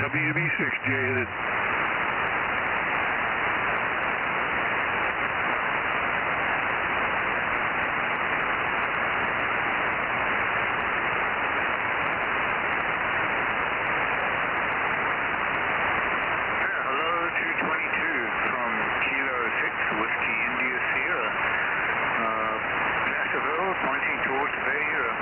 WB6 J. Pointing towards Bay Hero.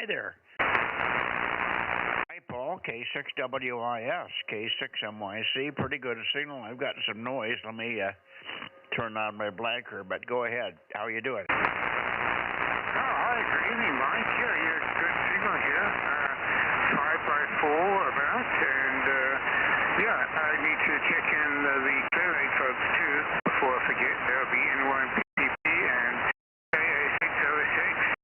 There. Hi, Paul. K6WIS, K6MYC. Pretty good signal. I've got some noise. Let me turn on my blanker, but go ahead. How are you doing? Oh, hi. Good evening, Mike. Yeah, good signal here. 5x4 about, and yeah, I need to check in the clear rate folks too before I forget. There'll be N1 PPP and AA606.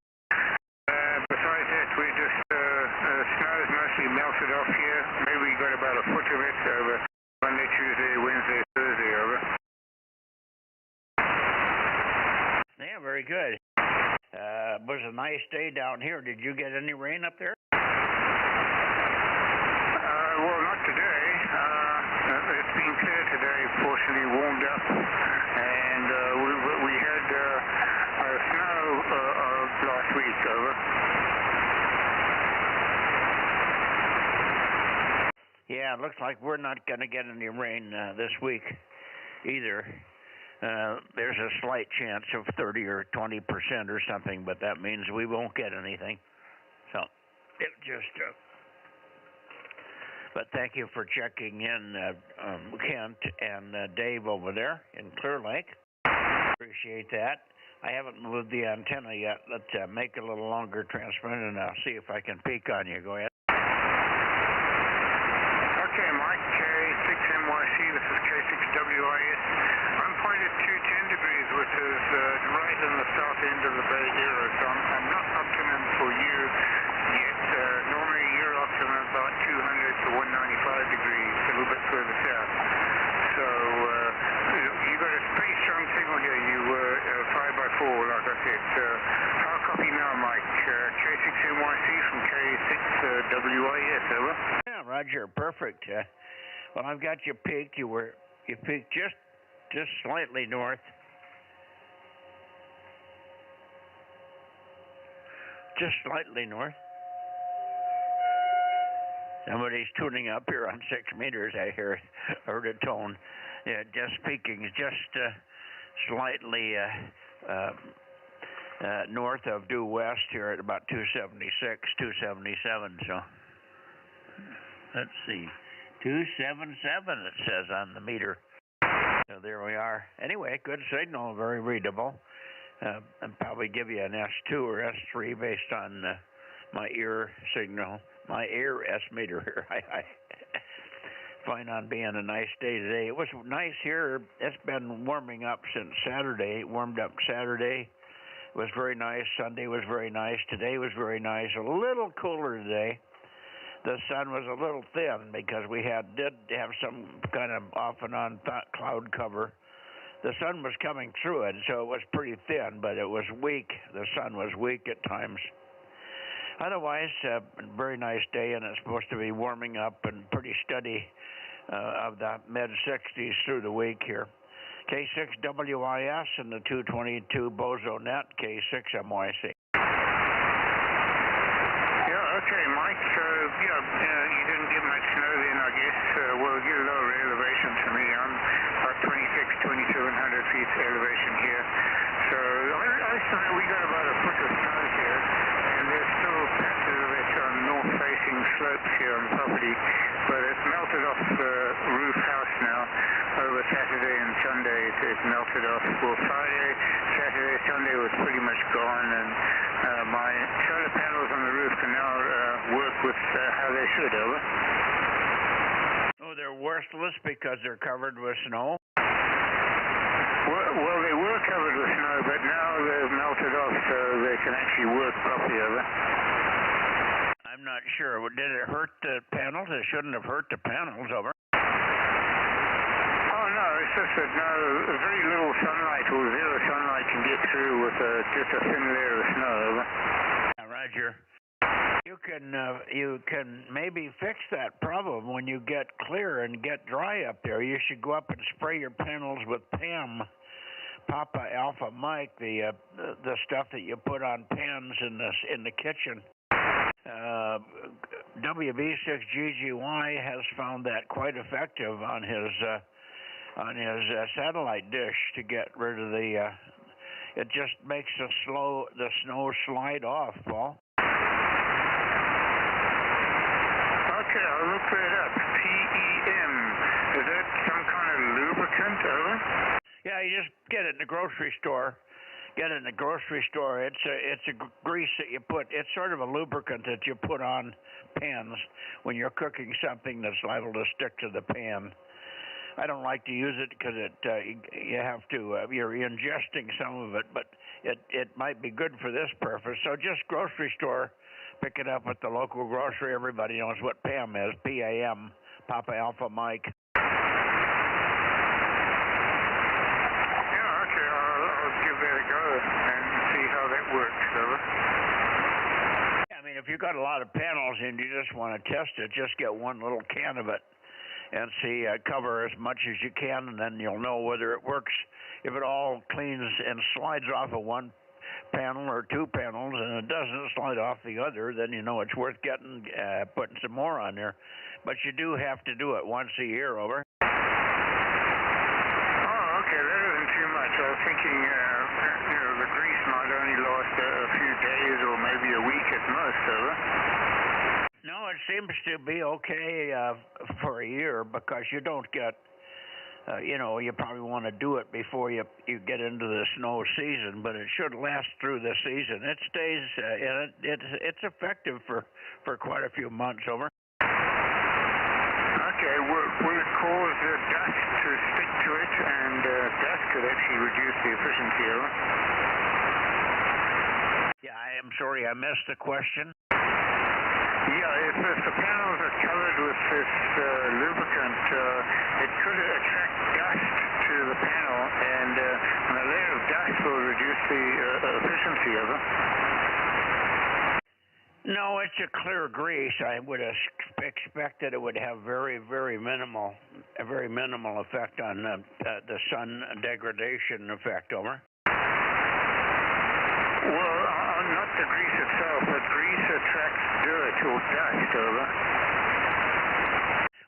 Besides that, we just, snow's mostly melted off here. Maybe we got about a foot of it over Monday, Tuesday, Wednesday, Thursday, over. Yeah, very good. It was a nice day down here. Did you get any rain up there? Well, not today. It's been clear today, fortunately warmed up, and we had snow last week, over. Yeah, it looks like we're not going to get any rain this week either. there's a slight chance of 30 or 20% or something, but that means we won't get anything. So it just. But thank you for checking in, Kent and Dave over there in Clear Lake. Appreciate that. I haven't moved the antenna yet. Let's make it a little longer transmit, and I'll see if I can peek on you. Go ahead. Okay, Mike, K6NYC, this is K6WIS. I'm pointed to 10 degrees, which is right in the south end of the Bay Area, so I'm not optimum for you yet. Normally you're optimum about 200 to 195 degrees, a little bit further south. So you got a pretty strong signal here. You were 5x4, like I said. I'll copy now, Mike. K6NYC from K6WIS, over. Yeah, Roger, perfect. Well, I've got you peaked. You peaked just slightly north. Just slightly north. Somebody's tuning up here on 6 meters. I heard a tone. Yeah, just peaking, just slightly north of due west here at about 276, 277. So let's see, 277 it says on the meter. So there we are. Anyway, good signal, very readable. I'll probably give you an S2 or S3 based on my ear signal, my ear S meter here. I plan on being a nice day today. It was nice here. It's been warming up since Saturday. It warmed up Saturday. It was very nice. Sunday was very nice. Today was very nice. A little cooler today. The sun was a little thin because we did have some kind of off and on cloud cover. The sun was coming through it, so it was pretty thin, but it was weak. The sun was weak at times. Otherwise, a very nice day, and it's supposed to be warming up and pretty steady of the mid-60s through the week here. K6WIS and the 222 Bozo Net, K6MYC. Yeah, okay, Mike. You didn't get much snow then, I guess. Well, you get a lower elevation to me. I'm about 2,700 feet elevation here. So I estimate we got about a foot of snow here, and there's still patches of it on north-facing slopes here on the property, but it's melted off the roof house now. Over Saturday and Sunday, it melted off. Well, Friday, Saturday, Sunday was pretty much gone, and my solar panels on the roof can now work with how they should, over. Oh, they're worthless because they're covered with snow? Well, they were covered with snow, but now they've melted off, so they can actually work properly, over. I'm not sure. Did it hurt the panels? It shouldn't have hurt the panels, over. Oh, no, it's just that very little sunlight or zero sunlight can get through with just a thin layer of snow, over. Yeah, Roger. You can maybe fix that problem when you get clear and get dry up there. You should go up and spray your panels with PAM, Papa Alpha Mike, the stuff that you put on pans in the kitchen. WB6GGY has found that quite effective on his satellite dish to get rid of the. It just makes the snow slide off, Paul. Okay, I'll look that up. PEM. Is that some kind of lubricant, over? Yeah, you just get it in the grocery store. It's a grease that you put. It's sort of a lubricant that you put on pans when you're cooking something that's liable to stick to the pan. I don't like to use it because you have to. You're ingesting some of it, but it might be good for this purpose. So just grocery store. Pick it up at the local grocery. Everybody knows what PAM is. PAM, Papa Alpha Mike. Yeah, okay. I'll give that a go and see how that works, over. I mean, if you've got a lot of panels and you just want to test it, just get one little can of it and see, cover as much as you can, and then you'll know whether it works. If it all cleans and slides off of one panel or two panels and it doesn't slide off the other, then you know it's worth putting some more on there. But you do have to do it once a year, over. Oh, okay, that isn't too much. thinking, the grease might only last a few days or maybe a week at most, over. No, it seems to be okay for a year because you don't get, you probably want to do it before you get into the snow season, but it should last through the season. It stays, it's effective for quite a few months, over. Okay, will it cause dust to stick to it, and dust could actually reduce the efficiency, over? Yeah, I am sorry, I missed the question. Yeah, if the panels are covered with this lubricant, it could attract dust to the panel, and a layer of dust will reduce the efficiency of it. No, it's a clear grease. I would expect that it would have a very minimal effect on the sun degradation effect, over. Well, not the grease itself, but grease attracts dirt or dust, over.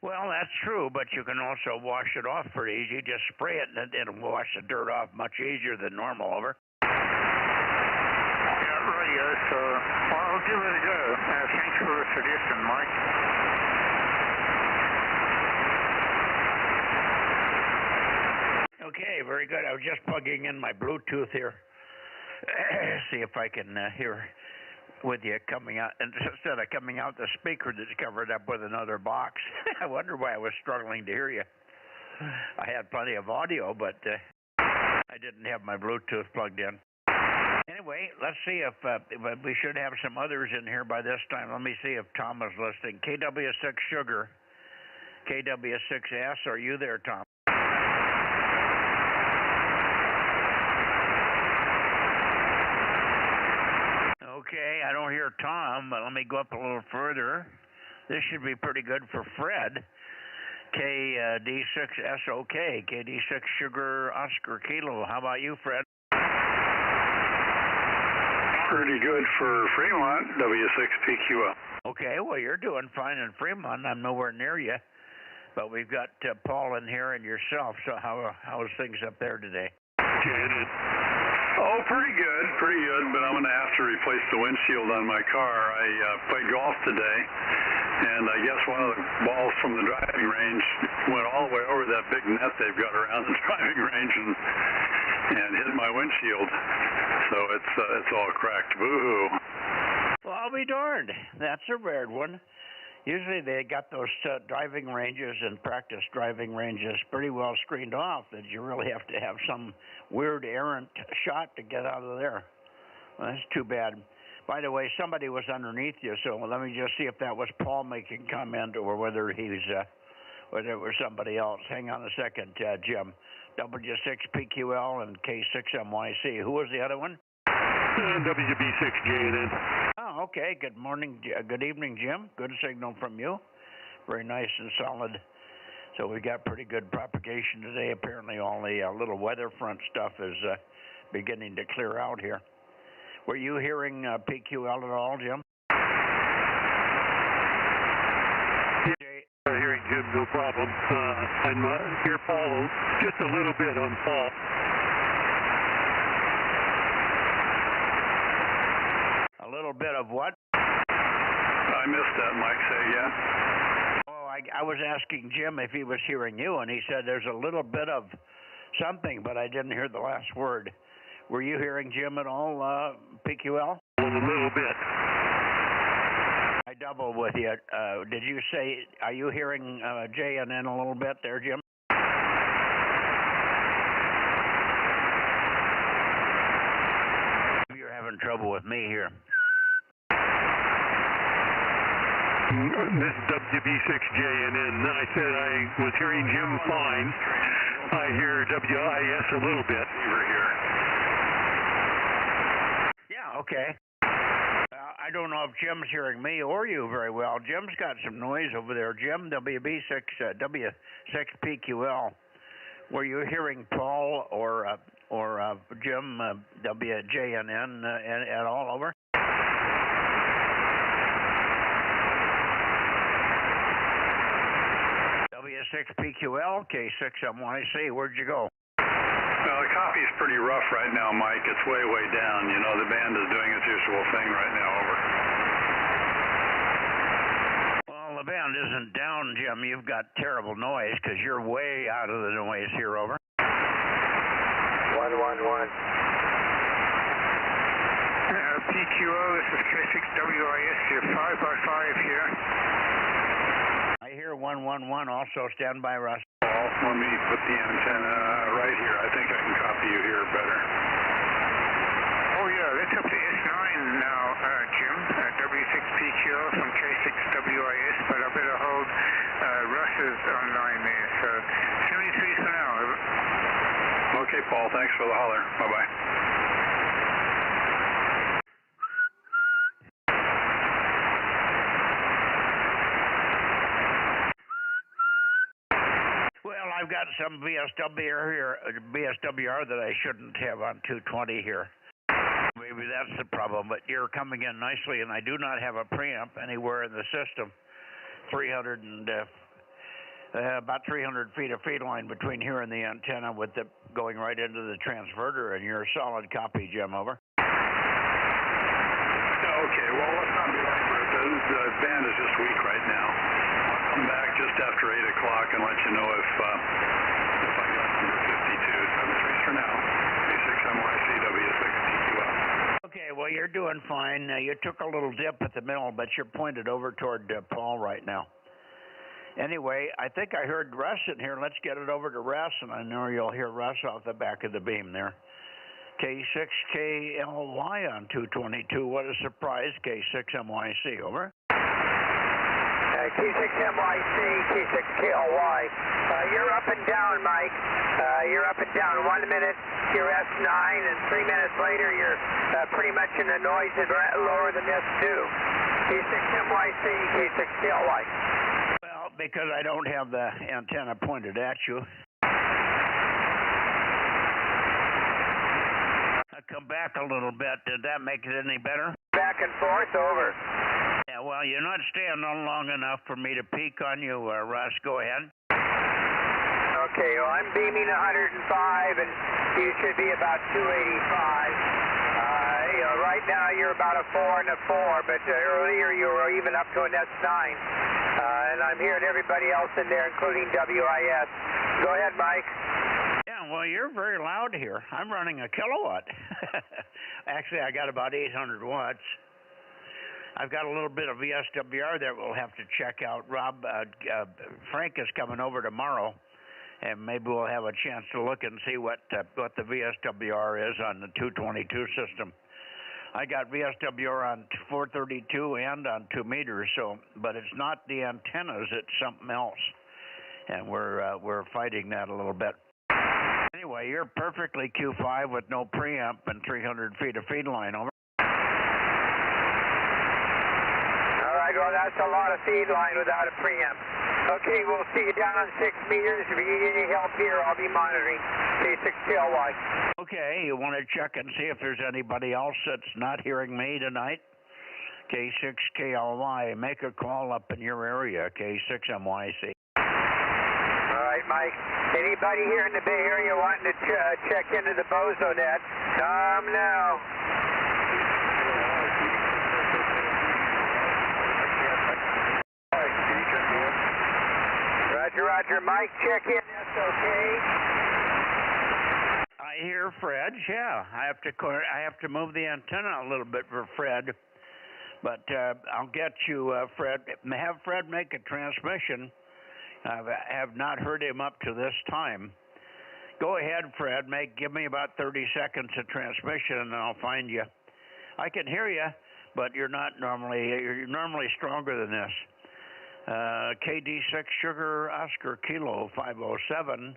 Well, that's true, but you can also wash it off pretty easy. Just spray it and it'll wash the dirt off much easier than normal, over. Yeah, radio, so I'll give it a go. Thanks for the suggestion, Mike. Okay, very good. I was just plugging in my Bluetooth here. See if I can hear with you coming out, and instead of coming out the speaker that's covered up with another box. I wonder why I was struggling to hear you. I had plenty of audio, but I didn't have my Bluetooth plugged in. Anyway, let's see if we should have some others in here by this time. Let me see if Tom is listening. KW6 Sugar, KW6S, are you there, Tom? Okay, I don't hear Tom, but let me go up a little further. This should be pretty good for Fred. KD6SOK, KD6 Sugar Oscar Kilo. How about you, Fred? Pretty good for Fremont, W6PQL. Okay, well, you're doing fine in Fremont. I'm nowhere near you. But we've got Paul in here and yourself, so how's things up there today? Janet. Oh, pretty good, but I'm going to have to replace the windshield on my car. I played golf today, and I guess one of the balls from the driving range went all the way over that big net they've got around the driving range and hit my windshield. So it's all cracked. Boo-hoo. Well, I'll be darned. That's a rare one. Usually they got those driving ranges and practice driving ranges pretty well screened off that you really have to have some weird errant shot to get out of there. Well, that's too bad. By the way, somebody was underneath you, so let me just see if that was Paul making comment or whether it was somebody else. Hang on a second, Jim. W6PQL and K6MYC. Who was the other one? WB6JNN. Oh, okay. Good morning. Good evening, Jim. Good signal from you. Very nice and solid. So we got pretty good propagation today. Apparently all the little weather front stuff is beginning to clear out here. Were you hearing PQL at all, Jim? Hearing Jim, no problem. I'm here, Paul, just a little bit on Paul. A little bit of what? I missed that, Mike. Say again. Oh, I was asking Jim if he was hearing you, and he said there's a little bit of something, but I didn't hear the last word. Were you hearing Jim at all, PQL? A little bit. I doubled with you. Did you say, are you hearing JNN a little bit there, Jim? You're having trouble with me here. This is WB6JNN. I said I was hearing Jim fine. I hear WIS a little bit over here. Yeah, okay. I don't know if Jim's hearing me or you very well. Jim's got some noise over there. Jim, W6PQL. Were you hearing Paul or Jim, WJNN at all over? W6PQL, K6MYC. Where'd you go? Well, the coffee's pretty pretty rough right now, Mike. It's way, way down. You know, the band is doing its usual thing right now. Over. Well, the band isn't down, Jim. You've got terrible noise because you're way out of the noise here. Over. 111. PQO, this is K6WIS, you're 5x5 here. I hear 111, also stand by, Russ. Let me put the antenna right here. I think I can copy you here better. Oh yeah, that's up to S9 now, Jim. W6PQO from K6WIS, but I better hold Russ's online there. So 73 for now. Over. Okay, Paul. Thanks for the holler. Bye-bye. Well, I've got some BSWR that I shouldn't have on 220 here. Maybe that's the problem, but you're coming in nicely, and I do not have a preamp anywhere in the system. About 300 feet of feed line between here and the antenna with it going right into the transverter, and you're a solid copy, Jim. Over. Okay, well, let's not be experts. The band is just weak right now. I'll come back just after 8 o'clock and let you know if I got number 52. 73 for now. B6MYCW6TQL. Okay, well, you're doing fine. You took a little dip at the middle, but you're pointed over toward Paul right now. Anyway, I think I heard Russ in here. Let's get it over to Russ, and I know you'll hear Russ off the back of the beam there. K6KLY on 222. What a surprise. K6MYC, over. K6MYC, K6KLY. You're up and down, Mike. You're up and down. 1 minute, you're S9, and 3 minutes later, you're pretty much in the noise is lower than S2. K6MYC, K6KLY. Well, because I don't have the antenna pointed at you. Come back a little bit. Did that make it any better? Back and forth, over. Yeah, well, you're not staying on long enough for me to peek on you, Russ. Go ahead. Okay, well, I'm beaming 105, and you should be about 285. Right now you're about a 4 and a 4, but earlier you were even up to an S9. And I'm hearing everybody else in there, including WIS. Go ahead, Mike. Yeah, well, you're very loud here. I'm running a kilowatt. Actually, I got about 800 watts. I've got a little bit of VSWR that we'll have to check out. Frank is coming over tomorrow, and maybe we'll have a chance to look and see what the VSWR is on the 222 system. I got VSWR on 432 and on 2 meters, but it's not the antennas; it's something else, and we're fighting that a little bit. Anyway, you're perfectly Q5 with no preamp and 300 feet of feed line, over. All right, well, that's a lot of feed line without a preamp. Okay, we'll see you down on 6 meters. If you need any help here, I'll be monitoring. K6KLY. Okay, you want to check and see if there's anybody else that's not hearing me tonight? K6KLY, make a call up in your area, K6MYC. All right, Mike. Anybody here in the Bay Area wanting to check into the Bozo Net, come now. Roger, roger. Mike, check in. That's okay. I hear Fred. Yeah, I have to move the antenna a little bit for Fred, but I'll get you, Fred. Have Fred make a transmission. I have not heard him up to this time. Go ahead, Fred. Give me about 30 seconds of transmission, and I'll find you. I can hear you, but you're normally stronger than this. KD6 Sugar Oscar Kilo 507,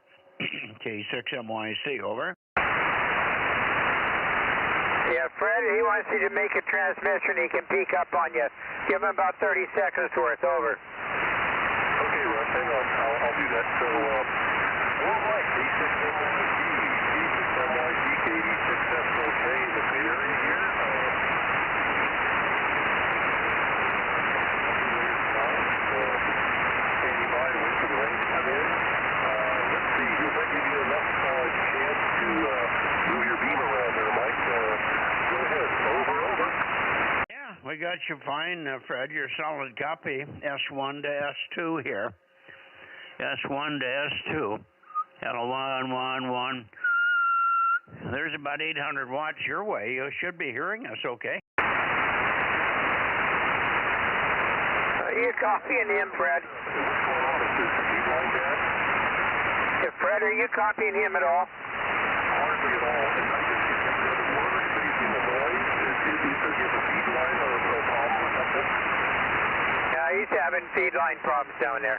K6MYC, over. Yeah, Fred, he wants you to make a transmission. He can peek up on you. Give him about 30 seconds worth, over. Okay, Russ, hang on. I'll do that. So, Mike, B6MYC, KD6, that's okay. The Bay Area here. Standing by, wait for the rain to come in. Let's see, will that give you enough chance to move your got you fine, Fred. You're solid copy. S1 to S2 here. S1 to S2. Hello, 111. There's about 800 watts your way. You should be hearing us okay. You copying him, Fred? Yeah, Fred, are you copying him at all? Hardly at all. And I just can't hear the word. Is anything a noise? Is he a feed line or a problem or something? Yeah, he's having feed line problems down there.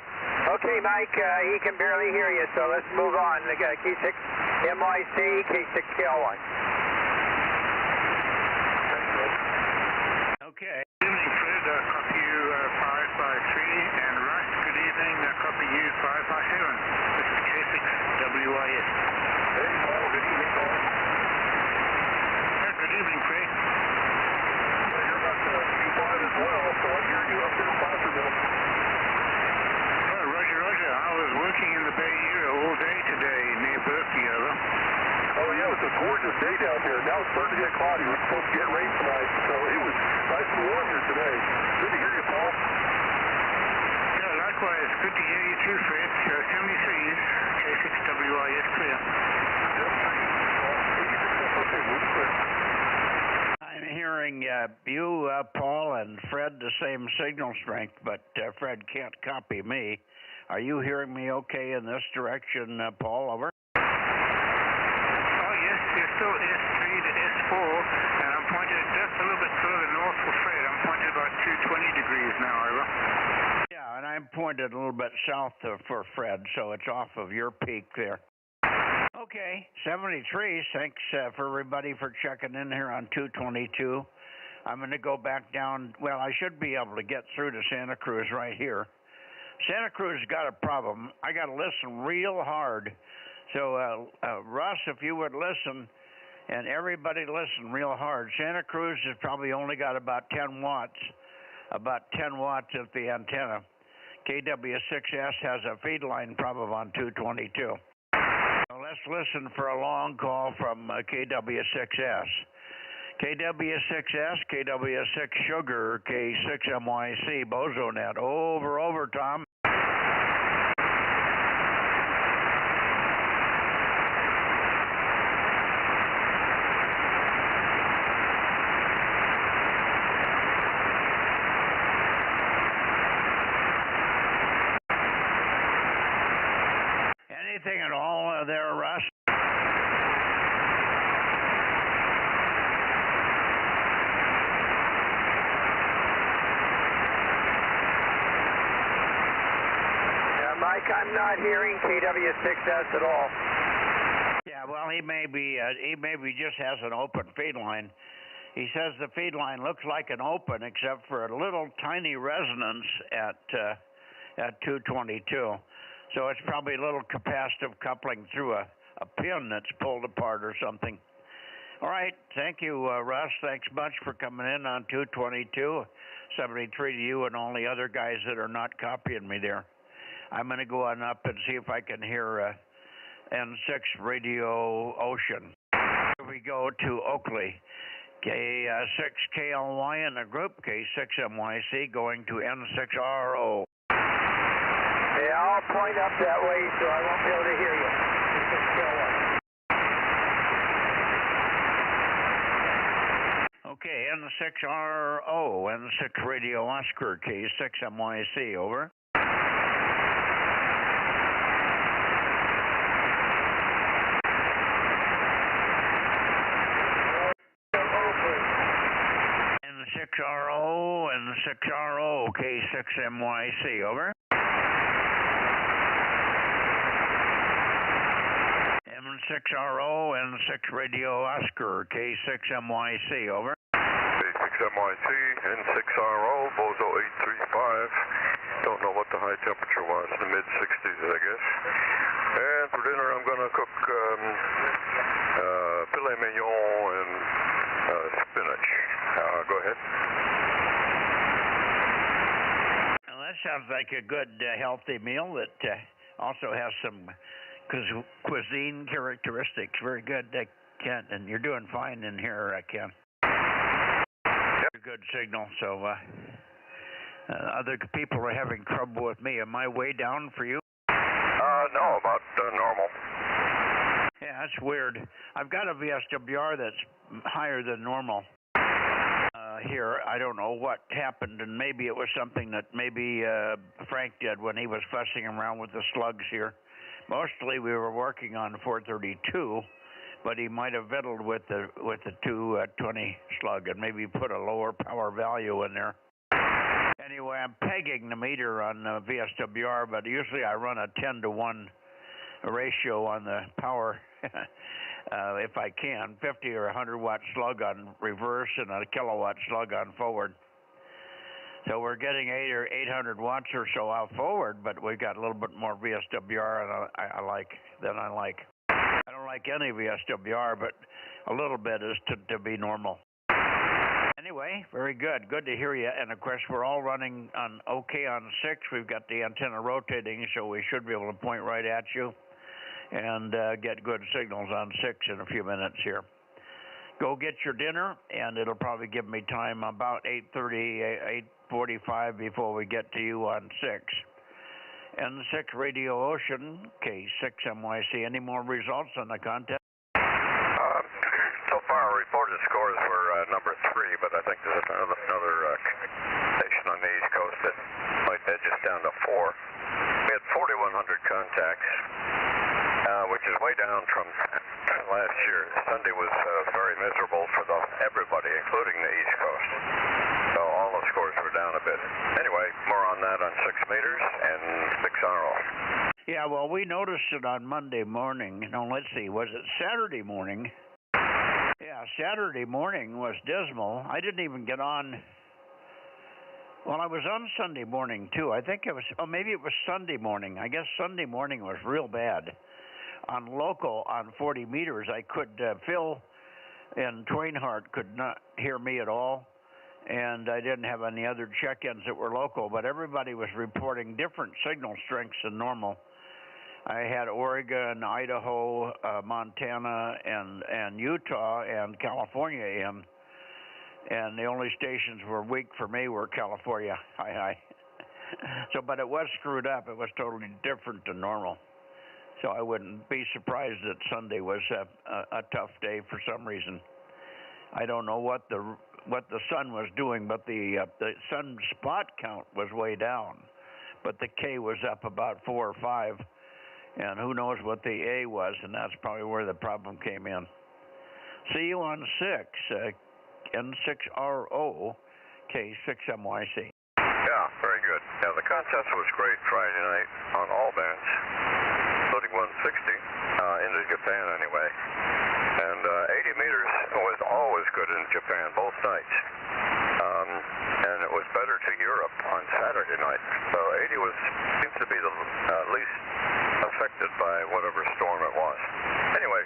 Okay, Mike, he can barely hear you, so let's move on. K6 MYC, K6 KL1. Okay. Good evening, Fred. Copy you 5 by 3, and Russ, good evening. Copy you 5 by 7. This is K6 WIS. Hey, Paul. Good evening, Paul. Yeah, good evening, Fred. Yeah, you're about Q5 as well, so I hear you up there in Fosterville. Well, Roger, Roger. I was working in the Bay Area all day today near Berkeley, over. Oh, yeah, it was a gorgeous day down here. Now it's starting to get cloudy. We're supposed to get rain tonight, so it was nice and warm here today. Good to hear you, Paul. Yeah, likewise. Good to hear you too, Fred. 73s, K6 WIS clear. I'm hearing you, Paul, and Fred the same signal strength, but Fred can't copy me. Are you hearing me okay in this direction, Paul? Over. Oh, yes, you're still S3 to S4, and I'm pointed just a little bit further north for Fred. I'm pointed about 220 degrees now, over. Yeah, and I'm pointed a little bit south for Fred, so it's off of your peak there. Okay, 73. Thanks for everybody for checking in here on 222. I'm going to go back down. Well, I should be able to get through to Santa Cruz right here. Santa Cruz got a problem. I got to listen real hard. So, Russ, if you would listen, and everybody listen real hard. Santa Cruz has probably only got about 10 watts at the antenna. KW6S has a feed line problem on 222. So let's listen for a long call from KW6S. KW6S, KW6 Sugar, K6 MYC, Bozo Net. Over, Tom. Anything at all there, Russ? Mike, I'm not hearing KW6S at all. Yeah, well, he maybe just has an open feed line. He says the feed line looks like an open, except for a little tiny resonance at 222. So it's probably a little capacitive coupling through a pin that's pulled apart or something. All right, thank you, Russ. Thanks much for coming in on 222. 73 to you and all the other guys that are not copying me there. I'm going to go on up and see if I can hear N6 Radio Ocean. Here we go to Oakley. K6KLY in the group, K6MYC going to N6RO. Yeah, I'll point up that way so I won't be able to hear you. Okay, N6RO, N6 Radio Oscar, K6MYC, over. N6RO, N6RO, K6MYC, over. N6RO, N6 Radio Oscar, K6MYC, over. K6MYC, N6RO, Bozo 835. Don't know what the high temperature was, the mid-60s, I guess. And for dinner, I'm going to cook filet mignon and spinach. Go ahead. Well, that sounds like a good, healthy meal that also has some cuisine characteristics. Very good, Ken, and you're doing fine in here, Ken. Yep, Good signal. So other people are having trouble with me. Am I way down for you? No, about normal. Yeah, that's weird. I've got a VSWR that's higher than normal here. I don't know what happened, and maybe it was something that maybe Frank did when he was fussing around with the slugs here. Mostly we were working on 432, but he might have fiddled with the 220 slug and maybe put a lower power value in there. Anyway, I'm pegging the meter on the VSWR, but usually I run a 10-to-1 ratio on the power if I can, 50 or 100 watt slug on reverse and a kilowatt slug on forward. So we're getting 800 watts or so out forward, but we got a little bit more VSWR I like. I don't like any VSWR, but a little bit is to be normal. Anyway, very good. Good to hear you. And of course, we're all running on okay on 6. We've got the antenna rotating, so we should be able to point right at you and get good signals on 6 in a few minutes here. Go get your dinner, and it'll probably give me time about 8:30, 8:45 before we get to you on 6. N6 Radio Ocean, K6MYC. Any more results on the contest? So far, reported scores were number 3, but I think there's another station on the East Coast that might edge us down to 4. We had 4,100 contacts, which is way down from last year. Sunday was very miserable for everybody, including the East Coast. So all the scores were down a bit. Anyway, more on that on 6 meters and 6 RO. Yeah, well, we noticed it on Monday morning. No, let's see, was it Saturday morning? Yeah, Saturday morning was dismal. I didn't even get on. Well, I was on Sunday morning, too. I think it was, maybe it was Sunday morning. I guess Sunday morning was real bad. On local, on 40 meters, I could, Phil and Twainhart could not hear me at all, and I didn't have any other check-ins that were local, but everybody was reporting different signal strengths than normal. I had Oregon, Idaho, Montana, and Utah, and California in, and the only stations were weak for me were California. Hi. So, but it was screwed up. It was totally different than normal. So I wouldn't be surprised that Sunday was a tough day for some reason. I don't know what the sun was doing, but the sun spot count was way down, but the K was up about 4 or 5. And who knows what the A was, and that's probably where the problem came in. See you on 6, N6RO, K6MYC. Yeah, very good. Yeah, the contest was great Friday night on all bands, including 160, into Japan anyway. And 80 meters was always good in Japan, both nights. And it was better to Europe on Saturday night. So 80 seems to be the least affected by whatever storm it was. Anyway,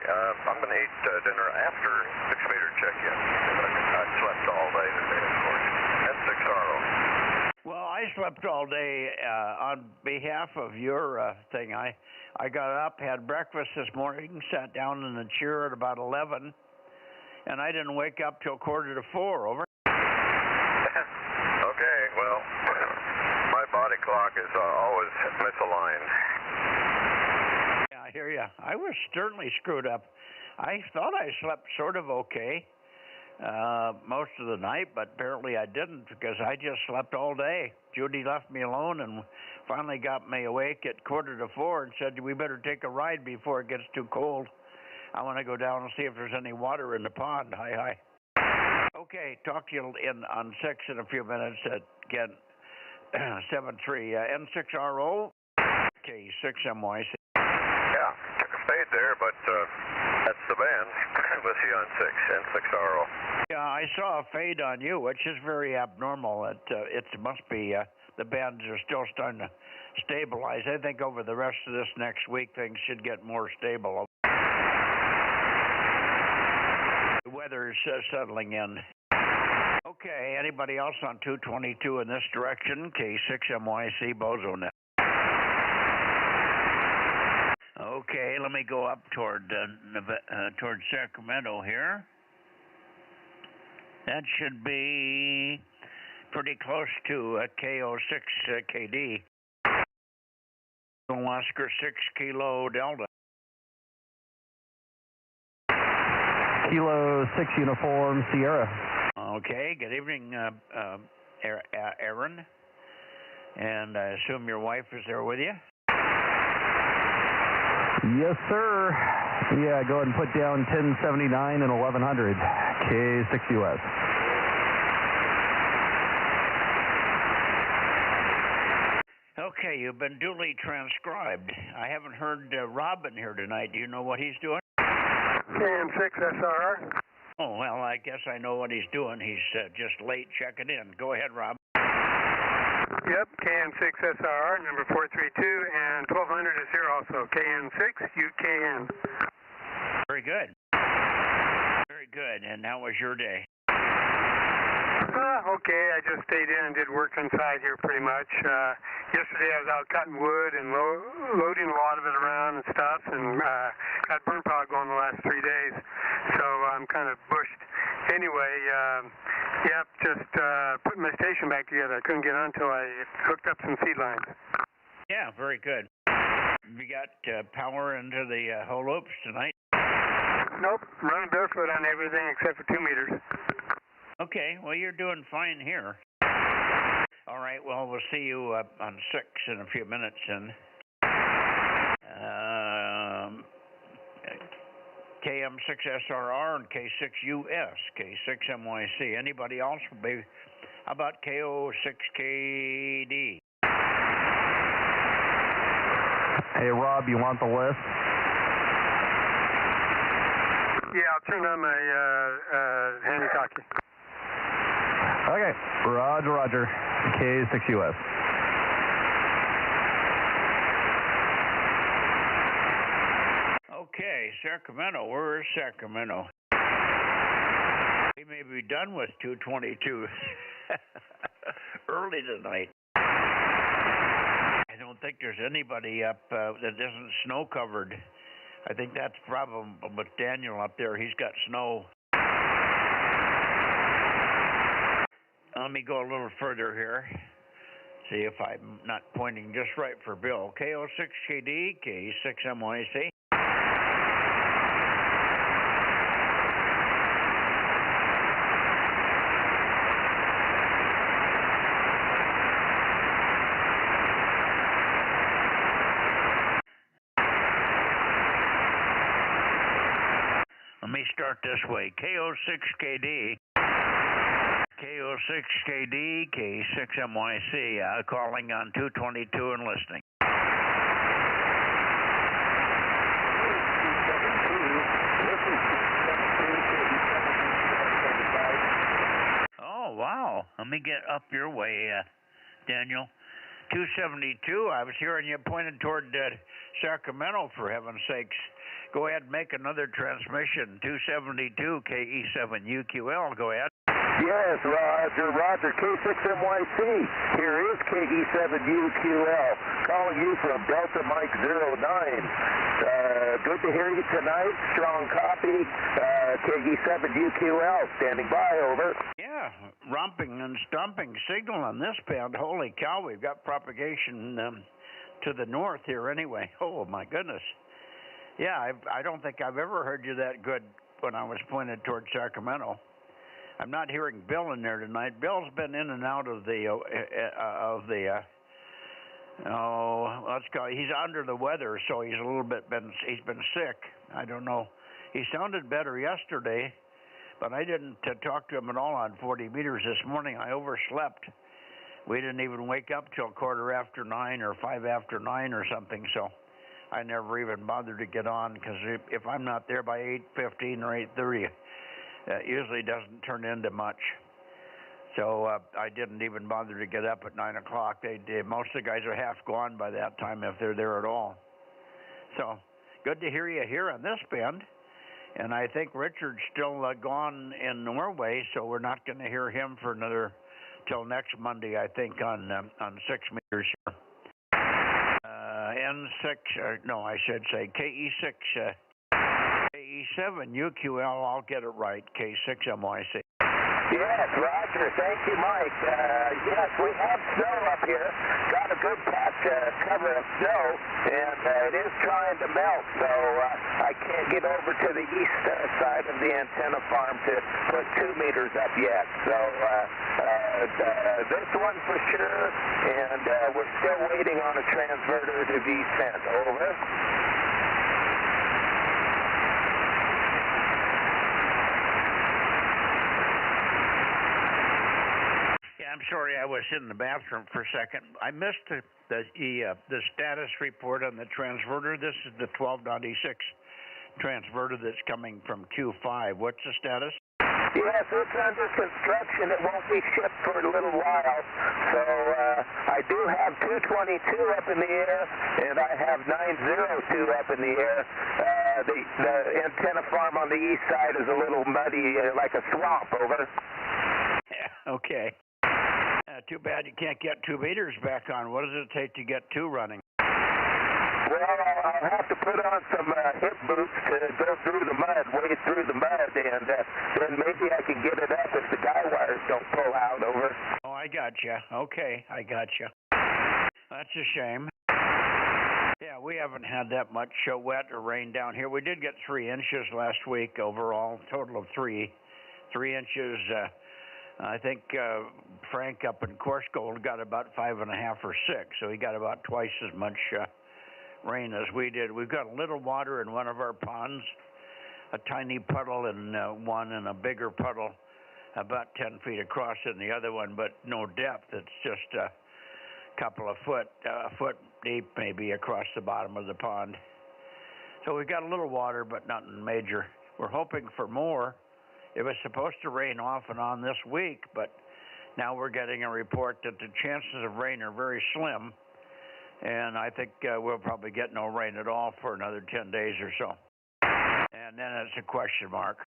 I'm going to eat dinner after 6 meter check-in. I slept all day today, of course. N6RO. Well, I slept all day on behalf of your thing. I got up, had breakfast this morning, sat down in the chair at about 11, and I didn't wake up till 3:45. Over. Okay, well, my body clock is always misaligned. Yeah, I hear you. I was certainly screwed up. I thought I slept sort of okay most of the night, but apparently I didn't because I just slept all day. Judy left me alone and finally got me awake at 3:45 and said, we better take a ride before it gets too cold. I want to go down and see if there's any water in the pond. Hi. Okay, talk to you on 6 in a few minutes at again 7-3 N6RO K6MYC. Yeah, took a fade there, but that's the band. We'll see you on 6 N6RO. Yeah, I saw a fade on you, which is very abnormal. It must be the bands are still starting to stabilize. I think over the rest of this next week things should get more stable. The weather's settling in. Okay, anybody else on 222 in this direction? K6MYC Bozo Net. Okay, let me go up toward Sacramento here. That should be pretty close to KO6 KD. Oscar 6 Kilo Delta. Kilo 6 Uniform Sierra. Okay, good evening, Aaron. And I assume your wife is there with you? Yes, sir. Yeah, go ahead and put down 1079 and 1100, K6US. Okay, you've been duly transcribed. I haven't heard Robin here tonight. Do you know what he's doing? KM6SR. Oh, well, I guess I know what he's doing. He's just late checking in. Go ahead, Rob. Yep, KM6SR, number 432, and 1200 is here also. KM6UKN. Very good. Very good. And how was your day? Okay, I just stayed in and did work inside here pretty much. Yesterday I was out cutting wood and loading a lot of it around and stuff, and got burn pile going the last 3 days, so I'm kind of bushed. Anyway, yep, just putting my station back together. I couldn't get on until I hooked up some seed lines. Yeah, very good. We got power into the whole loops tonight? Nope, running barefoot on everything except for 2 meters. Okay, well, you're doing fine here. All right, well, we'll see you on 6 in a few minutes, and KM6SRR and K6US, K6MYC. Anybody else? Maybe, how about KO6KD? Hey, Rob, you want the list? Yeah, I'll turn on my handy-talkie. Okay, Roger, K6US. Okay, Sacramento. Where is Sacramento? We may be done with 222 early tonight. I don't think there's anybody up that isn't snow covered. I think that's the problem with Daniel up there. He's got snow. Let me go a little further here. See if I'm not pointing just right for Bill. KO6KD, K6MYC. Let me start this way. KO6KD. KO6KD, K6MYC, calling on 222 and listening. Oh, wow. Let me get up your way, Daniel. 272, I was hearing you pointed toward Sacramento, for heaven's sakes. Go ahead and make another transmission. 272 KE7UQL, go ahead. Yes, Roger, K6MYC. Here is KE7UQL, calling you from Delta Mike 09. Good to hear you tonight. Strong copy. KE7UQL, standing by, over. Yeah, romping and stomping signal on this band. Holy cow, we've got propagation to the north here anyway. Oh, my goodness. Yeah, I don't think I've ever heard you that good when I was pointed toward Sacramento. I'm not hearing Bill in there tonight. Bill's been in and out of the let's go. He's under the weather, so he's a little bit he's been sick. I don't know. He sounded better yesterday, but I didn't talk to him at all on 40 meters this morning. I overslept. We didn't even wake up till 9:15 or 9:05 or something, so I never even bothered to get on, because if I'm not there by 8:15 or 8:30, it usually doesn't turn into much. So I didn't even bother to get up at 9 o'clock. Most of the guys are half gone by that time, if they're there at all. So good to hear you here on this band. And I think Richard's still gone in Norway, so we're not going to hear him for till next Monday, I think, on 6 meters here. N6, no, I should say KE6, KE7 UQL, I'll get it right, K6MYC. Yes, Roger. Thank you, Mike. Yes, we have snow up here. Got a good patch cover of snow, and it is trying to melt, so I can't get over to the east side of the antenna farm to put 2 meters up yet. So this one for sure, and we're still waiting on a transverter to be sent. Over. I'm sorry, I was in the bathroom for a second. I missed the status report on the transverter. This is the 12.96 transverter that's coming from Q5. What's the status? Yes, it's under construction. It won't be shipped for a little while. So I do have 222 up in the air, and I have 902 up in the air. The antenna farm on the east side is a little muddy, like a swamp. Over. Yeah, okay. Too bad you can't get 2 meters back on. What does it take to get 2 running? Well, I'll have to put on some hip boots to go through the mud, wade through the mud, and then maybe I can get it up if the guy wires don't pull out. Over. Oh, I got you. Okay, I got you. That's a shame. Yeah, we haven't had that much wet or rain down here. We did get 3 inches last week overall, total of 3 inches. I think Frank up in Coarse Gold got about 5.5 or 6, so he got about twice as much rain as we did. We've got a little water in one of our ponds, a tiny puddle in one, and a bigger puddle about 10 feet across in the other one, but no depth. It's just a couple of foot deep maybe across the bottom of the pond. So we've got a little water, but nothing major. We're hoping for more. It was supposed to rain off and on this week, but now we're getting a report that the chances of rain are very slim, and I think we'll probably get no rain at all for another 10 days or so. And then it's a question mark.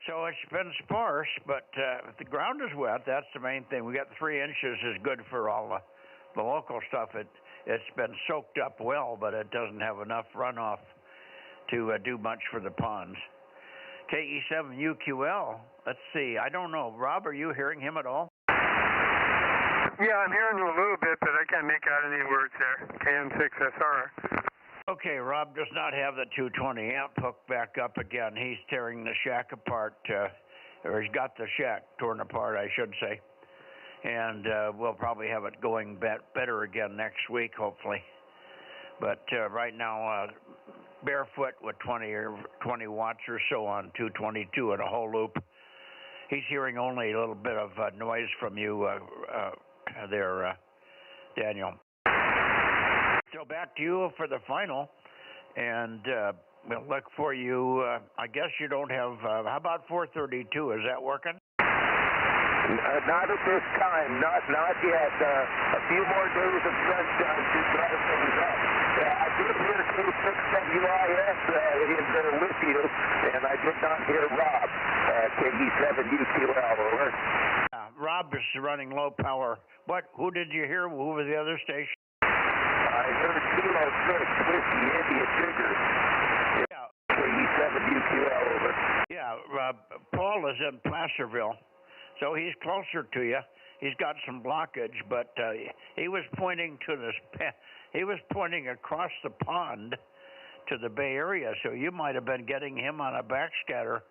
So it's been sparse, but if the ground is wet, that's the main thing. We got 3 inches is good for all the local stuff. It's been soaked up well, but it doesn't have enough runoff to do much for the ponds. KE7UQL, let's see, I don't know. Rob, are you hearing him at all? Yeah, I'm hearing you a little bit, but I can't make out any words there. KM6SR. Okay, Rob does not have the 220 amp hooked back up again. He's tearing the shack apart, or he's got the shack torn apart, I should say. And we'll probably have it going better again next week, hopefully. But right now, barefoot with 20 watts or so on 222 in a whole loop. He's hearing only a little bit of noise from you there, Daniel. So back to you for the final, and we'll look for you. I guess you don't have, how about 432? Is that working? Not at this time, not yet. A few more days of sunshine to dry things up. I did hear K6WIS with you, and I did not hear Rob, KE7UQL, over. Rob is running low power. Who did you hear? Who was the other station? I heard Kilo 6, Whiskey, India, Sugar. Yeah. KE7UQL, over. Yeah, Paul is in Placerville, so he's closer to you. He's got some blockage, but he was pointing to he was pointing across the pond to the Bay Area, so you might have been getting him on a backscatter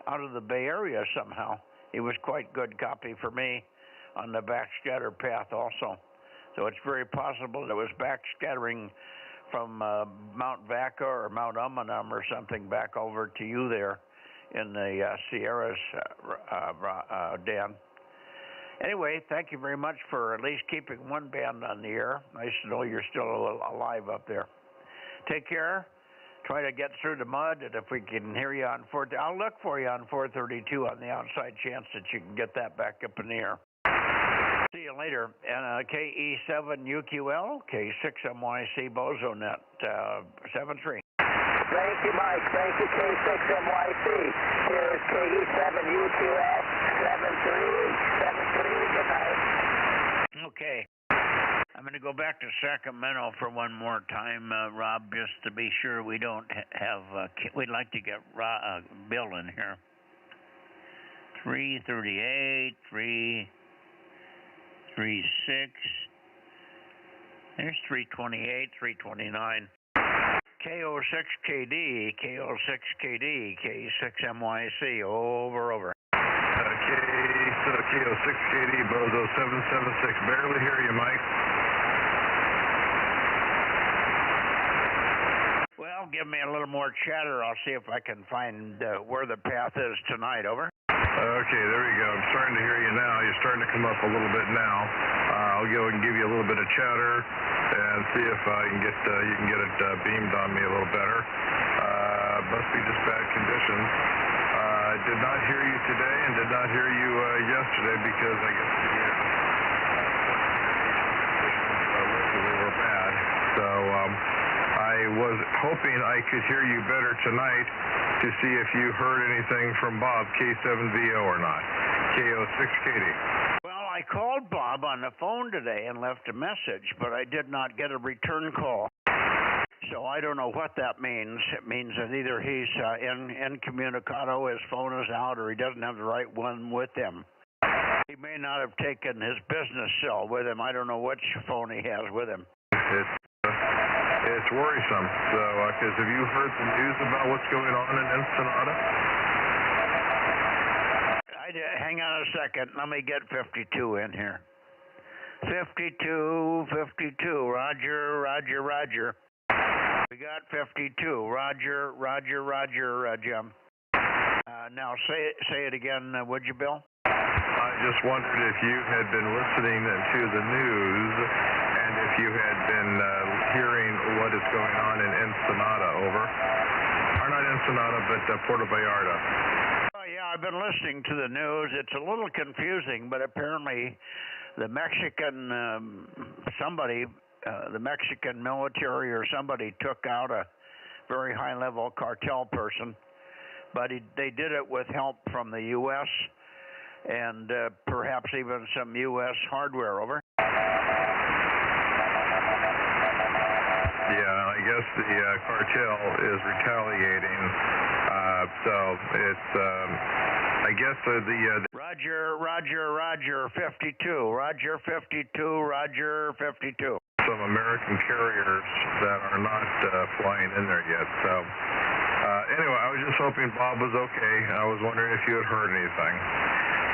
out of the Bay Area somehow. He was quite good copy for me on the backscatter path also. So it's very possible that it was backscattering from Mount Vaca or Mount Umanum or something back over to you there in the Sierras, Dan. Anyway, thank you very much for at least keeping one band on the air. Nice to know you're still alive up there. Take care. Try to get through the mud, and if we can hear you on I'll look for you on 432 on the outside chance that you can get that back up in the air. See you later. And KE7UQL, K6MYC, Bozo Net, 73. Thank you, Mike. Thank you, K6MYC. Here's KE7UQL, 73. Good night. Okay. I'm going to go back to Sacramento for one more time, Rob, just to be sure we don't have, we'd like to get Bill in here. 338, 336. There's 328, 329. KO6KD, KO6KD, K6MYC, over. KO6KD, Bozo 776. Barely hear you, Mike. Well, give me a little more chatter. I'll see if I can find where the path is tonight, over. Okay, there you go. I'm starting to hear you now. You're starting to come up a little bit now. I'll go and give you a little bit of chatter and see if I can get you can get it beamed on me a little better. Must be just bad conditions. I did not hear you today and did not hear you yesterday because I guess the locally were bad. So I was hoping I could hear you better tonight to see if you heard anything from Bob, K7VO or not. KO6KD. Well, I called Bob on the phone today and left a message, but I did not get a return call. So I don't know what that means. It means that either he's incommunicado, his phone is out, or he doesn't have the right one with him. He may not have taken his business cell with him. I don't know which phone he has with him. It's worrisome. So, because have you heard some news about what's going on in Ensenada? Hang on a second. Let me get 52 in here. 52, Roger. We got 52. Roger, Jim. Now say it again, would you, Bill? I just wondered if you had been listening to the news and if you had been hearing what is going on in Ensenada, over. Or not Ensenada, but Puerto Vallarta. Oh, yeah, I've been listening to the news. It's a little confusing, but apparently the Mexican, the Mexican military or somebody took out a very high-level cartel person, but they did it with help from the U.S. and perhaps even some U.S. hardware, over. Yeah, I guess the cartel is retaliating, so it's, I guess the Roger, 52. Roger, 52. Some American carriers that are not flying in there yet. So anyway, I was just hoping Bob was okay. I was wondering if you had heard anything.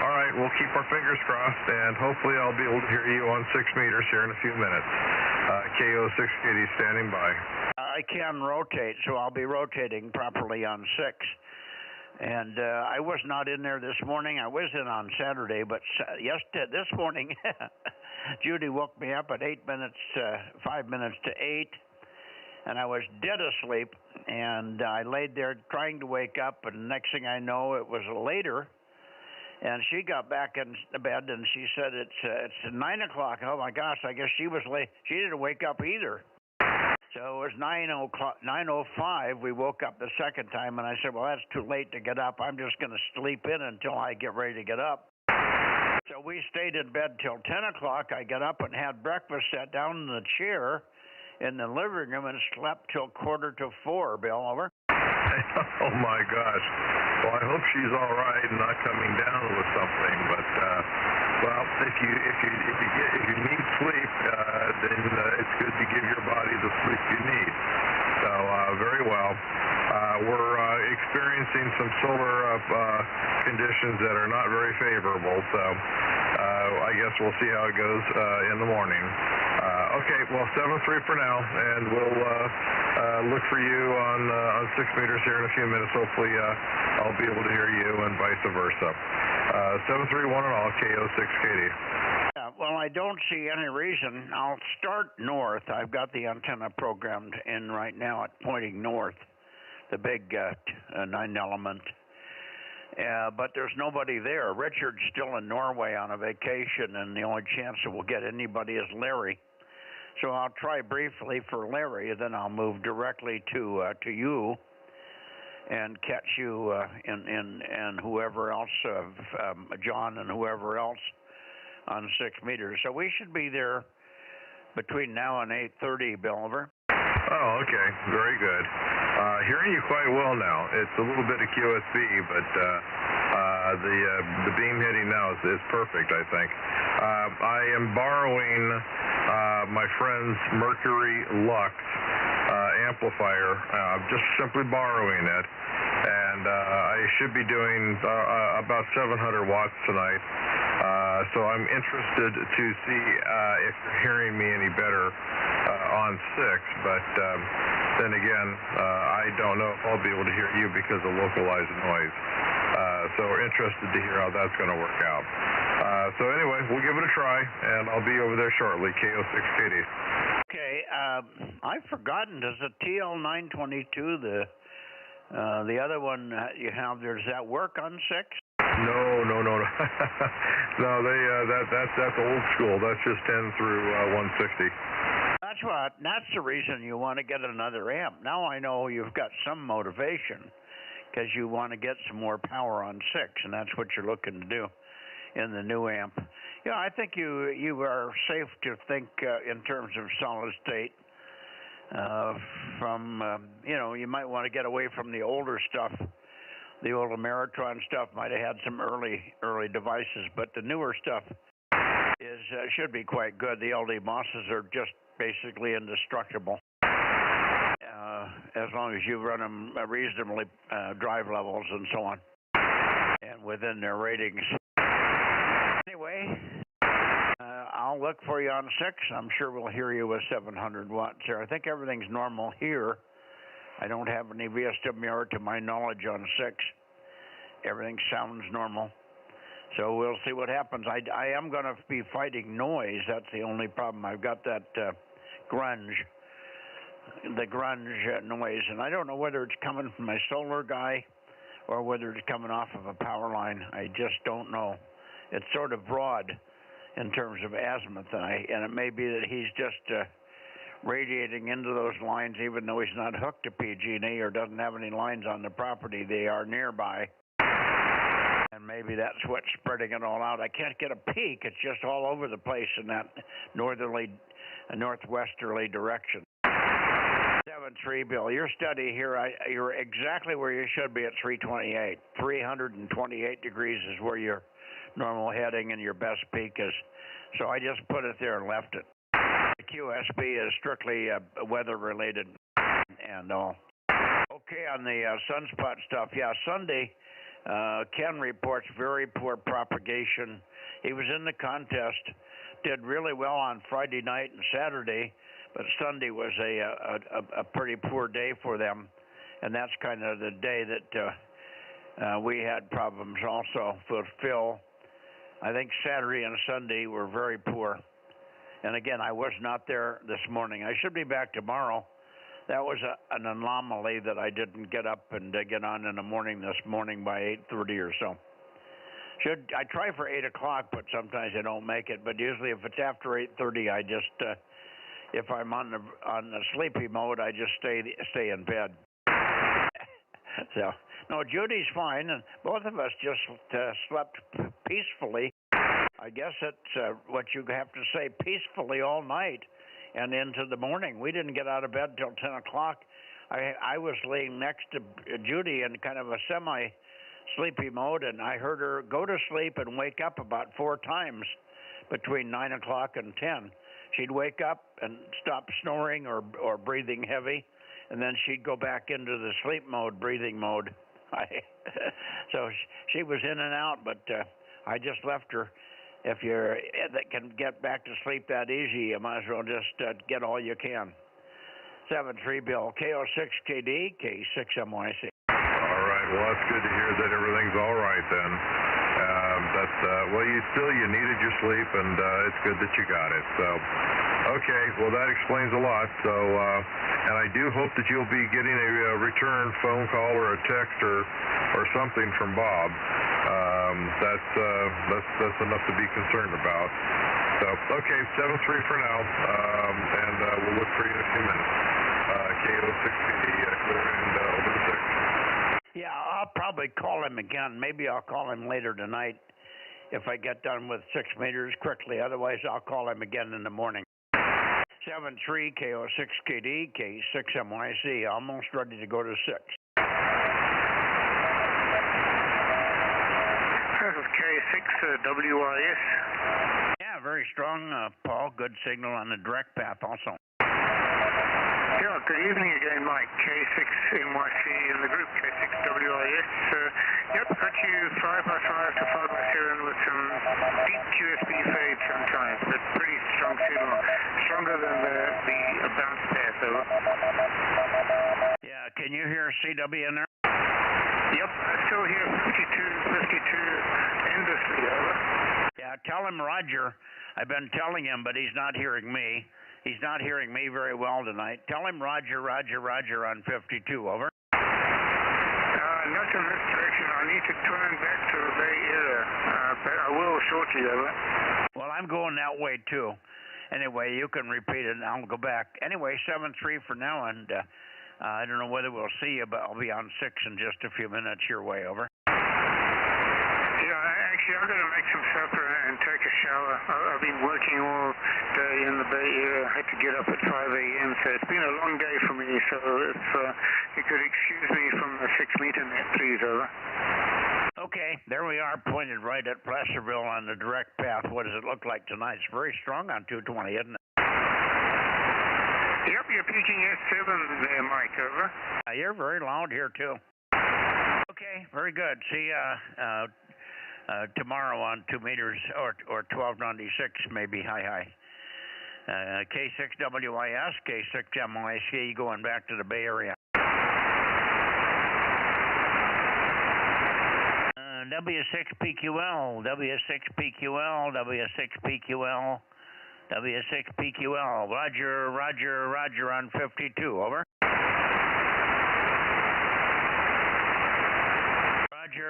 All right, we'll keep our fingers crossed, and hopefully I'll be able to hear you on 6 meters here in a few minutes. KO6KD standing by. I can rotate, so I'll be rotating properly on 6. And I was not in there this morning. I was in on Saturday, but this morning, Judy woke me up at 5 minutes to 8, and I was dead asleep. And I laid there trying to wake up, and the next thing I know, it was later. And she got back in the bed, and she said, it's 9 o'clock. Oh, my gosh, I guess she was late. She didn't wake up either. So it was 9:05. We woke up the second time, and I said, well, that's too late to get up. I'm just going to sleep in until I get ready to get up. So we stayed in bed till 10 o'clock. I got up and had breakfast, sat down in the chair in the living room, and slept till 3:45, Bill, over. Oh, my gosh. Well, I hope she's all right and not coming down with something. But, well, if you need sleep, then it's good to give your body the sleep you need. So, very well. We're experiencing some solar conditions that are not very favorable. So, I guess we'll see how it goes in the morning. Okay, well, 7-3 for now, and we'll look for you on 6 meters here in a few minutes. Hopefully, I'll be able to hear you and vice versa. 731 and all, KO6KD. Yeah, well, I don't see any reason. I'll start north. I've got the antenna programmed in right now at pointing north, the big 9-element. But there's nobody there. Richard's still in Norway on a vacation, and the only chance that we'll get anybody is Larry. So I'll try briefly for Larry, then I'll move directly to you and catch you and whoever else, John and whoever else on 6 meters. So we should be there between now and 8:30, Bill, over. Oh, okay. Very good. Hearing you quite well now. It's a little bit of QSB, but The beam hitting now is perfect, I think. I am borrowing my friend's Mercury Lux amplifier. I'm just simply borrowing it, and I should be doing about 700 watts tonight. So I'm interested to see if you're hearing me any better on 6, but then again, I don't know if I'll be able to hear you because of localized noise. So we're interested to hear how that's going to work out. So anyway, we'll give it a try, and I'll be over there shortly, KO6KD. Okay, I've forgotten, does the TL922, the other one you have there, does that work on 6? No. No, that's old school. That's just 10 through 160. That's the reason you want to get another amp. Now I know you've got some motivation because you want to get some more power on 6, and that's what you're looking to do in the new amp. Yeah, I think you are safe to think in terms of solid state. You might want to get away from the older stuff. The old Ameritron stuff might have had some early devices, but the newer stuff should be quite good. The LD Mosses are just basically indestructible as long as you run them reasonably drive levels and so on, and within their ratings. Anyway, I'll look for you on 6. I'm sure we'll hear you with 700 watts there. I think everything's normal here. I don't have any VSWR to my knowledge on 6. Everything sounds normal. So we'll see what happens. I am going to be fighting noise. That's the only problem. I've got that grunge noise. And I don't know whether it's coming from my solar guy or whether it's coming off of a power line. I just don't know. It's sort of broad in terms of azimuth. And it may be that he's just radiating into those lines even though he's not hooked to PG&E or doesn't have any lines on the property. They are nearby. And maybe that's what's spreading it all out. I can't get a peek. It's just all over the place in that northwesterly direction. 7-3, Bill. Your study here, you're exactly where you should be at 328. 328 degrees is where your normal heading and your best peak is. So I just put it there and left it. The QSB is strictly weather related and all. Okay, on the sunspot stuff, yeah, Sunday, Ken reports very poor propagation. He was in the contest, did really well on Friday night and Saturday, but Sunday was a pretty poor day for them, and that's kind of the day that we had problems also with Phil. I think Saturday and Sunday were very poor. And again, I was not there this morning. I should be back tomorrow. That was an anomaly that I didn't get up and get on in the morning this morning by 8:30 or so. I try for 8 o'clock, but sometimes I don't make it. But usually if it's after 8:30, I just, if I'm on the sleepy mode, I just stay in bed. So, no, Judy's fine, and both of us just slept peacefully. I guess it's what you have to say, peacefully all night and into the morning. We didn't get out of bed till 10 o'clock. I was laying next to Judy in kind of a semi-sleepy mode, and I heard her go to sleep and wake up about 4 times between 9 o'clock and 10. She'd wake up and stop snoring or breathing heavy, and then she'd go back into the sleep mode, breathing mode. So she was in and out, but I just left her. If you can get back to sleep that easy, you might as well just get all you can. 7-3, Bill. KO6KD, K6MYC. All right. Well, that's good to hear that everything's all right then. Well, you needed your sleep, and it's good that you got it. So, okay. Well, that explains a lot. So, and I do hope that you'll be getting a return phone call or a text or something from Bob. That's enough to be concerned about. So, okay, 7-3 for now, and we'll look for you in a few minutes. KO6PD, clear and over to 6. Yeah, I'll probably call him again. Maybe I'll call him later tonight if I get done with 6 meters quickly. Otherwise, I'll call him again in the morning. 7-3, KO6KD, K6MYC, almost ready to go to 6. WIS. Yeah, very strong, Paul. Good signal on the direct path also. Yeah, good evening again, Mike. K6NYC in the group, K6WIS. Yep, got you 5x5 to 5x7 with some deep QSB fade sometimes, but pretty strong signal. Stronger than the bounce path, over. Yeah, can you hear CW in there? Yep, I still hear 52 endlessly, over. Yeah, tell him Roger. I've been telling him, but he's not hearing me. He's not hearing me very well tonight. Tell him Roger on 52, over. Not in this direction. I need to turn back to the Bay Area, but I will shortly, over. Well, I'm going that way, too. Anyway, you can repeat it, and I'll go back. Anyway, 7-3 for now, and I don't know whether we'll see you, but I'll be on 6 in just a few minutes your way, over. Yeah, actually, I've got to make some supper and take a shower. I've been working all day in the Bay Area. I had to get up at 5 a.m., so it's been a long day for me. So if you could excuse me from the 6-meter net, please, over. Okay, there we are, pointed right at Placerville on the direct path. What does it look like tonight? It's very strong on 220, isn't it? Yep, you're peaking S7 there, Mike, over. You're very loud here, too. Okay, very good. See tomorrow on 2 meters or 1296, maybe. Hi. K6WIS, K6MYC, going back to the Bay Area. W6PQL, W6PQL, W6PQL, W6PQL. Roger on 52, over.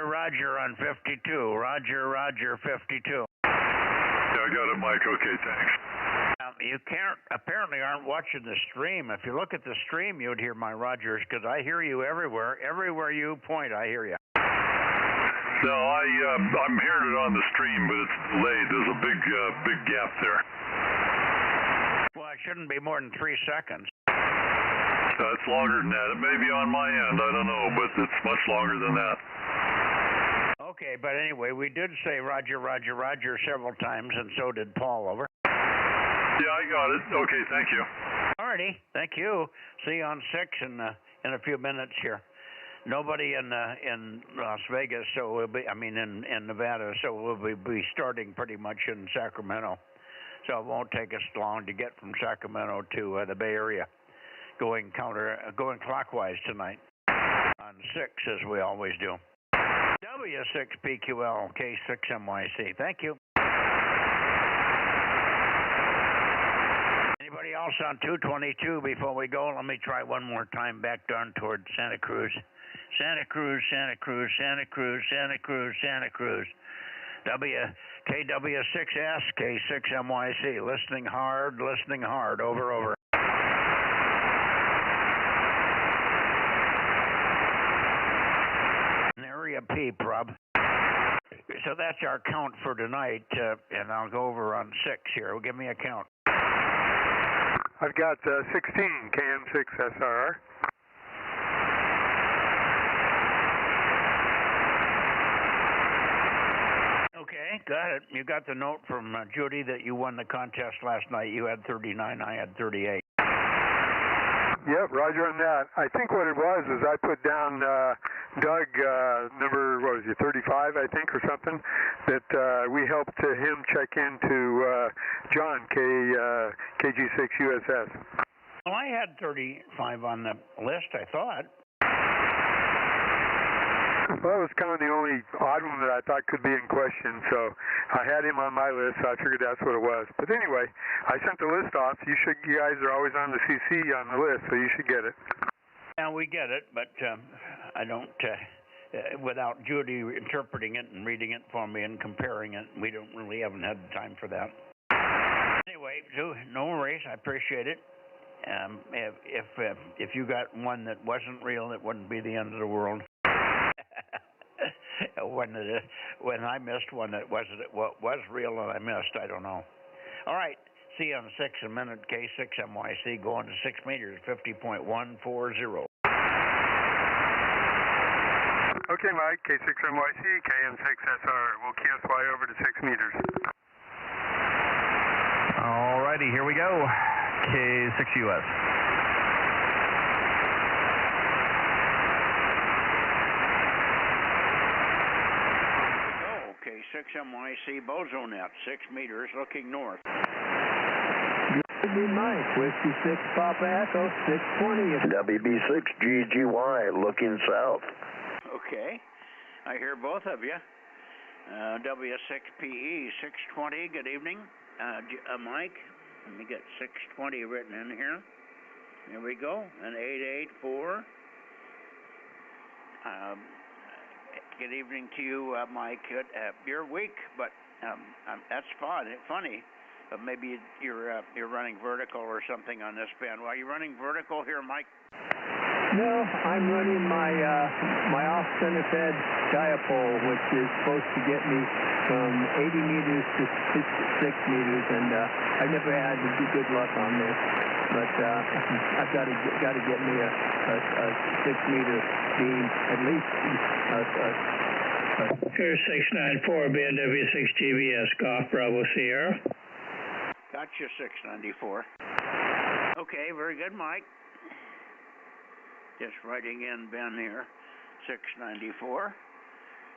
Roger on 52. Roger 52. Yeah, I got it, Mike. Okay, thanks. You apparently aren't watching the stream. If you look at the stream, you'd hear my Rogers, because I hear you everywhere. Everywhere you point, I hear you. No, I'm hearing it on the stream, but it's delayed. There's a big gap there. Well, it shouldn't be more than 3 seconds. It's longer than that. It may be on my end, I don't know, but it's much longer than that. Okay, but anyway, we did say Roger several times, and so did Paul, over. Yeah, I got it. Okay, thank you. Alrighty, thank you. See you on 6 in a few minutes here. Nobody in Las Vegas, so we'll be. I mean, in Nevada, so we'll be starting pretty much in Sacramento. So it won't take us long to get from Sacramento to the Bay Area, going clockwise tonight on 6 as we always do. W6PQL, K6MYC. Thank you. Anybody else on 222 before we go? Let me try one more time back down toward Santa Cruz. Santa Cruz. KW6S, K6MYC. Listening hard. Over. Area P, Rob. So that's our count for tonight, and I'll go over on 6 here. Give me a count. I've got 16 KM6SR. Okay, got it. You got the note from Judy that you won the contest last night. You had 39, I had 38. Yep, Roger on that. I think what it was is I put down Doug, number, 35, I think, or something, that we helped him check into John, KG6USS. Well, I had 35 on the list, I thought. Well, it was kind of the only odd one that I thought could be in question, so I had him on my list, so I figured that's what it was. But anyway, I sent the list off. You guys are always on the CC on the list, so you should get it. Yeah, we get it, but I don't, without Judy interpreting it and reading it for me and comparing it, we haven't had the time for that. Anyway, no worries, I appreciate it. If you got one that wasn't real, it wouldn't be the end of the world. When I missed one that was real and I missed, I don't know. All right, see you on 6 in a minute. K6MYC going to 6 meters, 50.140. Okay, Mike, K6MYC, KM6SR. We'll QSY over to 6 meters. All righty, here we go. K6US. K6MYC Bozo Net, 6 meters, looking north. Mike, Whiskey 6 Papa Echo, 620. WB6 GGY, looking south. Okay, I hear both of you. W6PE, 620, good evening. Mike, let me get 620 written in here. There we go, and 884. Good evening to you, Mike. You're weak, but that's funny. But maybe you're running vertical or something on this band. Are you running vertical here, Mike? No, I'm running my off-center fed dipole, which is supposed to get me from 80 meters to 6 meters, and I've never had good luck on this. But I've got to get me a 6 meter beam, at least. Here 694 BNW6 GBS Golf Bravo Sierra. Gotcha, 694. Okay, very good, Mike. Just writing in Ben here, 694.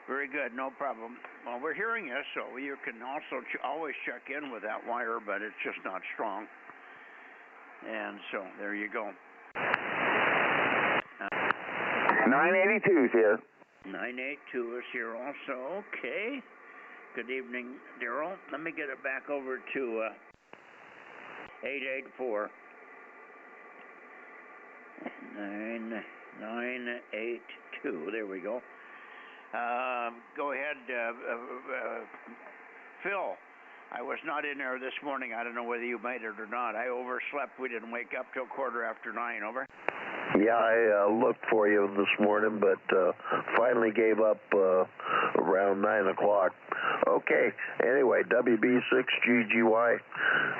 Very good, no problem. Well, we're hearing you, so you can also always check in with that wire, but it's just not strong. And so there you go. 982 is here. 982 is here also. Okay. Good evening, Daryl. Let me get it back over to 884. 982. There we go. Go ahead, Phil. I was not in there this morning. I don't know whether you made it or not. I overslept. We didn't wake up till 9:15. Over. Yeah, I looked for you this morning, but finally gave up around 9 o'clock. Okay, anyway, WB6GGY,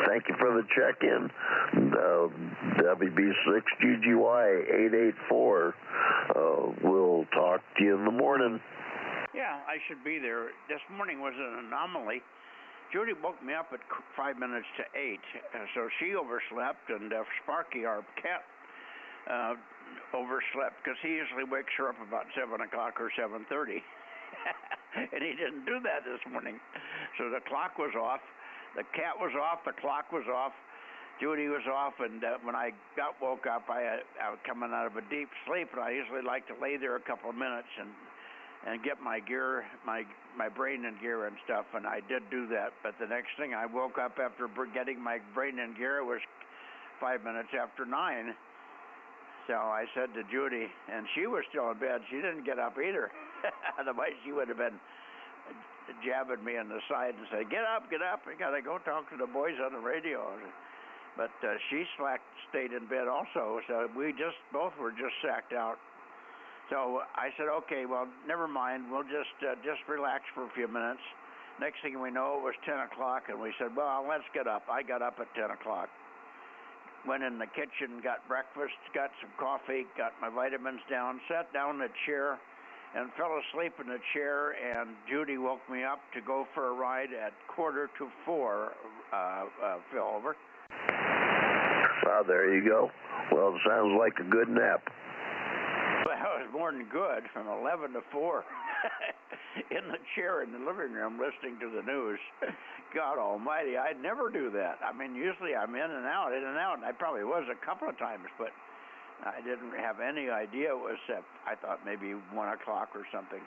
thank you for the check-in. WB6GGY 884, we'll talk to you in the morning. Yeah, I should be there. This morning was an anomaly. Judy woke me up at 5 minutes to 8, so she overslept, and Sparky, our cat, overslept because he usually wakes her up about 7 o'clock or 7:30. And he didn't do that this morning. So the clock was off, the cat was off, the clock was off, Judy was off, and when I woke up, I was coming out of a deep sleep, and I usually like to lay there a couple of minutes and get my gear, my brain in gear and stuff, and I did do that. But the next thing I woke up after getting my brain in gear, it was 5 minutes after 9. So I said to Judy, and she was still in bed. She didn't get up either. Otherwise, she would have been jabbing me in the side and say, "Get up, get up! I gotta go talk to the boys on the radio." But she stayed in bed also. So we both were just sacked out. So I said, "Okay, well, never mind. We'll just relax for a few minutes." Next thing we know, it was 10 o'clock, and we said, "Well, let's get up." I got up at 10 o'clock. Went in the kitchen, got breakfast, got some coffee, got my vitamins down, sat down in a chair, and fell asleep in the chair, and Judy woke me up to go for a ride at 3:45, Phil, over. Oh, there you go. Well, it sounds like a good nap. Well, it was more than good, from 11 to 4. In the chair in the living room listening to the news. God almighty, I'd never do that. I mean, usually I'm in and out, and I probably was a couple of times, but I didn't have any idea it was, I thought maybe 1 o'clock or something.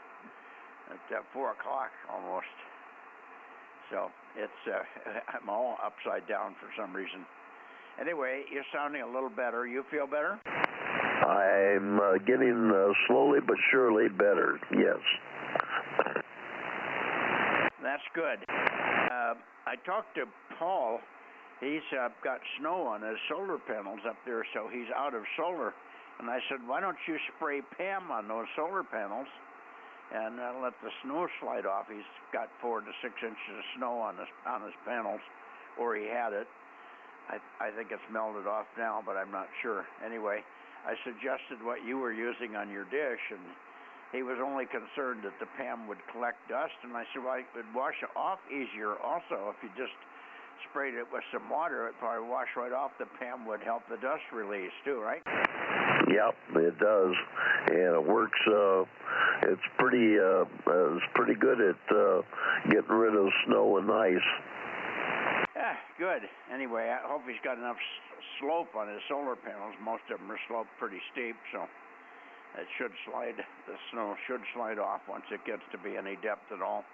At 4 o'clock almost. So it's, I'm all upside down for some reason. Anyway, you're sounding a little better. You feel better? I'm getting slowly but surely better, yes. That's good. I talked to Paul. He's got snow on his solar panels up there, so he's out of solar. And I said, "Why don't you spray Pam on those solar panels and let the snow slide off?" He's got 4 to 6 inches of snow on his panels, or he had it. I think it's melted off now, but I'm not sure. Anyway, I suggested what you were using on your dish, and he was only concerned that the PAM would collect dust, and I said, well, it would wash off easier also if you just sprayed it with some water. It'd probably wash right off. The PAM would help the dust release too, right? Yep, it does, and it works. It's pretty good at getting rid of snow and ice. Yeah, good. Anyway, I hope he's got enough slope on his solar panels. Most of them are sloped pretty steep, so it should slide. The snow should slide off once it gets to be any depth at all.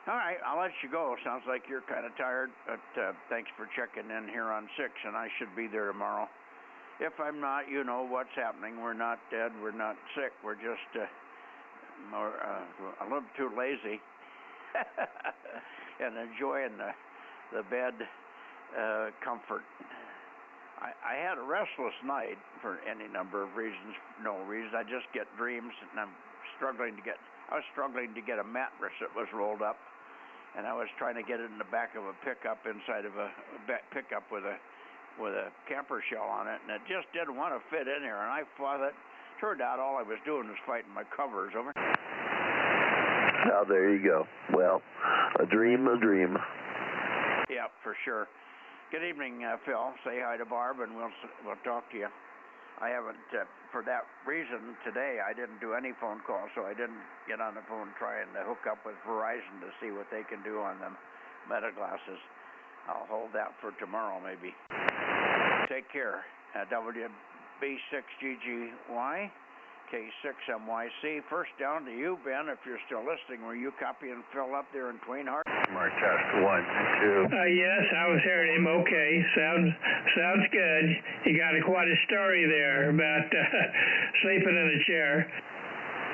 All right, I'll let you go. Sounds like you're kind of tired, but thanks for checking in here on 6, and I should be there tomorrow. If I'm not, you know what's happening. We're not dead. We're not sick. We're just a little too lazy and enjoying the bed comfort. I had a restless night for any number of reasons, no reason. I just get dreams, and I was struggling to get a mattress that was rolled up, and I was trying to get it in the back of a pickup inside of a pickup with a camper shell on it, and it just didn't want to fit in here, and I fought it. Turned out all I was doing was fighting my covers over. Now there you go. Well, a dream. Yeah, for sure. Good evening, Phil. Say hi to Barb, and we'll talk to you. I haven't, for that reason today, I didn't do any phone calls, so I didn't get on the phone trying to hook up with Verizon to see what they can do on them meta glasses. I'll hold that for tomorrow, maybe. Take care. WB6GGY, K6MYC. First down to you, Ben, if you're still listening. Were you copying Phil up there in Tweenhart? Mark test 1, 2. Yes, I was hearing him okay. Sounds good. You got quite a story there about sleeping in a chair.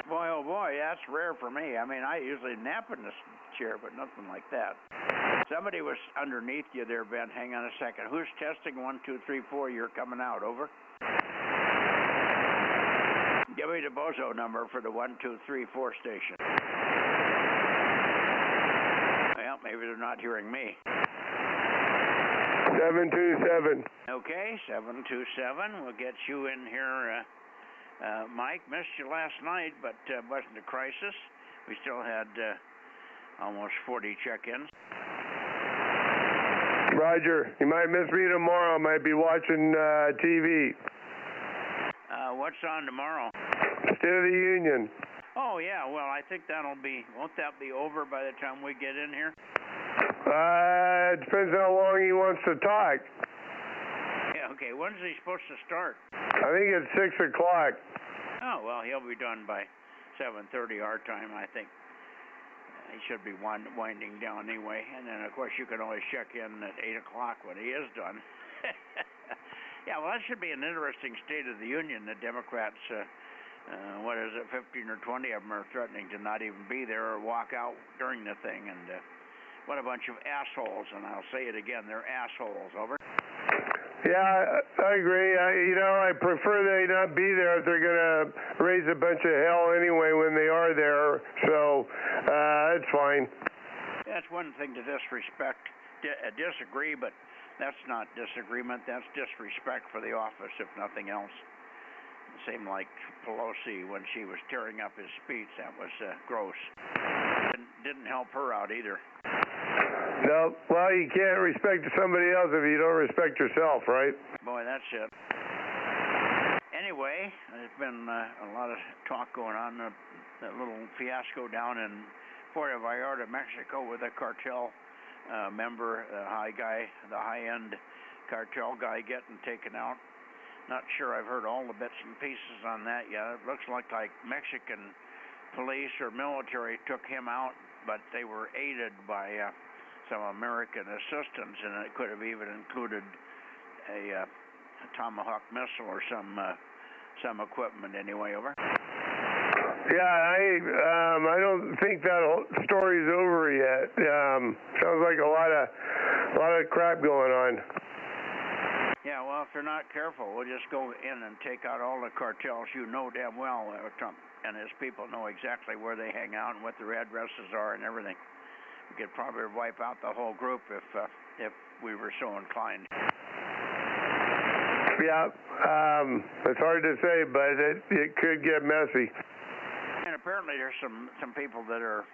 Boy, oh boy, that's rare for me. I mean, I usually nap in this chair, but nothing like that. Somebody was underneath you there, Ben. Hang on a second. Who's testing? 1, 2, 3, 4. You're coming out. Over. Give me the Bozo number for the 1, 2, 3, 4 station. Well, maybe they're not hearing me. 727. Okay, 727. We'll get you in here. Mike, missed you last night, but wasn't a crisis. We still had almost 40 check-ins. Roger. You might miss me tomorrow. I might be watching TV. What's on tomorrow? State of the Union. Oh, yeah. Well, I think won't that be over by the time we get in here? It depends how long he wants to talk. Yeah, okay. When's he supposed to start? I think it's 6 o'clock. Oh, well, he'll be done by 7:30 our time, I think. He should be winding down anyway. And then, of course, you can always check in at 8 o'clock when he is done. Yeah, well, that should be an interesting State of the Union. The Democrats, 15 or 20 of them are threatening to not even be there or walk out during the thing. And what a bunch of assholes. And I'll say it again, they're assholes. Over. Yeah, I agree. I prefer they not be there if they're going to raise a bunch of hell anyway when they are there. So, it's fine. That's one thing to disagree, but that's not disagreement. That's disrespect for the office, if nothing else. Same like Pelosi when she was tearing up his speech. That was gross. Didn't help her out either. No, well, you can't respect somebody else if you don't respect yourself, right? Boy, that's it. Anyway, there's been a lot of talk going on. That little fiasco down in Puerto Vallarta, Mexico, with a cartel member, the high-end cartel guy getting taken out. Not sure I've heard all the bits and pieces on that yet. It looks like Mexican police or military took him out, but they were aided by some American assistance, and it could have even included a Tomahawk missile or some equipment anyway. Over. Yeah, I don't think that story's over yet. Sounds like a lot of crap going on. Yeah, well, if they're not careful, we'll just go in and take out all the cartels. You know damn well Trump and his people know exactly where they hang out and what their addresses are and everything. We could probably wipe out the whole group if we were so inclined. Yeah, it's hard to say, but it could get messy. apparently there's some people that are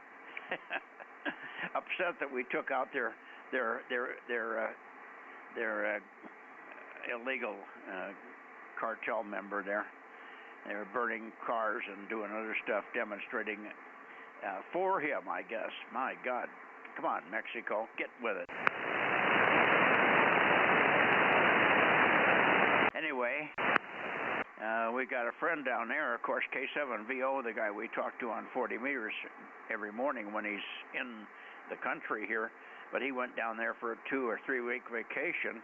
upset that we took out their illegal cartel member there. They were burning cars and doing other stuff, demonstrating for him, I guess. My God. Come on, Mexico, get with it. Anyway, we got a friend down there, of course, K7VO, the guy we talk to on 40 meters every morning when he's in the country here. But he went down there for a 2 or 3 week vacation,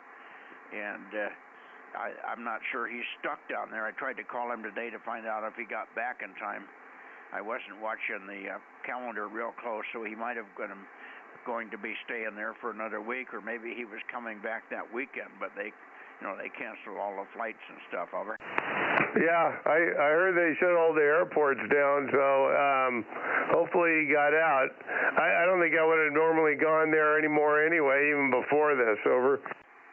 and I'm not sure he's stuck down there. I tried to call him today to find out if he got back in time. I wasn't watching the calendar real close, so he might have been going to be staying there for another week, or maybe he was coming back that weekend, but they canceled all the flights and stuff over. Yeah, I heard they shut all the airports down, so hopefully he got out. I don't think I would have normally gone there anymore anyway, even before this, over.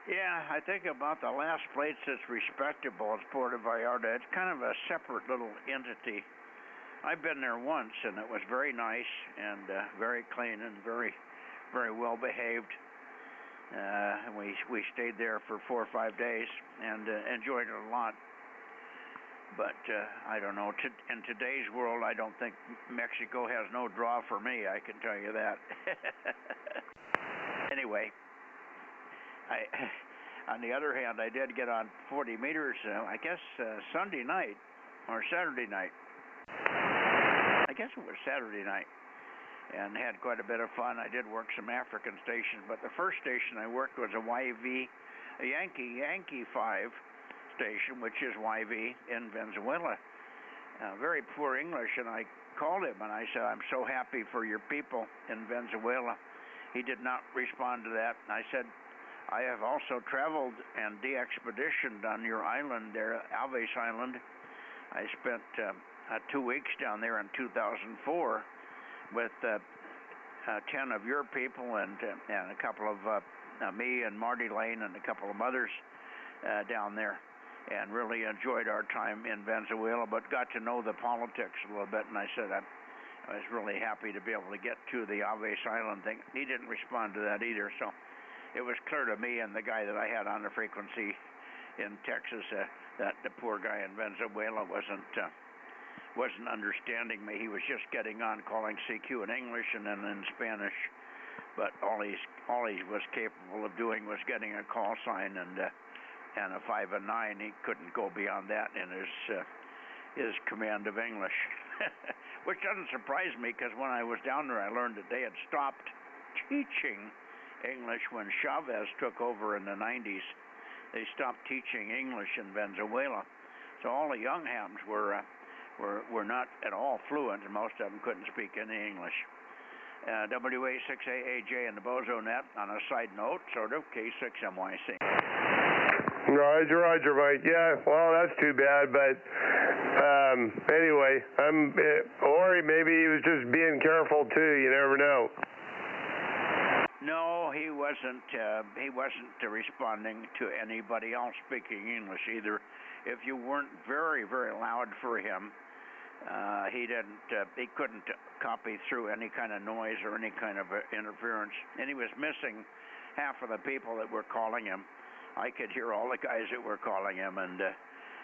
Yeah, I think about the last place that's respectable is Puerto Vallarta. It's kind of a separate little entity. I've been there once, and it was very nice and very clean and very, very well behaved. We stayed there for 4 or 5 days and enjoyed it a lot. But I don't know. In today's world, I don't think Mexico has no draw for me. I can tell you that. Anyway, on the other hand, I did get on 40 meters. I guess Sunday night or Saturday night. I guess it was Saturday night, and had quite a bit of fun. I did work some African stations, but the first station I worked was a Yankee 5 station, which is YV in Venezuela. Very poor English, and I called him and I said, "I'm so happy for your people in Venezuela." He did not respond to that. And I said, "I have also traveled and de-expeditioned on your island there, Alves Island. I spent 2 weeks down there in 2004 with 10 of your people and a couple of me and Marty Lane and a couple of others down there, and really enjoyed our time in Venezuela, but got to know the politics a little bit." And I said I was really happy to be able to get to the Alves Island thing. He didn't respond to that either, so it was clear to me and the guy that I had on the frequency in Texas that the poor guy in Venezuela wasn't understanding me. He was just getting on, calling CQ in English and then in Spanish, but all he was capable of doing was getting a call sign and a 5 and 9. He couldn't go beyond that in his command of English, which doesn't surprise me, because when I was down there, I learned that they had stopped teaching English when Chavez took over in the 90s. They stopped teaching English in Venezuela, so all the young hams were not at all fluent, and most of them couldn't speak any English. WA6AAJ and the Bozo Net, on a side note, sort of, K6MYC. Roger, Mike. Yeah, well, that's too bad, but anyway, or maybe he was just being careful too. You never know. No, he wasn't responding to anybody else speaking English either. If you weren't very, very loud for him, he couldn't copy through any kind of noise or any kind of interference, and he was missing half of the people that were calling him. I could hear all the guys that were calling him, and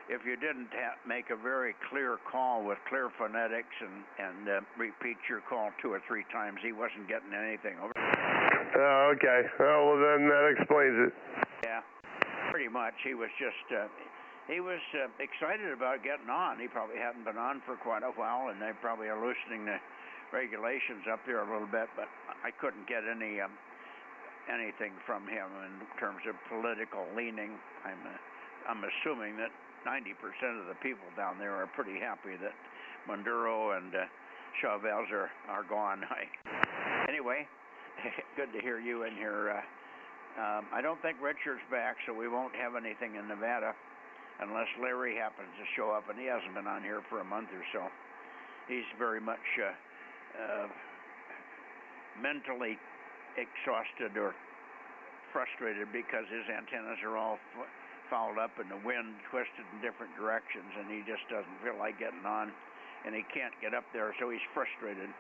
if you didn't make a very clear call with clear phonetics and repeat your call 2 or 3 times, he wasn't getting anything over. Oh, okay. Oh, well, then that explains it. Yeah, pretty much. He was just excited about getting on. He probably hadn't been on for quite a while, and they probably are loosening the regulations up there a little bit, but I couldn't get anything from him in terms of political leaning. I'm assuming that 90% of the people down there are pretty happy that Maduro and Chavez are gone. Anyway, good to hear you in here. I don't think Richard's back, so we won't have anything in Nevada unless Larry happens to show up, and he hasn't been on here for a month or so. He's very much mentally exhausted or frustrated because his antennas are all fouled up and the wind twisted in different directions, and he just doesn't feel like getting on. and he can't get up there, so he's frustrated.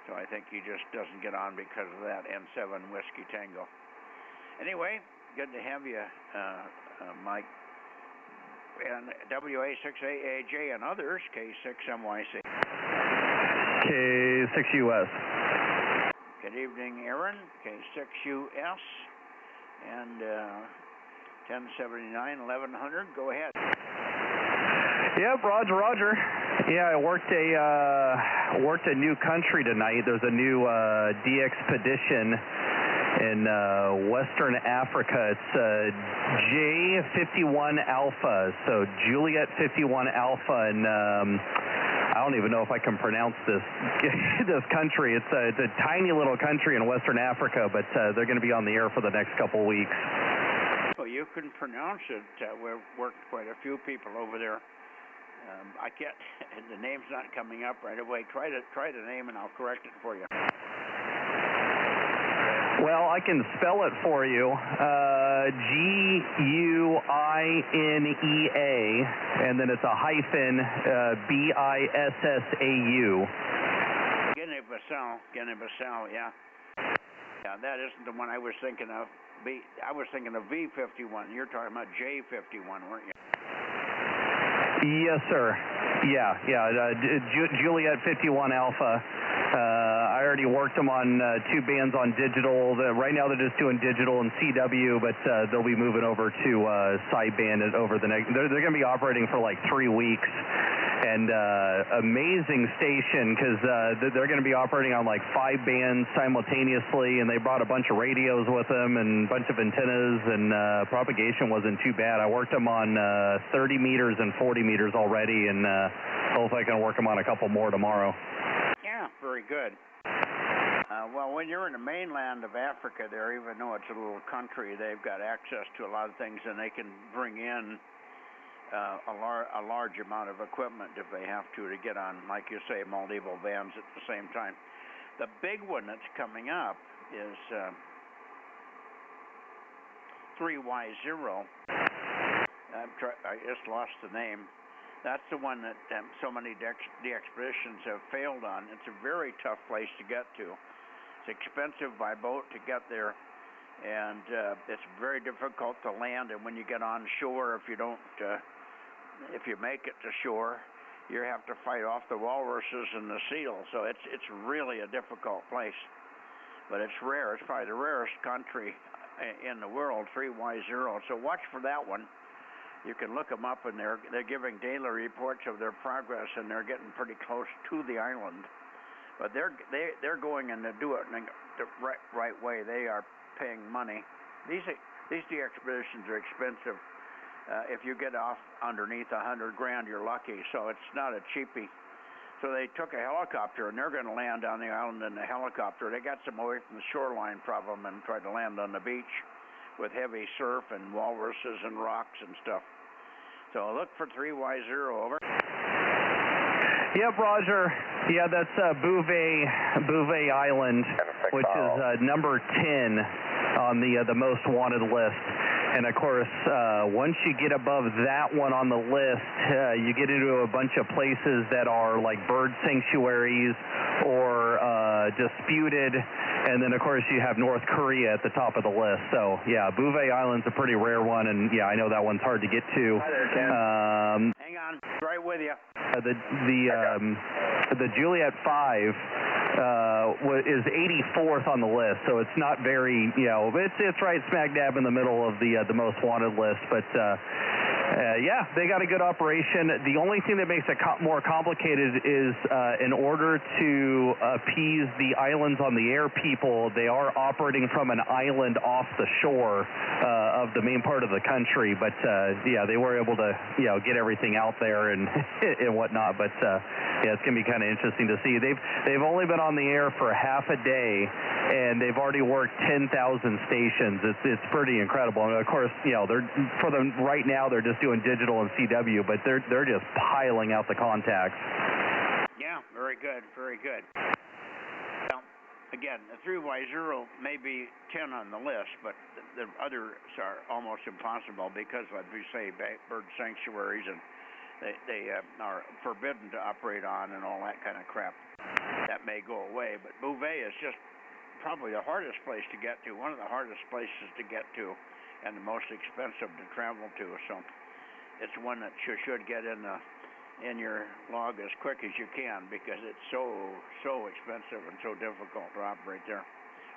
So I think he just doesn't get on because of that. N7 Whiskey Tango. Anyway, good to have you, Mike. And WA6AAJ and others, K6MYC. K6US. Good evening, Aaron, K6US, and 1079, 1100, go ahead. Yep, Roger. Yeah, I worked a new country tonight. There's a new de-expedition in Western Africa. It's J51 Alpha, so Juliet 51 Alpha, and I don't even know if I can pronounce this this country. It's a tiny little country in Western Africa, but they're going to be on the air for the next couple of weeks. Well, you can pronounce it. We've worked quite a few people over there. I can't. The name's not coming up right away. Try the name, and I'll correct it for you. Well, I can spell it for you. Guinea, and then it's a hyphen, BISSAU. Guinea-Bissau, yeah. Yeah, that isn't the one I was thinking of. I was thinking of V51. You're talking about J51, weren't you? Yes, sir. Yeah. Juliet 51 Alpha. I already worked them on 2 bands on digital. Right now they're just doing digital and CW, but they'll be moving over to sideband over the next. They're going to be operating for like 3 weeks. And amazing station, because they're going to be operating on like 5 bands simultaneously, and they brought a bunch of radios with them and a bunch of antennas, and propagation wasn't too bad. I worked them on 30 meters and 40 meters already, and hopefully I can work them on a couple more tomorrow. Yeah, very good. Well, when you're in the mainland of Africa there, even though it's a little country, they've got access to a lot of things, and they can bring in a large amount of equipment if they have to get on, like you say, multiple bands at the same time. The big one that's coming up is 3Y0. I just lost the name. That's the one that so many de-expeditions have failed on. It's a very tough place to get to. It's expensive by boat to get there, and it's very difficult to land. And when you get on shore, if you make it to shore, you have to fight off the walruses and the seals. So it's really a difficult place. But it's rare. It's probably the rarest country in the world, 3Y0. So watch for that one. You can look them up, and they're giving daily reports of their progress, and they're getting pretty close to the island. But they're going in to do it in the right way. They are paying money. These de-expeditions are expensive. If you get off underneath $100 grand, you're lucky. So it's not a cheapie. So they took a helicopter, and they're going to land on the island in a helicopter. They got some away from the shoreline problem and tried to land on the beach with heavy surf and walruses and rocks and stuff. So look for 3Y0, over. Yep, Roger. Yeah, that's Bouvet Island, which is number 10 on the most wanted list. And of course, once you get above that one on the list, you get into a bunch of places that are like bird sanctuaries or disputed. And then, of course, you have North Korea at the top of the list. So, yeah, Bouvet Island's a pretty rare one, and, yeah, I know that one's hard to get to. Hi there, Ken. Hang on. Right with you. The Juliet 5 is 84th on the list, so it's not very, it's right smack dab in the middle of the most wanted list. But, yeah, they got a good operation. The only thing that makes it more complicated is in order to appease the islands on the air people, they are operating from an island off the shore of the main part of the country. But, yeah, they were able to, get everything out there and and whatnot. But, yeah, it's going to be kind of interesting to see. They've only been on the air for half a day, and they've already worked 10,000 stations. It's pretty incredible. And, of course, right now they're just doing digital and CW, but they're just piling out the contacts. Yeah, very good, very good. Now, again, the 3Y0 may be 10 on the list, but the others are almost impossible because, like we say, bird sanctuaries and they are forbidden to operate on and all that kind of crap. That may go away, but Bouvet is just probably the hardest place to get to, one of the hardest places to get to, and the most expensive to travel to. So it's one that you should get in your log as quick as you can, because it's so expensive and so difficult to operate there.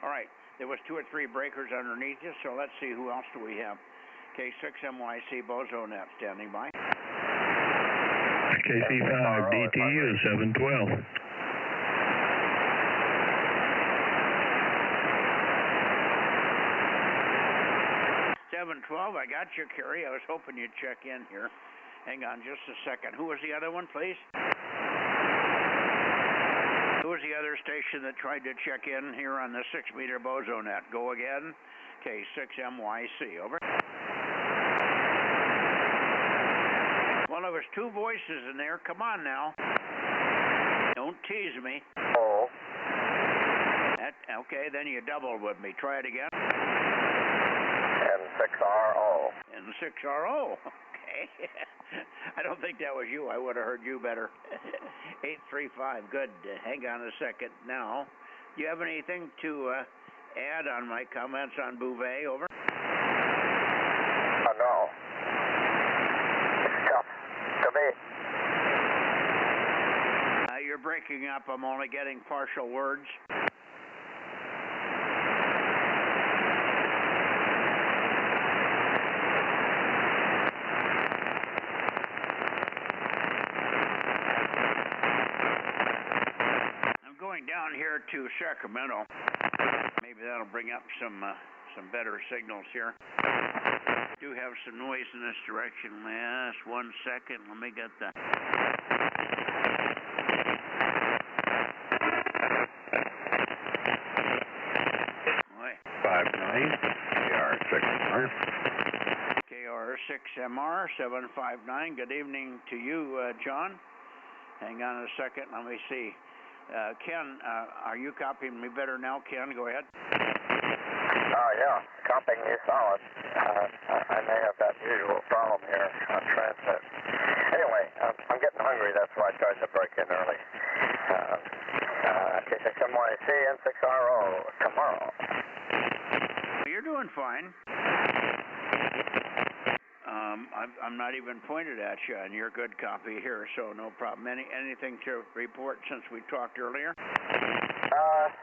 All right, there was 2 or 3 breakers underneath you, so let's see who else do we have. K6MYC Bozo Net standing by. KC5 BTU 712. 712, I got you, Kerry. I was hoping you'd check in here. Hang on just a second. Who was the other one, please? Who was the other station that tried to check in here on the 6-meter Bozo Net? Go again. K6MYC, over. Well, there was 2 voices in there. Come on now. Don't tease me. Oh. Okay, then you doubled with me. Try it again. N6RO. N6RO. Okay. I don't think that was you. I would have heard you better. 835. Good. Hang on a second. Now, do you have anything to add on my comments on Bouvet? Over. No. Tough to me. You're breaking up. I'm only getting partial words. Down here to Sacramento. Maybe that'll bring up some better signals here. Do have some noise in this direction. Just 1 second. Let me get that. Boy. 59 KR6MR. KR6MR 759. Good evening to you, John. Hang on a second. Let me see. Ken, are you copying me better now, Ken? Go ahead. Yeah, copying you solid. I may have that usual problem here on transmit. Anyway, I'm getting hungry. That's why I tried to break in early. K6MYC N6RO tomorrow. You're doing fine. I'm not even pointed at you, and you're good copy here, so no problem. Anything to report since we talked earlier?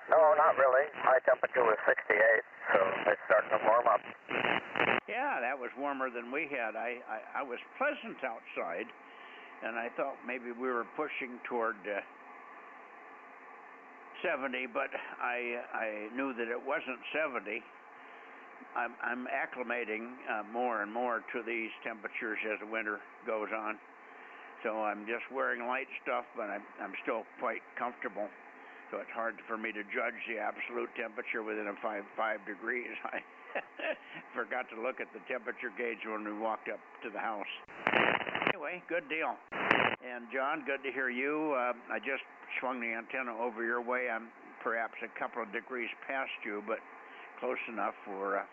No, not really. High temperature was 68, so it's starting to warm up. Yeah, that was warmer than we had. I was pleasant outside, and I thought maybe we were pushing toward 70, but I knew that it wasn't 70. I'm acclimating more and more to these temperatures as the winter goes on. So I'm just wearing light stuff, but I'm still quite comfortable. So it's hard for me to judge the absolute temperature within a 5 degrees. I forgot to look at the temperature gauge when we walked up to the house. Anyway, good deal. And John, good to hear you. I just swung the antenna over your way. I'm perhaps a couple of degrees past you, but close enough for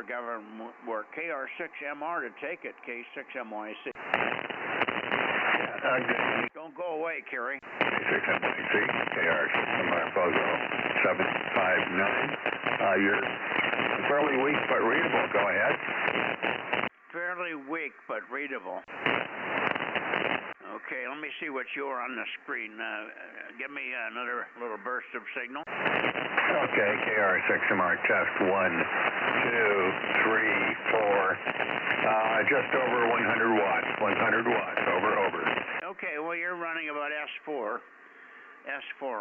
government work. KR6MR to take it. K6MYC. Don't go away, Kerry. K6MYC, KR6MR Bozo 759. You're fairly weak but readable. Go ahead. Fairly weak but readable. Okay, let me see what you're on the screen. Give me another little burst of signal. Okay, KR6MR test 1, 2, 3, 4. Just over 100 watts. 100 watts. Over. Okay, well, you're running about S4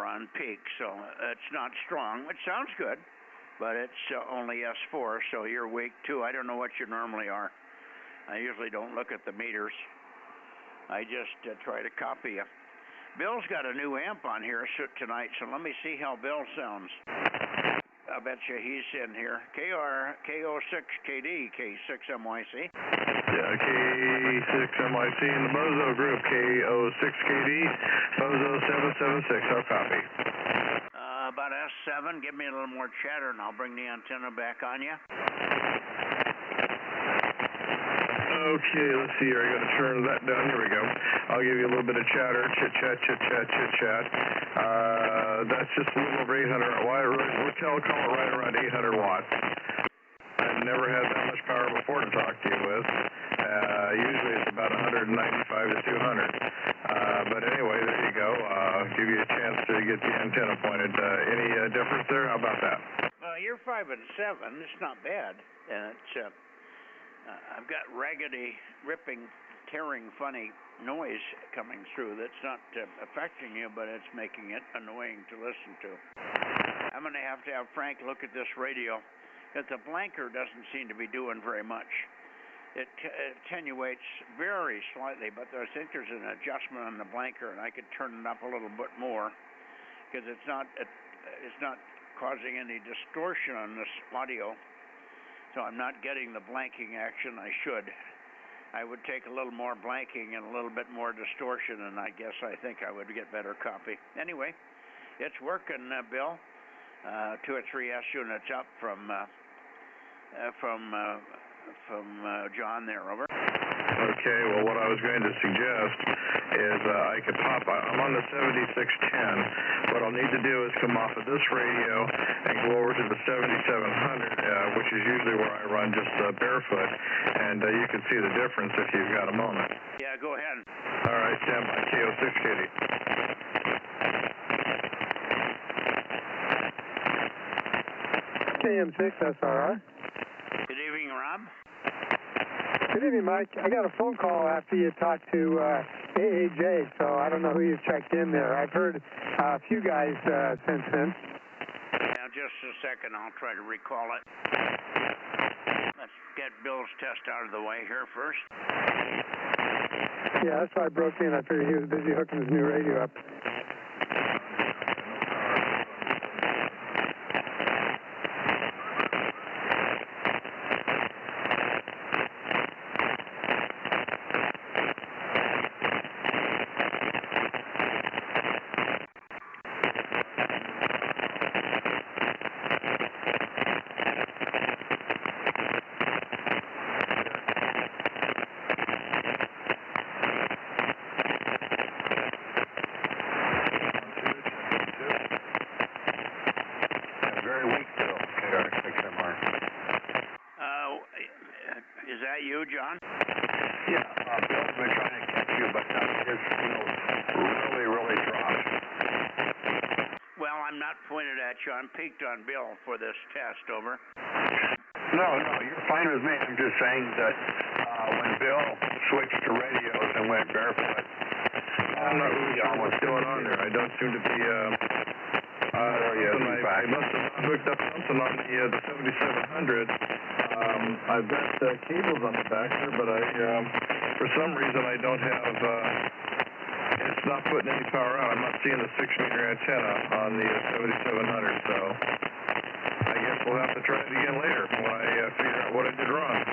on peak, so it's not strong, which sounds good, but it's only S4, so you're weak too. I don't know what you normally are. I usually don't look at the meters. I just try to copy you. Bill's got a new amp on here tonight, so let me see how Bill sounds. I bet you he's in here. KO6KD, K6MYC. Yeah, K6MYC in the Bozo group, KO6KD, Bozo 776, I'll copy. About S7, give me a little more chatter and I'll bring the antenna back on you. Okay, let's see here. I got to turn that down. Here we go. I'll give you a little bit of chatter. Chit-chat. That's just a little over 800. We'll call it right around 800 watts. I've never had that much power before to talk to you with. Usually it's about 195 to 200. But anyway, there you go. Give you a chance to get the antenna pointed. Any difference there? How about that? You're 5 and 7. It's not bad. And it's I've got raggedy, ripping, tearing, funny noise coming through that's not affecting you, but it's making it annoying to listen to. I'm going to have Frank look at this radio, because the blanker doesn't seem to be doing very much. It attenuates very slightly, but I think there's an adjustment on the blanker, and I could turn it up a little bit more, because it's not causing any distortion on this audio. So I'm not getting the blanking action I should. I would take a little more blanking and a little bit more distortion, and I think I would get better copy. Anyway, it's working, Bill. 2 or 3 S units up from John there, over. Okay, well, what I was going to suggest is I could pop. I'm on the 7610. What I'll need to do is come off of this radio and go over to the 7700, which is usually where I run just barefoot, and you can see the difference if you've got a moment. Yeah, go ahead. All right, stand by. KO6 Katie. KM6 SRR. Good evening, Rob. Good evening, Mike. I got a phone call after you talked to AAJ, so I don't know who you checked in there. I've heard a few guys since then. Yeah, just a second. I'll try to recall it. Let's get Bill's test out of the way here first. Yeah, that's why I broke in. I figured he was busy hooking his new radio up. Is that you, John? Yeah, Bill's been trying to catch you, but his signal's really dropped. Well, I'm not pointed at you. I'm peaked on Bill for this test, over. No, you're fine with me. I'm just saying that when Bill switched to radios and went barefoot, I'm not really sure what's going on there. I don't seem to be. I must have hooked up something on the 7700. I've got cables on the back there, but for some reason I don't have. It's not putting any power out. I'm not seeing the 6-meter antenna on the 7700. So I guess we'll have to try it again later when I figure out what I did wrong.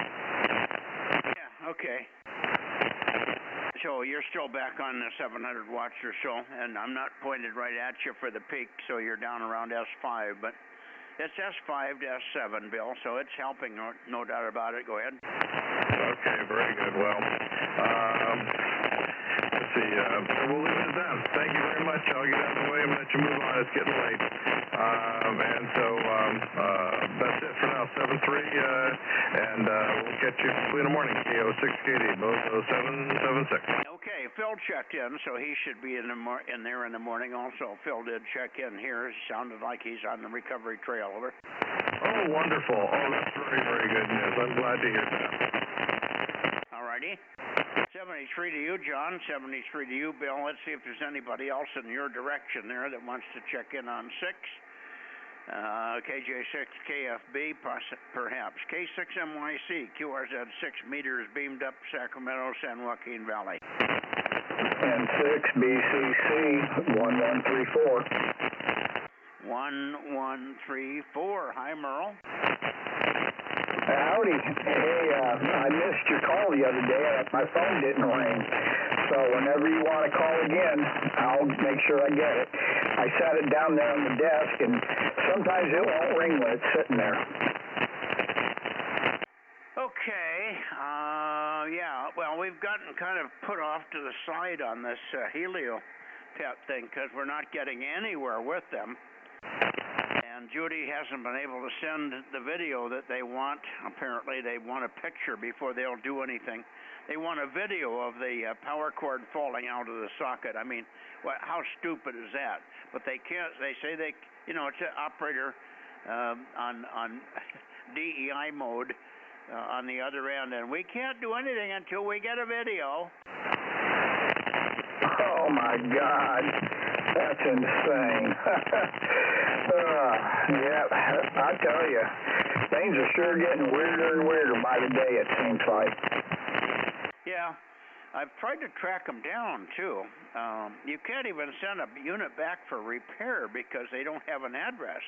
Yeah. Okay. So you're still back on the 700 watts or so, and I'm not pointed right at you for the peak, so you're down around S5, but it's S5 to S7, Bill, so it's helping, no doubt about it. Go ahead. Okay, very good. Well, let's see. We'll leave it at that. Thank you very much. I'll get out of the way and let you move on. It's getting late. And so that's it for now. 7-3, and we'll catch you in the morning. KO6KD, Bozo 776. Okay, Phil checked in, so he should be in there in the morning also. Phil did check in here. He sounded like he's on the recovery trail, over. Oh, wonderful. Oh, that's very, very good news. I'm glad to hear that. All righty. 73 to you, John. 73 to you, Bill. Let's see if there's anybody else in your direction there that wants to check in on 6. KJ6 KFB, perhaps. K6MYC, QRZ 6 meters beamed up Sacramento, San Joaquin Valley. And 6 BCC 1134. 1134. Hi, Merle. Howdy. Hey, I missed your call the other day. My phone didn't ring. So whenever you want to call again, I'll make sure I get it. I sat it down there on the desk, and sometimes it won't ring when it's sitting there. Okay. Yeah, well, we've gotten kind of put off to the side on this helio pet thing because we're not getting anywhere with them. And Judy hasn't been able to send the video that they want. Apparently, they want a picture before they'll do anything. They want a video of the power cord falling out of the socket. I mean, how stupid is that? But they can't. They say it's an operator on DEI mode on the other end, and we can't do anything until we get a video. Oh my God, that's insane. Yeah, I tell you, things are sure getting weirder and weirder by the day, it seems like. Yeah, I've tried to track them down too. You can't even send a unit back for repair because they don't have an address.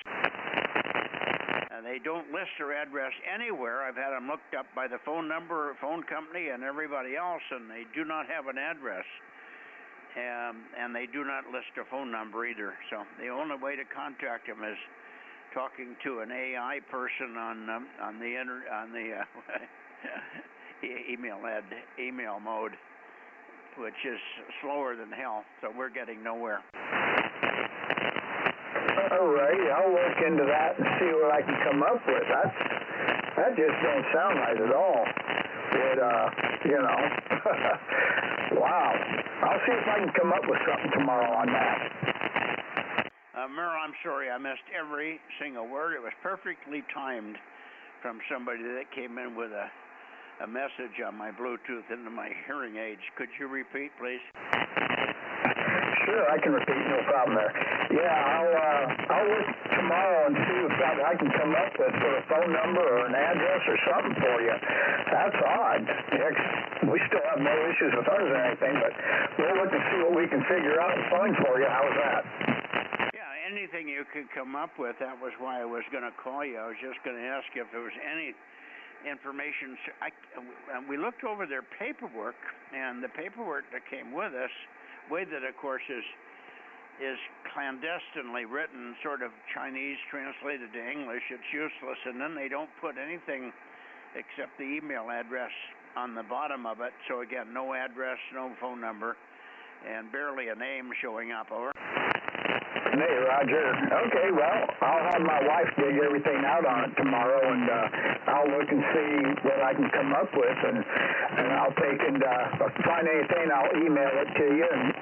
And they don't list their address anywhere. I've had them looked up by the phone number, phone company, and everybody else, and they do not have an address. And they do not list a phone number either. So the only way to contact them is talking to an AI person on the email mode, which is slower than hell. So we're getting nowhere. All right, I'll look into that and see what I can come up with. That just don't sound right at all. Wow. I'll see if I can come up with something tomorrow on that. Merle, I'm sorry I missed every single word. It was perfectly timed from somebody that came in with a message on my Bluetooth into my hearing aids. Could you repeat, please? Sure, I can repeat, no problem there. Yeah, I'll look tomorrow and see if I can come up with for a phone number or an address or something for you. That's odd. We still have no issues with ours or anything, but we'll look and see what we can figure out and find for you. How's that? Yeah, anything you could come up with. That was why I was going to call you. I was just going to ask you if there was any information. We looked over their paperwork, and the paperwork that came with us, way that, of course, is clandestinely written, sort of Chinese translated to English. It's useless, and then they don't put anything except the email address on the bottom of it. So again, no address, no phone number, and barely a name showing up. Over. Hey, Roger. Okay, well, I'll have my wife dig everything out on it tomorrow, and I'll look and see what I can come up with, and I'll take and if I find anything, I'll email it to you and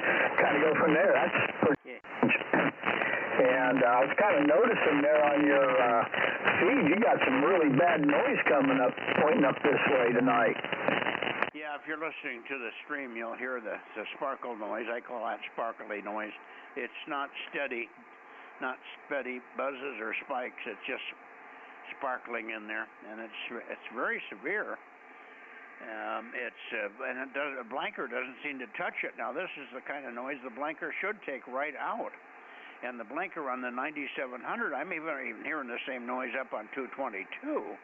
kind of go from there. That's pretty And I was kind of noticing there on your feed, you got some really bad noise coming up, pointing up this way tonight. Yeah, if you're listening to the stream, you'll hear the sparkle noise. I call that sparkly noise. It's not steady buzzes or spikes. It's just sparkling in there, and it's very severe. And the blanker doesn't seem to touch it. Now, this is the kind of noise the blanker should take right out. And the blanker on the 9700, I'm even hearing the same noise up on 222.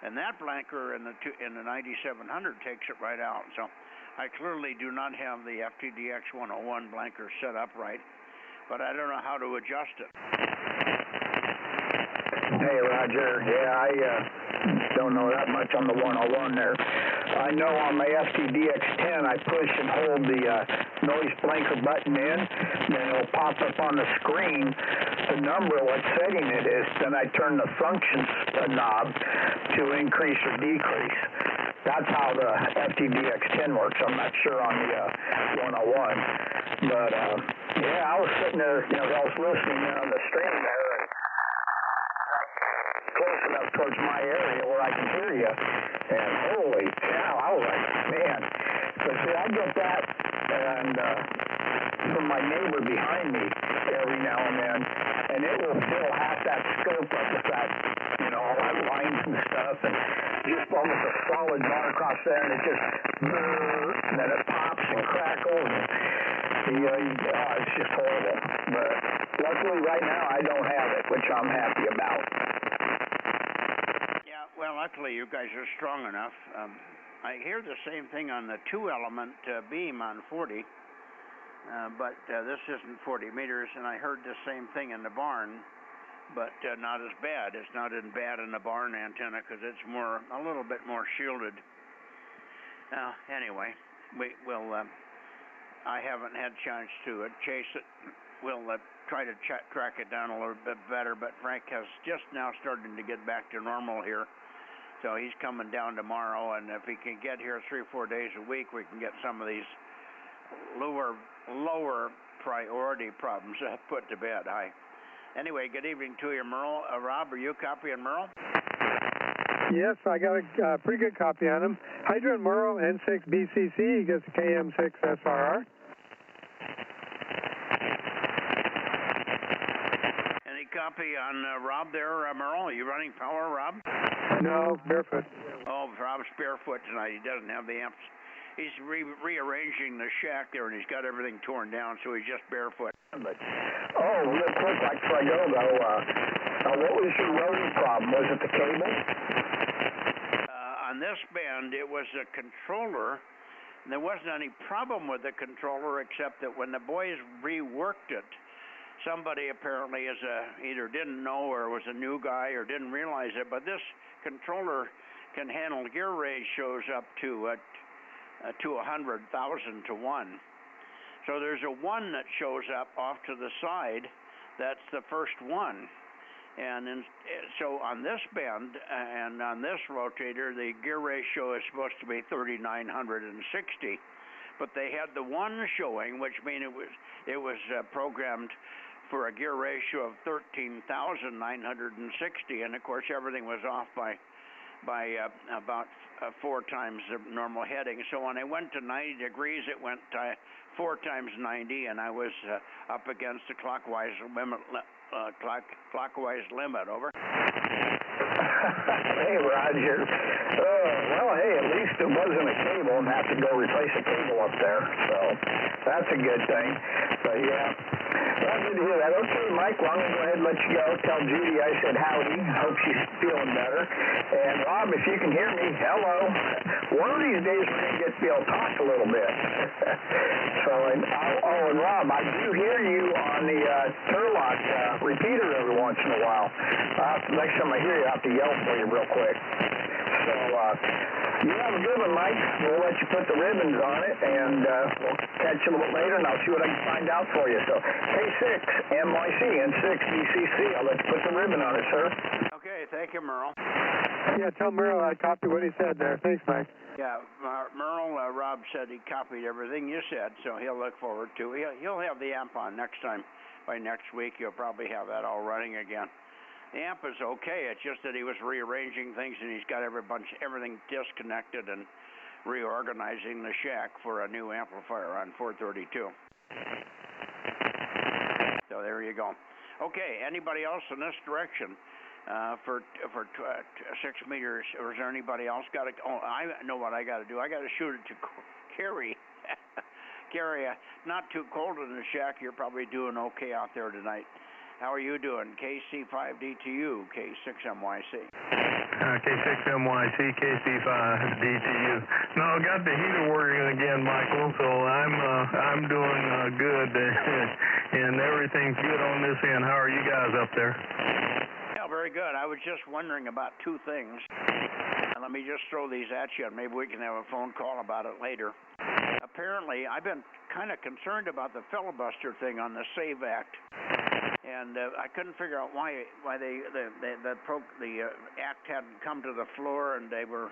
And that blanker in the 9700 takes it right out. So I clearly do not have the FTDX 101 blanker set up right, but I don't know how to adjust it. Hey, Roger. Yeah, I don't know that much on the 101 there. I know on my FTDX10, I push and hold the noise blanker button in, then it'll pop up on the screen the number, what setting it is, then I turn the functions knob to increase or decrease. That's how the FTDX10 works. I'm not sure on the 101. But, yeah, I was sitting there, I was listening there on the stream there, and close enough towards my area where I can hear you. And holy cow, I was like, man. So see, I get that and from my neighbor behind me every now and then, and it will fill half that scope up with that, all that lines and stuff, and just almost a solid bar across there, and it just, and then it pops and crackles, and it's just horrible. But luckily right now I don't have it, which I'm happy about. Well, luckily you guys are strong enough. I hear the same thing on the 2-element beam on 40, but this isn't 40 meters, and I heard the same thing in the barn, but not as bad. It's not as bad in the barn antenna because it's a little bit more shielded. Anyway, we'll. I haven't had a chance to chase it. We'll try to track it down a little bit better. But Frank has just now started to get back to normal here, so he's coming down tomorrow. And if he can get here 3 or 4 days a week, we can get some of these lower priority problems put to bed. Anyway, good evening to you, Merle. Rob, are you copying Merle? Yes, I got a pretty good copy on him. Hydrant Merle, N6BCC, he gets a KM6SRR. Any copy on Rob there, Merle? Are you running power, Rob? No, barefoot. Oh, Rob's barefoot tonight. He doesn't have the amps. He's rearranging the shack there, and he's got everything torn down, so he's just barefoot. Real quick, like before I go, though, what was your loading problem? Was it the cable? On this band, it was a controller. There wasn't any problem with the controller, except that when the boys reworked it, somebody apparently either didn't know or was a new guy or didn't realize it, but this controller can handle gear ratios up to 100,000 to 1. So there's a 1 that shows up off to the side. That's the first one. And so on this bend and on this rotator, the gear ratio is supposed to be 3,960. But they had the 1 showing, which means it was programmed for a gear ratio of 13,960. And of course, everything was off by about 4 times the normal heading. So when I went to 90 degrees, it went 4 times 90, and I was up against the clockwise limit. Over. Hey, Roger. Well, hey, at least it wasn't a cable and have to go replace a cable up there, so that's a good thing. But yeah, well, good to hear that. Okay, Mike, well, I'm going to go ahead and let you go. Tell Judy I said howdy. Hope she's feeling better. And Rob, if you can hear me, hello. One of these days we're going to get to be able to talk a little bit. And Rob, I do hear you on the Turlock repeater every once in a while. Next time I hear you, I'll have to yell for you real quick. So, you have a good one, Mike. We'll let you put the ribbons on it, and we'll catch you a little bit later, and I'll see what I can find out for you. So, K6MYC, N6BCC. I'll let you put the ribbon on it, sir. Okay, thank you, Merle. Yeah, tell Merle I copied what he said there. Thanks, Mike. Yeah, Merle, Rob said he copied everything you said, so he'll look forward to it. He'll have the amp on next time. By next week, he'll probably have that all running again. The amp is okay. It's just that he was rearranging things, and he's got everything disconnected and reorganizing the shack for a new amplifier on 432. So there you go. Okay, anybody else in this direction for 6 meters? Or is there anybody else got to? Oh, I know what I got to do. I got to shoot it to Carrie. Carrie, not too cold in the shack. You're probably doing okay out there tonight. How are you doing? KC5DTU, K6MYC. K6MYC, KC5DTU. No, I got the heater working again, Michael, so I'm doing good, and everything's good on this end. How are you guys up there? Yeah, very good. I was just wondering about 2 things. And let me just throw these at you, and maybe we can have a phone call about it later. Apparently, I've been kind of concerned about the filibuster thing on the SAVE Act. And I couldn't figure out why the act hadn't come to the floor and they were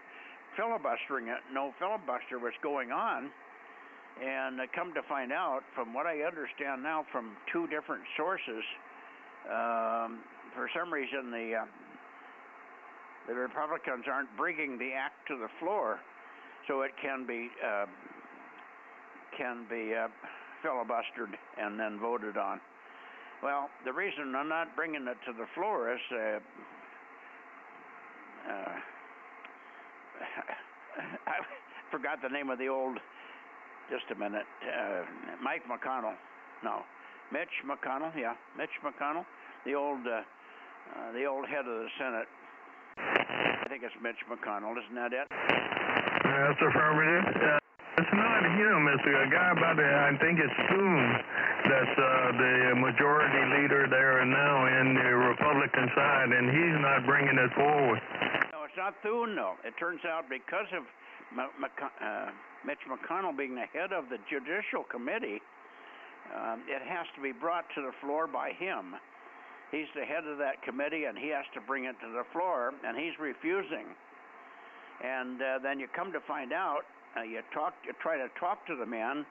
filibustering it. No filibuster was going on. And come to find out, from what I understand now from 2 different sources, for some reason the Republicans aren't bringing the act to the floor, so it can be filibustered and then voted on. Well, the reason I'm not bringing it to the floor is I forgot the name of the old. Just a minute, Mitch McConnell. Yeah, Mitch McConnell, the old head of the Senate. I think it's Mitch McConnell, isn't that it? That's affirmative. It's not him. It's a guy by I think it's Thune, that's the majority leader there now in the Republican side, and he's not bringing it forward. No, it's not Thune, no. It turns out because of Mitch McConnell being the head of the Judicial Committee, it has to be brought to the floor by him. He's the head of that committee, and he has to bring it to the floor, and he's refusing. And then you come to find out, you try to talk to the man,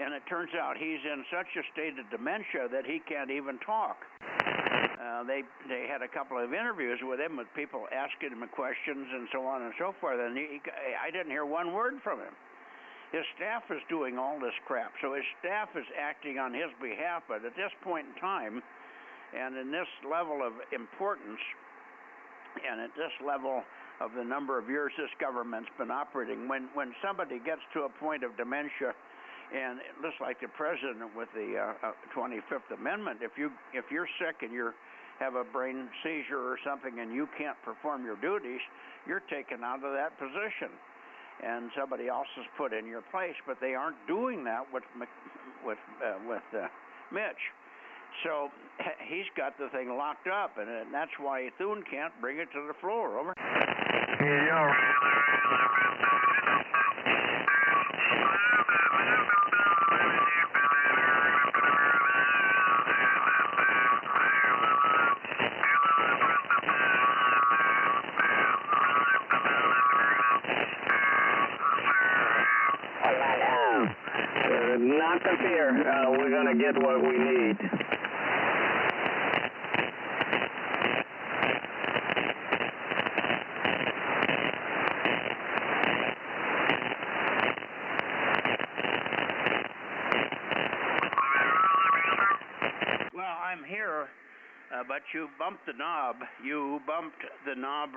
and it turns out he's in such a state of dementia that he can't even talk. They had a couple of interviews with him, with people asking him questions and so on and so forth, and I didn't hear one word from him. His staff is doing all this crap, so his staff is acting on his behalf, but at this point in time, and in this level of importance, and at this level of the number of years this government's been operating, when somebody gets to a point of dementia, and it looks like the president with the 25th Amendment, if you're sick and you have a brain seizure or something and you can't perform your duties, you're taken out of that position, and somebody else is put in your place. But they aren't doing that with Mitch. So he's got the thing locked up, and that's why Thune can't bring it to the floor. Over. Yeah. Not to fear. We're going to get what we need. Well, I'm here, but you bumped the knob. You bumped the knob.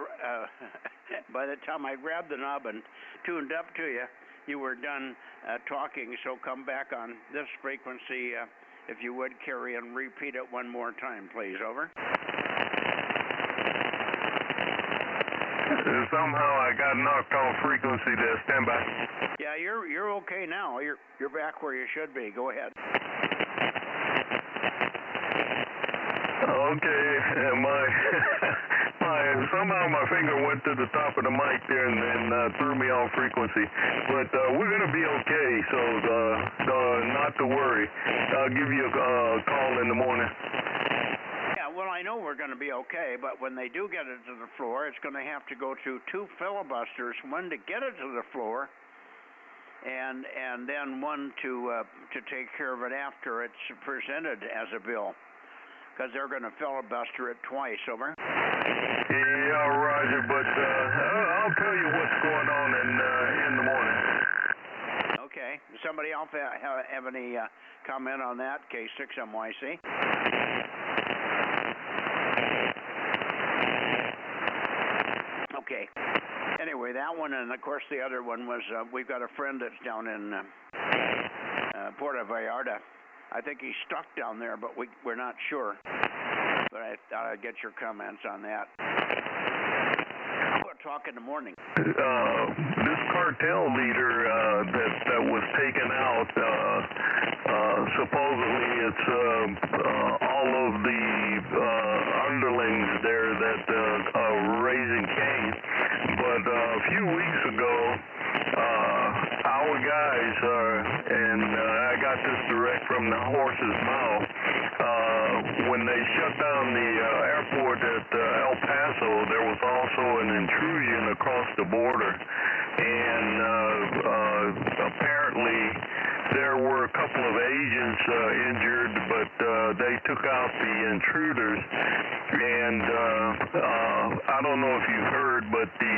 By the time I grabbed the knob and tuned up to you, you were done talking, so come back on this frequency, if you would, Carrie, and repeat it one more time, please. Over. Somehow I got knocked off frequency there. Stand by. Yeah, you're okay now. You're back where you should be. Go ahead. Okay, somehow my finger went to the top of the mic there and threw me off frequency. But we're going to be okay, so not to worry. I'll give you a call in the morning. Yeah, well, I know we're going to be okay, but when they do get it to the floor, it's going to have to go through two filibusters, one to get it to the floor, and then one to take care of it after it's presented as a bill, because they're going to filibuster it twice. Over. Yeah, Roger, but I'll tell you what's going on in the morning. Okay. Somebody else have any comment on that? K6MYC. Okay. Anyway, that one, and of course the other one was, we've got a friend that's down in Puerto Vallarta. I think he's stuck down there, but we're not sure. But I thought I'd get your comments on that. We'll talk in the morning. This cartel leader that was taken out, supposedly it's all of the underlings there that are raising Cain. But a few weeks ago, our guys, and I got this direct from the horse's mouth, when they shut down the airport at El Paso, there was also an intrusion across the border, and apparently there were a couple of agents injured, but they took out the intruders, and I don't know if you've heard, but the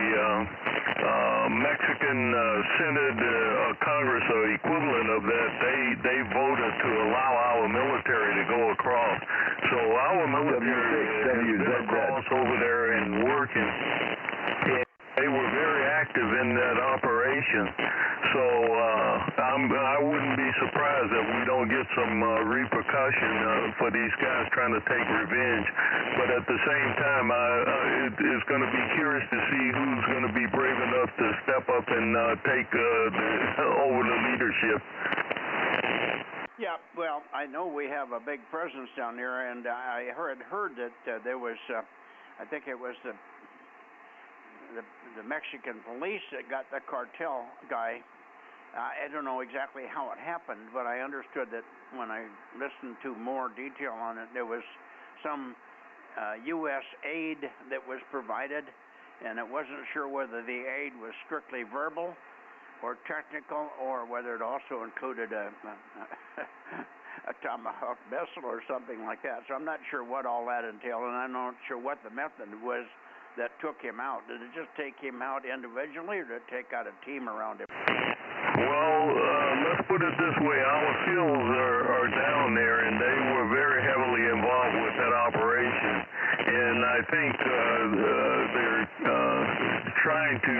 Mexican Senate, Congress, or equivalent of that, they voted to allow our military to go across. So our military has been across over there and working. They were very active in that operation. So I wouldn't be surprised if we don't get some repercussion for these guys trying to take revenge. But at the same time, it's going to be curious to see who's going to be brave enough to step up and take over the leadership. Yeah, well, I know we have a big presence down there, and I heard that there was, I think it was the the Mexican police that got the cartel guy. I don't know exactly how it happened, but I understood that when I listened to more detail on it, there was some U.S. aid that was provided, and it wasn't sure whether the aid was strictly verbal or technical, or whether it also included a tomahawk missile or something like that. So I'm not sure what all that entailed, and I'm not sure what the method was that took him out. Did it just take him out individually, or did it take out a team around him? Well, let's put it this way. Our SEALs are down there, and they were very heavily involved with that operation. And I think they're trying to,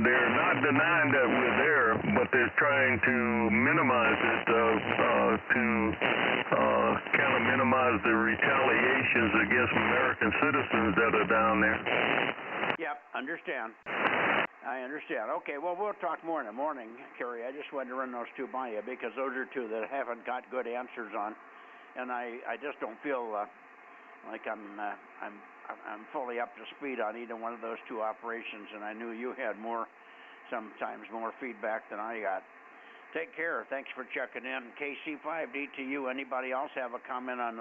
they're not denying that we're there, but they're trying to minimize it, to kind of minimize the retaliations against American citizens that are down there. Yep, understand. I understand. Okay, well, we'll talk more in the morning, Kerry. I just wanted to run those two by you because those are two that I haven't got good answers on, and I just don't feel like I'm fully up to speed on either one of those two operations, and I knew you had sometimes more feedback than I got. Take care. Thanks for checking in. KC5DTU. Anybody else have a comment on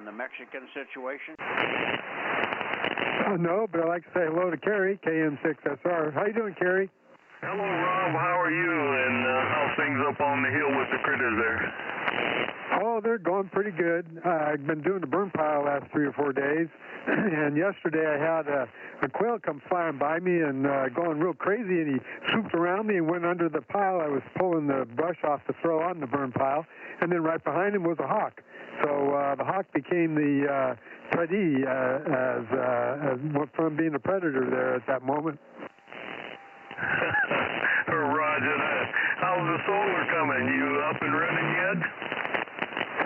the Mexican situation? No, but I'd like to say hello to Kerry, KM6SR. How you doing, Kerry? Hello, Rob. How are you? And how's things up on the hill with the critters there? Oh, they're going pretty good. I've been doing the burn pile the last 3 or 4 days, and yesterday I had a quail come flying by me and going real crazy, and he swooped around me and went under the pile. I was pulling the brush off to throw on the burn pile, and then right behind him was a hawk. So the hawk became the predatee from being a predator there at that moment. Roger that. How's the solar coming? You up and running yet?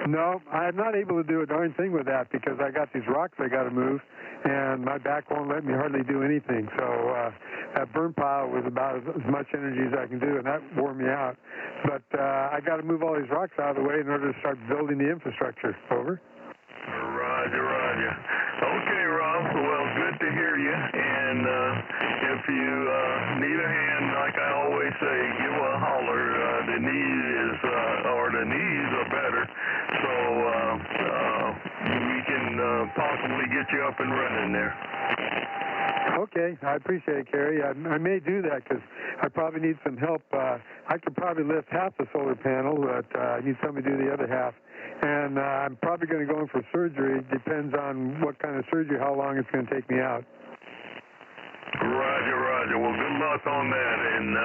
No, I'm not able to do a darn thing with that because I got these rocks I got to move, and my back won't let me hardly do anything. So that burn pile was about as much energy as I can do, and that wore me out. But I got to move all these rocks out of the way in order to start building the infrastructure. Over. Roger, roger. Okay, Rob. Well, good to hear you. And if you need a hand, like I always say, give a holler. The knees are better, so we can possibly get you up and running there. Okay, I appreciate it, Kerry. I may do that because I probably need some help. I could probably lift half the solar panel, but I need somebody to do the other half. And I'm probably going to go in for surgery. It depends on what kind of surgery, how long it's going to take me out. Roger, roger. Well, good luck on that, and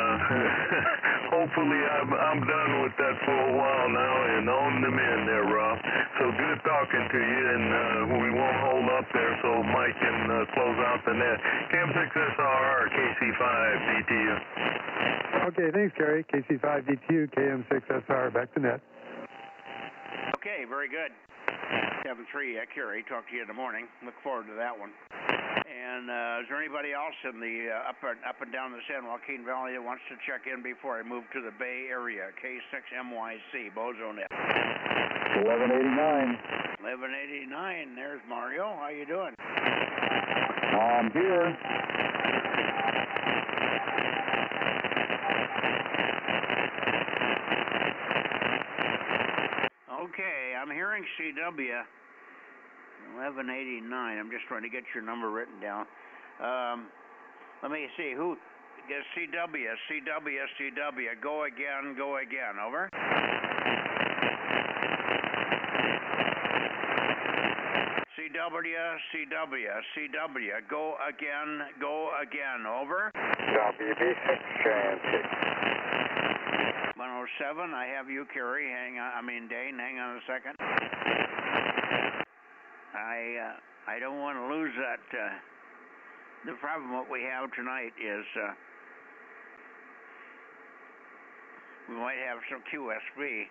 hopefully I'm done with that for a while now and on the mend there, Rob. So good talking to you, and we won't hold up there so Mike can close out the net. KM6SR, KC5DTU. Okay, thanks, Kerry. KC5DTU, KM6SR, back to net. Okay, very good. 7-3, Kerry. Talk to you in the morning. Look forward to that one. And is there anybody else in the up and down the San Joaquin Valley that wants to check in before I move to the Bay Area? K6MYC, Bozo Net. 1189. 1189. There's Mario. How you doing? I'm here. Okay, I'm hearing CW. 1189. I'm just trying to get your number written down. Let me see. Who? CW. Go again. Over. CW. Go again. Over. WB6 Giant 107. I have you, Kerry. Dane. Hang on a second. I don't want to lose that. The problem what we have tonight is we might have some QSB,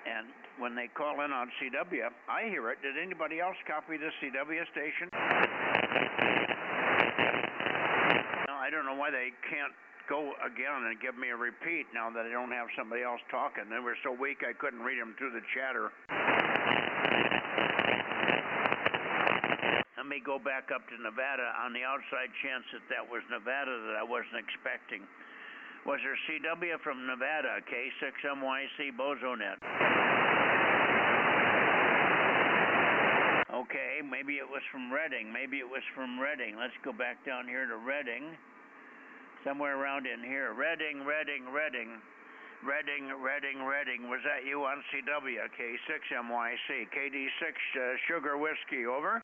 and when they call in on CW, I hear it. Did anybody else copy the CW station? No, I don't know why they can't go again and give me a repeat now that I don't have somebody else talking. They were so weak I couldn't read them through the chatter. me go back up to Nevada on the outside chance that that was Nevada that I wasn't expecting. Was there CW from Nevada, K6MYC Bozo Net? Okay, maybe it was from Redding. Let's go back down here to Redding. Somewhere around in here. Redding. Was that you on CW? K6MYC. KD6 Sugar Whiskey, over.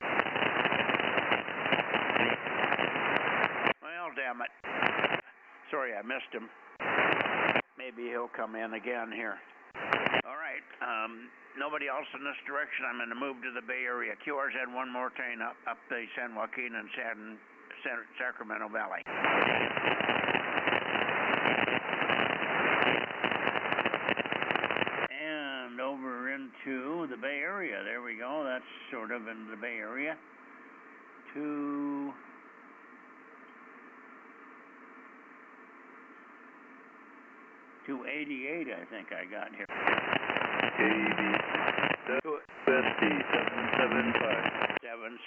Well, damn it. Sorry I missed him. Maybe he'll come in again here. All right. Nobody else in this direction. I'm going to move to the Bay Area. QRZ one more train up the San Joaquin and Sacramento Valley. And over into the Bay Area. There we go. That's sort of in the Bay Area. To 288, I think I got here.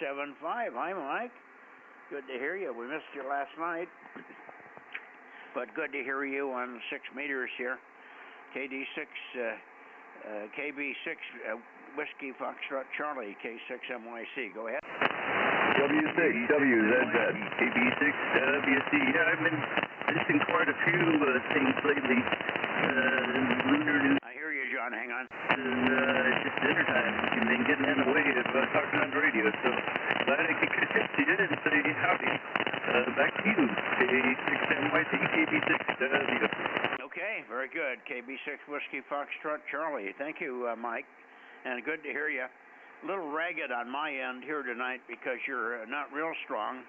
775. Hi, Mike. Good to hear you. We missed you last night, but good to hear you on 6 meters here. KD6, KB6, Whiskey Foxtrot Charlie, K6MYC. Go ahead. W6WZZ, KB6WC. Yeah, I've been missing quite a few things lately. I hear you, John. Hang on. It's just dinner time. You've been getting in the way of talking on the radio, so glad I could connect to you and say howdy. Back to you, K6MYC, KB6W. Okay, very good. KB6 Whiskey Foxtrot Charlie. Thank you, Mike. And good to hear you. A little ragged on my end here tonight because you're not real strong.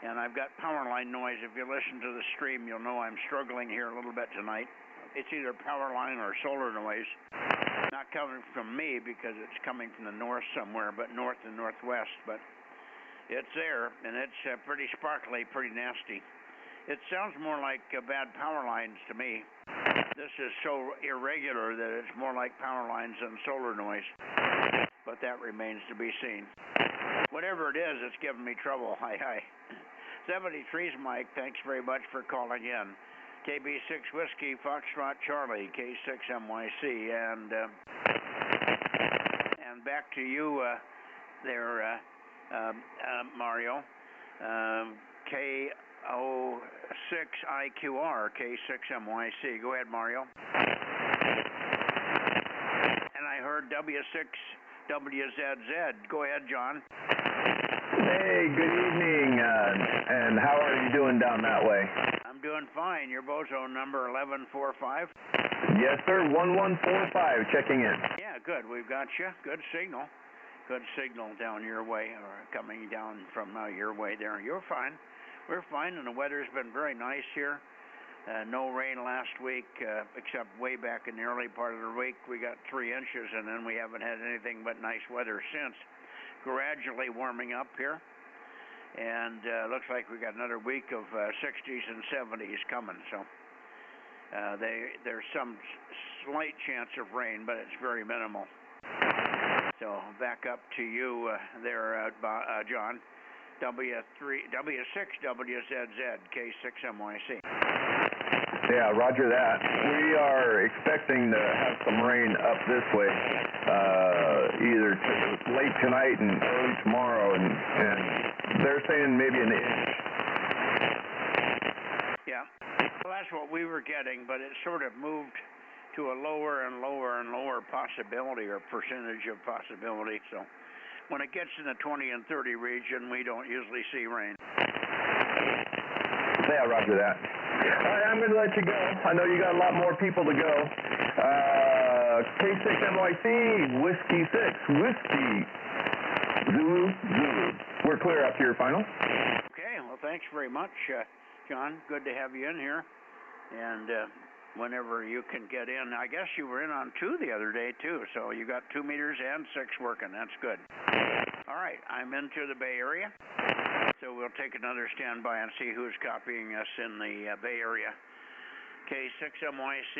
And I've got power line noise. If you listen to the stream, you'll know I'm struggling here a little bit tonight. It's either power line or solar noise. Not coming from me because it's coming from the north somewhere, but north and northwest. But it's there, and it's pretty sparkly, pretty nasty. It sounds more like bad power lines to me. This is so irregular that it's more like power lines than solar noise. But that remains to be seen. Whatever it is, it's giving me trouble. Hi. 73's Mike. Thanks very much for calling in. KB6 Whiskey Foxtrot Charlie, K6MYC, and back to you there, Mario. K06IQR, K6MYC. Go ahead, Mario. And I heard W6WZZ. Go ahead, John. Hey, good evening, and how are you doing down that way? I'm doing fine. Your Bozo number 1145? Yes, sir, 1145, checking in. Yeah, good. We've got you. Good signal. Good signal down your way, or coming down from your way there. You're fine. We're fine, and the weather's been very nice here. No rain last week, except way back in the early part of the week. We got 3 inches, and then we haven't had anything but nice weather since. Gradually warming up here, and looks like we got another week of 60s and 70s coming. So there's some slight chance of rain, but it's very minimal. So back up to you there, John. W6WZZ, K6MYC. Yeah, roger that. We are expecting to have some rain up this way, either late tonight and early tomorrow, and they're saying maybe an inch. Yeah, well, that's what we were getting, but it sort of moved to a lower and lower possibility or percentage of possibility. So when it gets in the 20 and 30 region, we don't usually see rain. Yeah, roger that. All right, I'm going to let you go. I know you got a lot more people to go. K6MYC, Whiskey 6, Whiskey, Zulu. We're clear up here, final. Okay, well, thanks very much, John. Good to have you in here. And whenever you can get in, I guess you were in on 2 the other day, too. So you got 2 meters and 6 working. That's good. All right, I'm into the Bay Area. So we'll take another standby and see who's copying us in the Bay Area. K6MYC,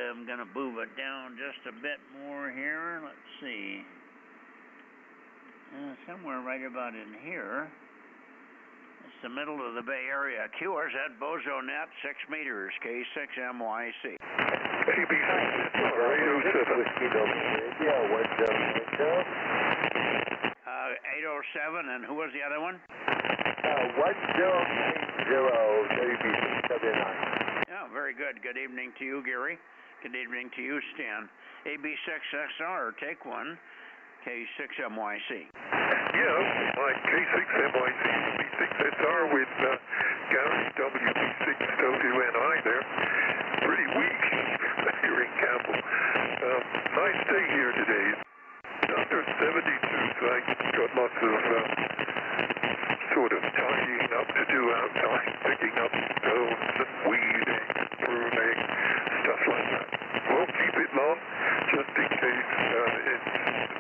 I'm going to move it down just a bit more here. Let's see. Somewhere right about in here. It's the middle of the Bay Area. QRZ at Bozo Net, 6 meters, K6MYC. AB6 807. Yeah, what, 807, and who was the other one? 1080, AB679. Yeah, very good. Good evening to you, Gary. Good evening to you, Stan. AB6SR, take one, K6MYC. Yeah, my K6MYC, AB6SR with Gary WB6WNI there. Pretty weak here in Campbell. Nice day here today. Under 72, so I got lots of sort of tidying up to do outside, picking up stones and weeding, pruning, stuff like that. Won't keep it long, just in case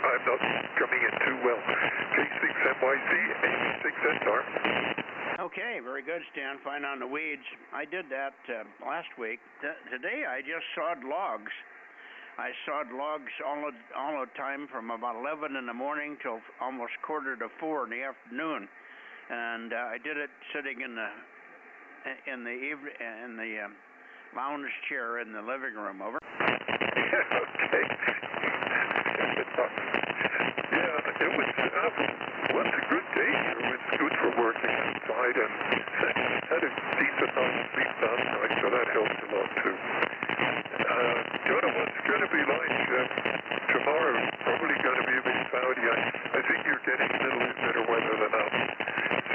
I'm not coming in too well. K6MYC, AB6SR. Okay, very good, Stan. Fine on the weeds. I did that last week. Today I just sawed logs. I sawed logs all the time from about 11 in the morning till almost 3:45 in the afternoon, and I did it sitting in the lounge chair in the living room. Over. Okay. Yeah, it was a good day. It was good for working outside, and had a decent night's sleep last night, so that helped a lot too. Don't know what's going to be like tomorrow. Probably going to be a bit cloudy. I think you're getting a little bit better weather than us.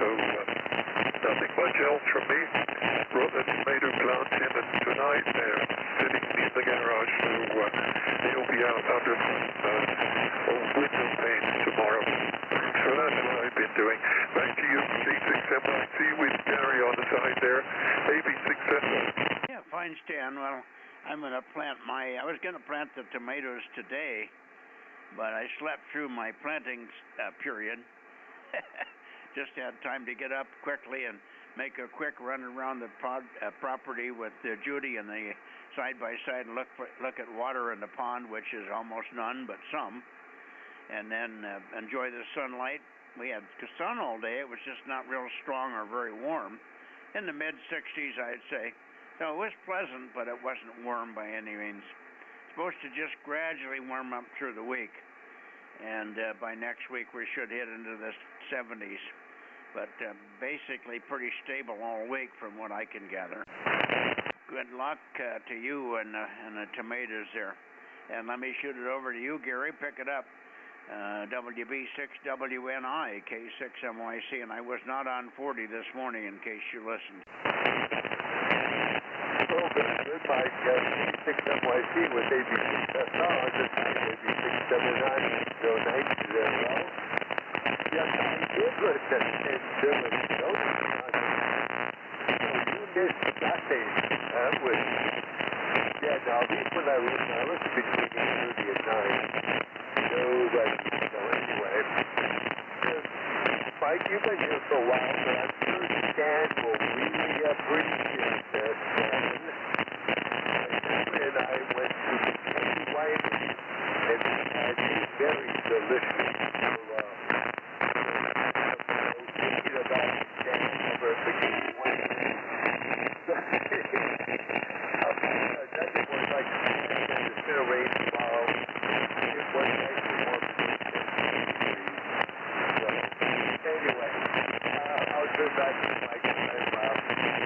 So nothing much else from me. Brought the tomato plant in, and tonight they're sitting in the garage, so they'll be out under old window panes tomorrow. So that's what I've been doing. Back to you, K6MYC with Gary on the side there. AB6SR. Yeah, fine, Stan. Well, I'm going to plant I was going to plant the tomatoes today, but I slept through my planting period. Just had time to get up quickly and make a quick run around the property with Judy and the side-by-side and look at water in the pond, which is almost none, but some, and then enjoy the sunlight. We had sun all day. It was just not real strong or very warm. In the mid-60s, I'd say. So it was pleasant, but it wasn't warm by any means. It's supposed to just gradually warm up through the week, and by next week we should hit into the 70s. But basically pretty stable all week from what I can gather. Good luck to you and the tomatoes there. And let me shoot it over to you, Gary. Pick it up. WB6WNI, K6MYC, and I was not on 40 this morning in case you listened. Good, Mike. K6MYC with AB6SR. This is AB679. Go 90 there, well. Yes, I did listen in German. You missed nothing. That was... Yeah, now, these when I listened between 8:30 and 9. So anyway. Mike, you've been here for a while, but I'm sure Stan will really appreciate this. And I went to Kenny White and had these very delicious. Thinking about Stan over at the Kenny White. Nothing was like incinerate tomorrow. It was actually more anyway, I'll go back to my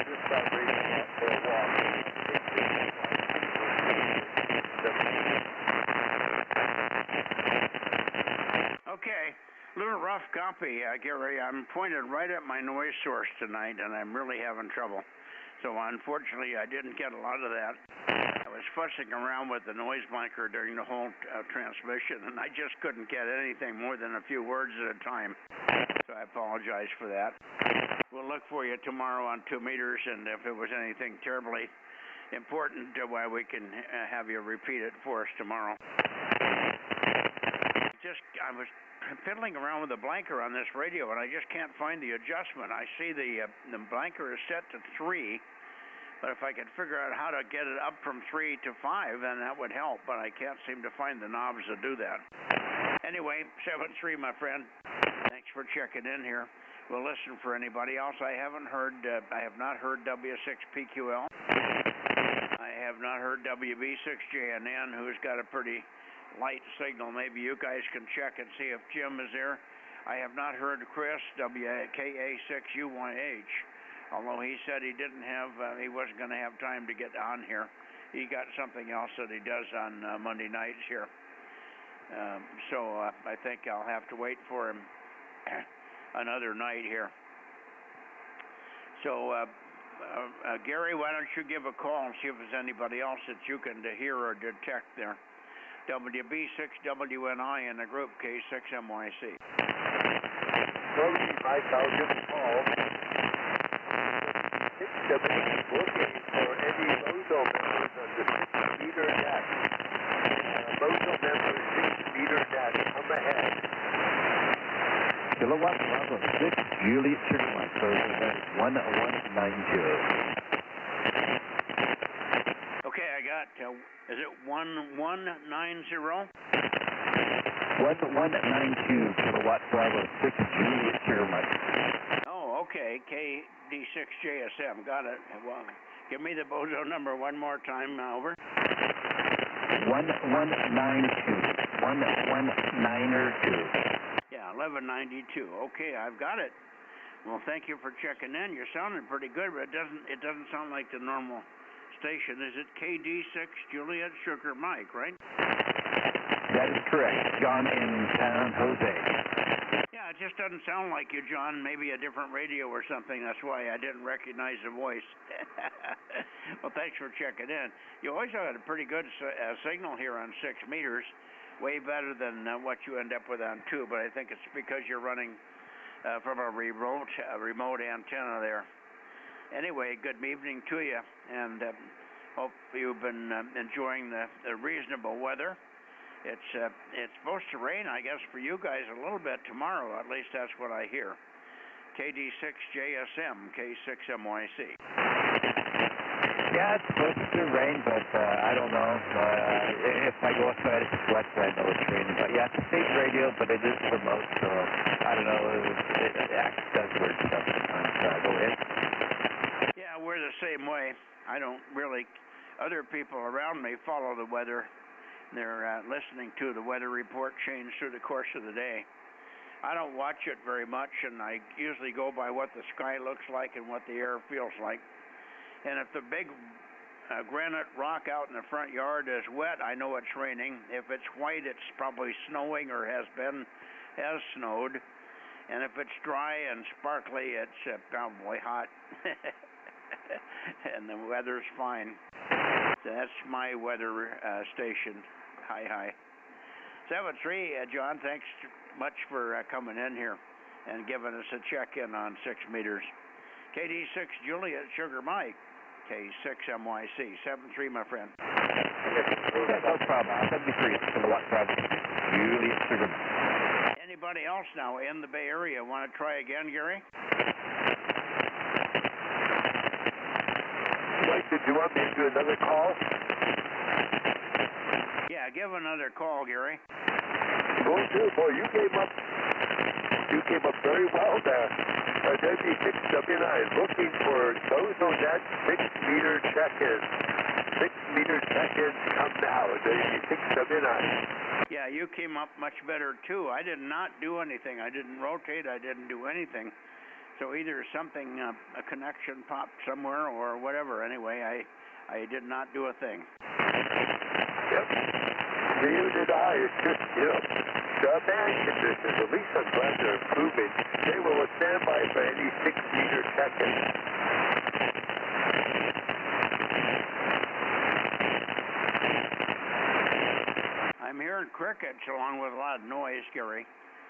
just vibrating for a walk. Okay, little rough copy, Gary. I'm pointed right at my noise source tonight, and I'm really having trouble. So unfortunately, I didn't get a lot of that. I was fussing around with the noise blanker during the whole transmission, and I just couldn't get anything more than a few words at a time. So I apologize for that. We'll look for you tomorrow on 2 meters, and if it was anything terribly important, we can have you repeat it for us tomorrow. I was fiddling around with the blanker on this radio, and I just can't find the adjustment. I see the blanker is set to 3, but if I could figure out how to get it up from 3 to 5, then that would help, but I can't seem to find the knobs to do that. Anyway, 7-3, my friend. Thanks for checking in here. We'll listen for anybody else. I have not heard W6PQL. I have not heard WB6JNN, who's got a pretty light signal. Maybe you guys can check and see if Jim is there. I have not heard Chris, WKA6UYH, although he said he wasn't going to have time to get on here. He got something else that he does on Monday nights here. So I think I'll have to wait for him another night here. So, Gary, why don't you give a call and see if there's anybody else that you can hear or detect there. WB6WNI in the group, K6MYC. Mike, I'll give a call. 678 looking for any Bozo members on the 6-meter net. Bozo members, 6-meter net, come ahead. Kilowatt Bravo 6, Juliet Sugar Mike, Bozo net 1190. Okay, I got, is it 1190? 1192, Kilowatt Bravo 6, Juliet Sugar Mike. Oh, okay, KD6JSM, got it. Well, give me the Bozo number one more time, over. 1192, 1192. Yeah, 1192. Okay, I've got it. Well, thank you for checking in. You're sounding pretty good, but it doesn't sound like the normal station. Is it KD6 Juliet Sugar Mike, right? That is correct. John in San Jose. Yeah, it just doesn't sound like you, John. Maybe a different radio or something. That's why I didn't recognize the voice. Well, thanks for checking in. You always had a pretty good signal here on 6 meters. Way better than what you end up with on 2, but I think it's because you're running from a remote antenna there. Anyway, good evening to you, and hope you've been enjoying the reasonable weather. It's supposed to rain, I guess, for you guys a little bit tomorrow. At least that's what I hear. KD6JSM, K6MYC. Yeah, it's supposed to rain, but I don't know. If I go outside, it's wet, I know it's raining. But yeah, it's a state radio, but it is remote, so I don't know. It acts does weird stuff sometimes. Go ahead. Yeah, we're the same way. I don't really. Other people around me follow the weather. They're listening to the weather report change through the course of the day. I don't watch it very much, and I usually go by what the sky looks like and what the air feels like. And if the big granite rock out in the front yard is wet, I know it's raining. If it's white, it's probably snowing or has snowed. And if it's dry and sparkly, it's probably hot. And the weather's fine. So that's my weather station. Hi. 7-3, John, thanks much for coming in here and giving us a check-in on 6 meters. KD6 Juliet Sugar Mike, K6MYC, 7-3, my friend. No problem. 73 Kilowatt Bravo, Juliet Sugar Mike. Anybody else now in the Bay Area want to try again, Gary? Mike, did you want me to do another call? Yeah, give another call, Gary. Will do. Boy, you came up very well there. WB6WNI looking for Bozo Net 6-meter check-in. 6-meter check-in come now. WB6WNI. Yeah, you came up much better too. I did not do anything. I didn't rotate. I didn't do anything. So either something, a connection popped somewhere or whatever. Anyway, I did not do a thing. Yep. Neither did I. It's just, the bad conditions. At least I'm glad they're improving. They will stand by for any 6-meter check-in. I'm hearing crickets along with a lot of noise, Gary.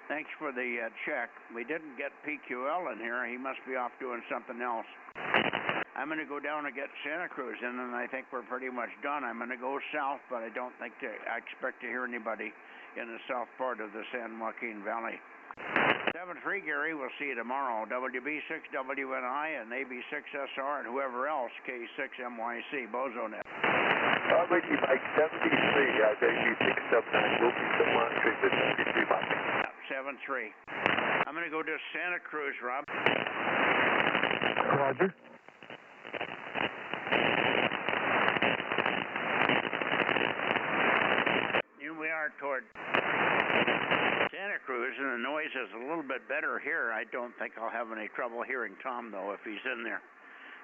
Thanks for the check. We didn't get PQL in here. He must be off doing something else. I'm going to go down and get Santa Cruz in, and I think we're pretty much done. I'm going to go south, but I don't think I expect to hear anybody in the south part of the San Joaquin Valley. 7-3, Gary. We'll see you tomorrow. WB6WNI and AB6SR and whoever else, K6MYC, Bozo Net. Ricky Mike 73, AB679, will be some on treatment, 73 Mike. 7-3. I'm going to go to Santa Cruz, Rob. Roger. Here we are toward Santa Cruz, and the noise is a little bit better here. I don't think I'll have any trouble hearing Tom, though, if he's in there.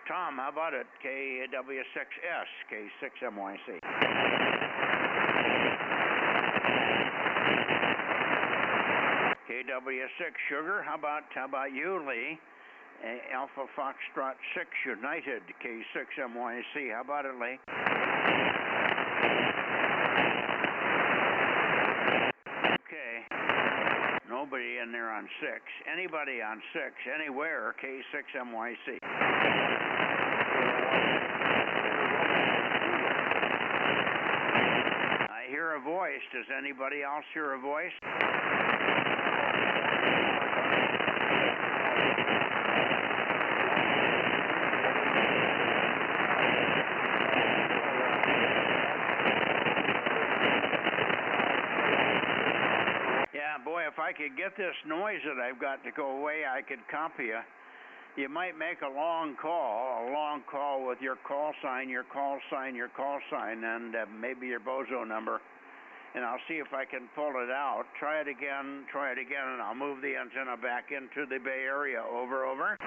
Tom, how about it? KW6S, K6MYC. KW6 Sugar, how about you, Lee? Alpha Foxtrot 6 United, K6MYC. How about it, Lee? Okay. Nobody in there on 6. Anybody on 6, anywhere, K6MYC. I hear a voice. Does anybody else hear a voice? Yeah, boy, if I could get this noise that I've got to go away, I could copy you. You might make a long call with your call sign, and maybe your Bozo number, and I'll see if I can pull it out. Try it again, and I'll move the antenna back into the Bay Area. Over.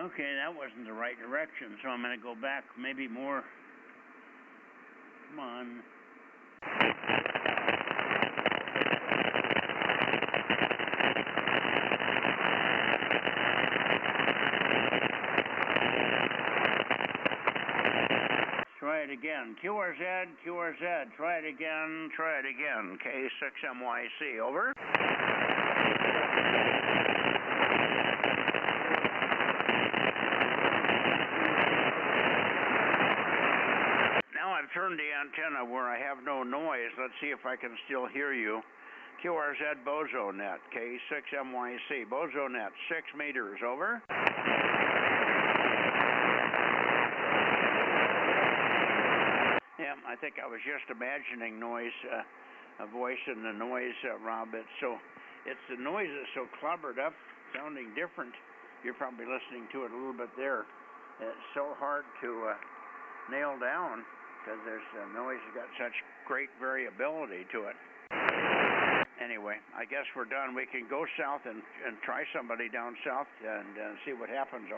Okay, that wasn't the right direction, so I'm going to go back maybe more. Come on. Try it again. QRZ. Try it again. K6MYC. Over. I've turned the antenna where I have no noise. Let's see if I can still hear you. QRZ Bozo Net, K6MYC. Bozo Net, 6 meters. Over. Yeah, I think I was just imagining noise, a voice in the noise, Rob. The noise is so clobbered up, sounding different. You're probably listening to it a little bit there. It's so hard to nail down, because there's noise has got such great variability to it. Anyway, I guess we're done. We can go south and try somebody down south and see what happens.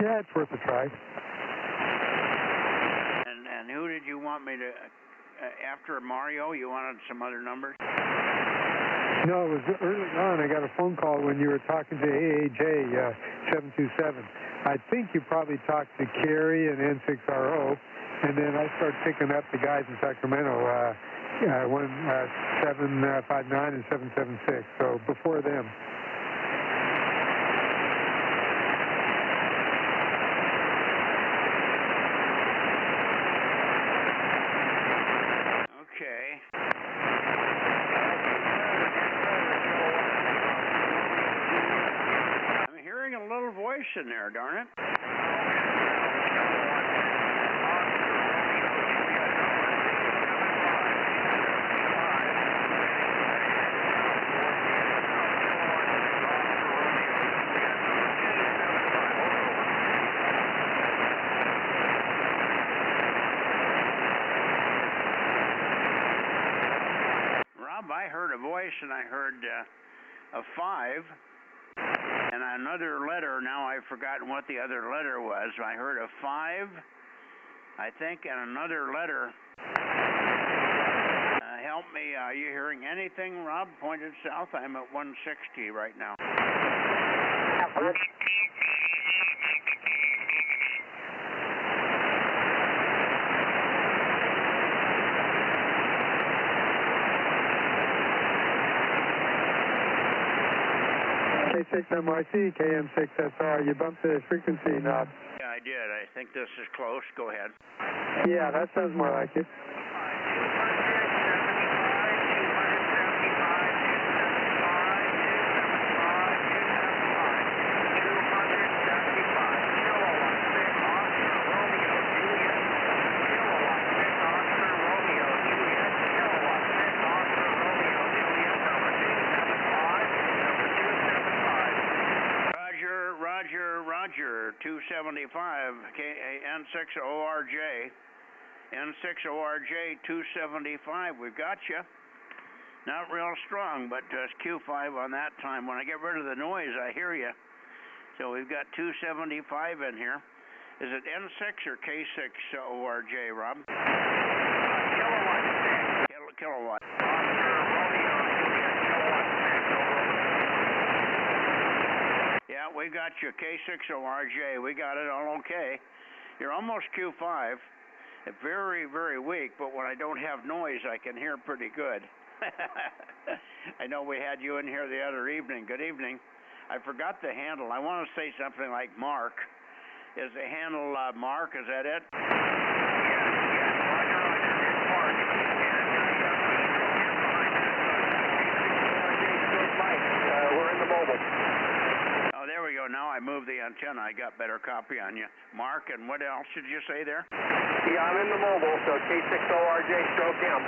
Yeah, it's worth a try. And who did you want me to, after Mario, you wanted some other numbers? No, it was early on. I got a phone call when you were talking to AAJ 727. I think you probably talked to Kerry and N6RO, and then I started picking up the guys in Sacramento, 759 and 776, so before them. Okay. I'm hearing a little voice in there, darn it. I heard a voice, and I heard a 5 and another letter. Now I've forgotten what the other letter was. I heard a 5, I think, and another letter. Help me. Are you hearing anything, Rob? Pointed south. I'm at 160 right now. K6MYC, KM6SR. You bumped the frequency knob. Yeah, I did. I think this is close. Go ahead. Yeah, that sounds more like it. Roger, 275, N6ORJ, N6ORJ 275, we've got you. Not real strong, but it's Q5 on that time. When I get rid of the noise, I hear you. So we've got 275 in here. Is it N6 or K6ORJ, Rob? Kilowatt. Yeah, we got you, K6ORJ. We got it all okay. You're almost Q5. Very, very weak, but when I don't have noise, I can hear pretty good. I know we had you in here the other evening. Good evening. I forgot the handle. I want to say something like Mark. Is the handle Mark? Is that it? We're in the mobile. Oh, there we go. Now I moved the antenna. I got better copy on you. Mark, and what else did you say there? Yeah, I'm in the mobile, so K6ORJ stroke M.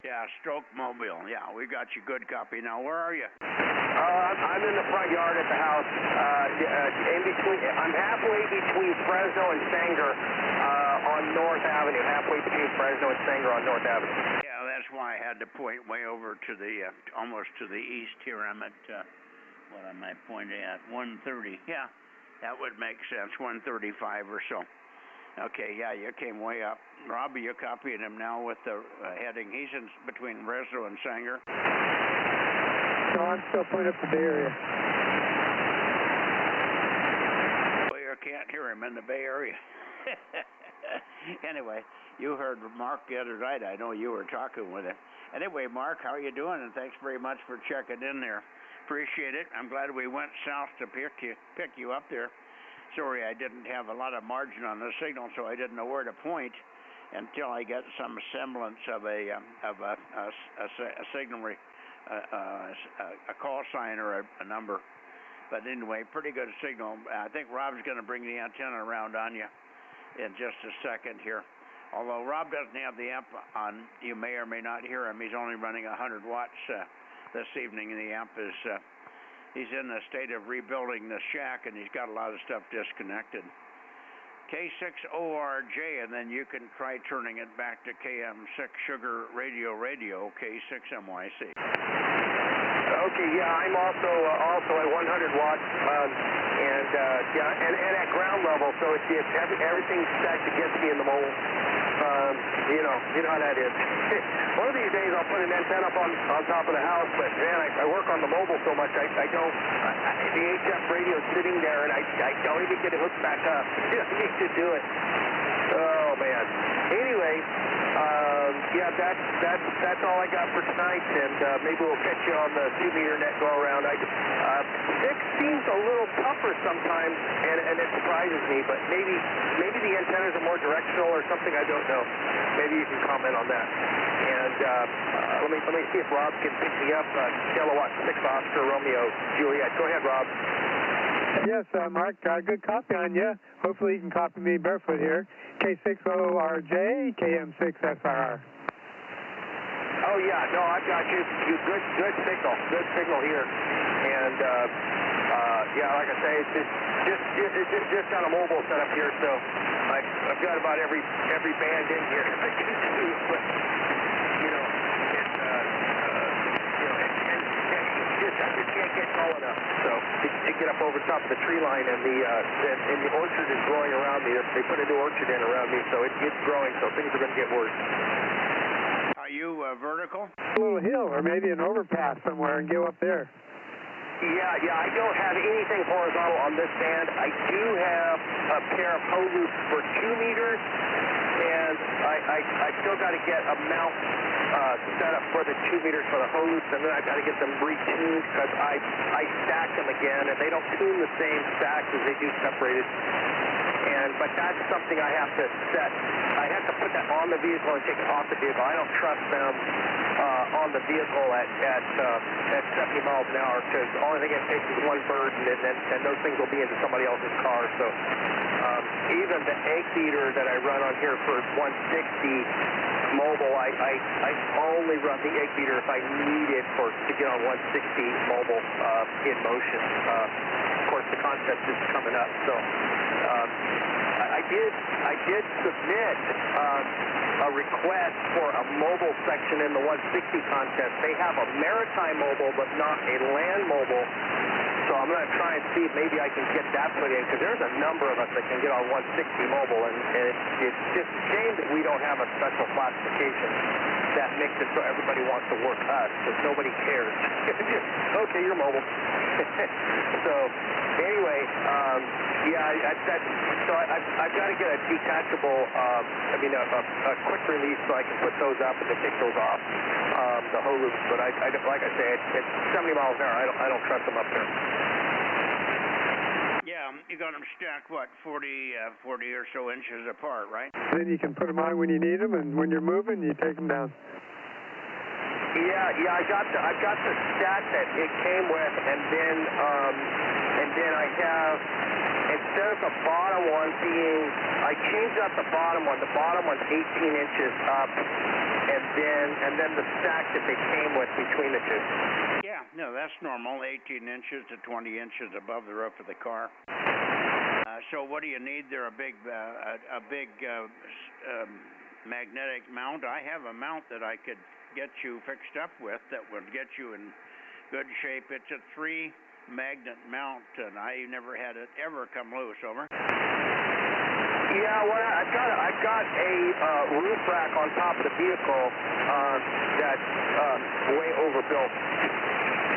Yeah, stroke mobile. Yeah, we got you good copy. Now, where are you? I'm in the front yard at the house. In between, I'm halfway between Fresno and Sanger on North Avenue. Halfway between Fresno and Sanger on North Avenue. Yeah, that's why I had to point way over to the, almost to the east here. I'm at, what am I pointing at? 130. Yeah, that would make sense. 135 or so. Okay, yeah, you came way up. Robbie, you're copying him now with the heading. He's in between Fresno and Sanger. No, I'm still pointing up the Bay Area. Well, you can't hear him in the Bay Area. Anyway, you heard Mark the other night. I know you were talking with him. Anyway, Mark, how are you doing? And thanks very much for checking in there. Appreciate it. I'm glad we went south to pick you up there. Sorry, I didn't have a lot of margin on the signal, so I didn't know where to point until I got some semblance of a signal, a call sign or a number. But anyway, pretty good signal. I think Rob's going to bring the antenna around on you in just a second here. Although Rob doesn't have the amp on, you may or may not hear him. He's only running 100 watts this evening, and the amp is. He's in the state of rebuilding the shack, and he's got a lot of stuff disconnected. K6ORJ, and then you can try turning it back to KM6 Sugar Radio, K6MYC. Okay, yeah, I'm also at 100 watts, and at ground level, so it's everything's stacked against me in the mobile. You know how that is. One of these days I'll put an antenna up on top of the house, but man, I work on the mobile so much, I don't. The HF radio's sitting there, and I don't even get it hooked back up. I need to do it. Oh man. Anyway, yeah, that's all I got for tonight, and maybe we'll catch you on the 2-meter net go around. 6 seems a little tougher sometimes, and it surprises me, but maybe the antennas are more directional or something. I don't know. Maybe you can comment on that. And let me see if Rob can pick me up. Kilowatt 6 Oscar Romeo Juliet. Go ahead, Rob. Yes, Mark, good copy on you. Hopefully you can copy me barefoot here. K6ORJ, KM6SR. Oh yeah, no, I've got you. Good signal here. And yeah, like I say, it's just got a mobile set up here, so I've got about every band in here. But you know, I just can't get tall enough. So to get up over top of the tree line, and the orchard is growing around me. They put a new orchard in around me, so it's growing. So things are going to get worse. Are you vertical? A little hill, or maybe an overpass somewhere, and go up there. Yeah, I don't have anything horizontal on this band. I do have a pair of hose loops for 2 meters, and I still got to get a mount set up for the 2 meters for the hose loops, and then I got to get them retuned because I stack them again, and they don't tune the same stacks as they do separated. But that's something I have to set. I have to put that on the vehicle and take it off the vehicle. I don't trust them on the vehicle at 70 miles an hour because the only thing it takes is one burden, and those things will be into somebody else's car. So even the egg beater that I run on here for 160 mobile, I only run the egg beater if I need it to get on 160 mobile in motion. Of course, the contest is coming up, so. I did submit a request for a mobile section in the 160 contest. They have a maritime mobile, but not a land mobile. So I'm going to try and see if maybe I can get that put in, because there's a number of us that can get on 160 mobile, and it's just a shame that we don't have a special classification that makes it so everybody wants to work us, because nobody cares. Okay, you're mobile. So anyway, so I've got to get a detachable, a quick release so I can put those up and then take those off, the hose loops. But like I say, it's 70 miles an hour. I don't trust them up there. Yeah, you got them stacked, what, 40 or so inches apart, right? Then you can put them on when you need them, and when you're moving, you take them down. Yeah, I got the stat that it came with, and then I have, instead of the bottom one being, I changed out the bottom one. The bottom one's 18 inches up, and then the stack that they came with between the two. Yeah, no, that's normal, 18 inches to 20 inches above the roof of the car. So what do you need there? A big magnetic mount? I have a mount that I could get you fixed up with that would get you in good shape. It's a 3-magnet mount, and I never had it ever come loose. Over. Yeah, well, I've got a roof rack on top of the vehicle that's way overbuilt.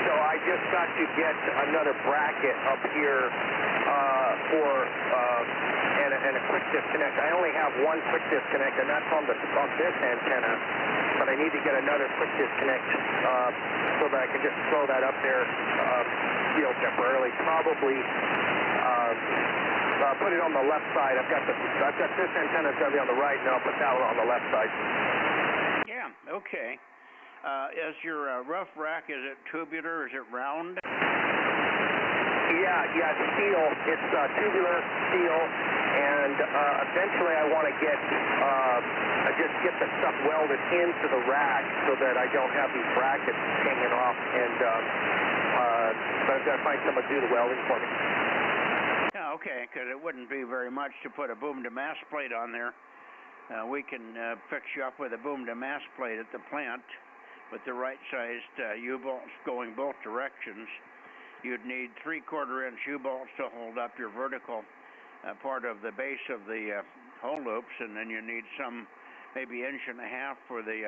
So I just got to get another bracket up here and a quick disconnect. I only have one quick disconnect, and that's on this antenna. But I need to get another quick disconnect so that I can just throw that up there, temporarily. Probably put it on the left side. I've got this antenna going to be on the right, and I'll put that one on the left side. Yeah. Okay. Is your rough rack, is it tubular? Is it round? Yeah, it's steel. It's tubular steel, and eventually I want to get the stuff welded into the rack so that I don't have these brackets hanging off. And but I've got to find someone to do the welding for me. Yeah, okay, because it wouldn't be very much to put a boom-to-mass plate on there. We can fix you up with a boom-to-mass plate at the plant with the right-sized U-bolts going both directions. You'd need 3/4-inch U-bolts to hold up your vertical part of the base of the hole loops, and then you need some maybe 1.5 inches for the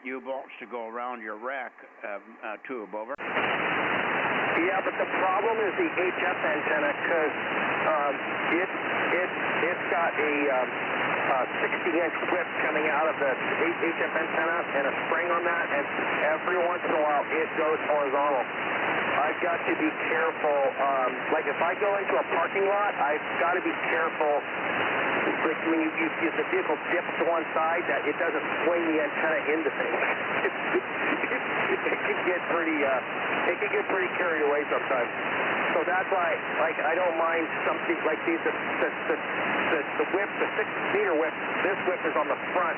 U-bolts to go around your rack tube. Over. Yeah, but the problem is the HF antenna, because it's got a 60-inch whip coming out of the HF antenna and a spring on that, and every once in a while it goes horizontal. I've got to be careful. Like if I go into a parking lot, I've got to be careful. Like when if the vehicle dips to one side, that it doesn't swing the antenna into things. It can get pretty carried away sometimes. So that's why, like, I don't mind something like these. The whip, the 6-meter whip. This whip is on the front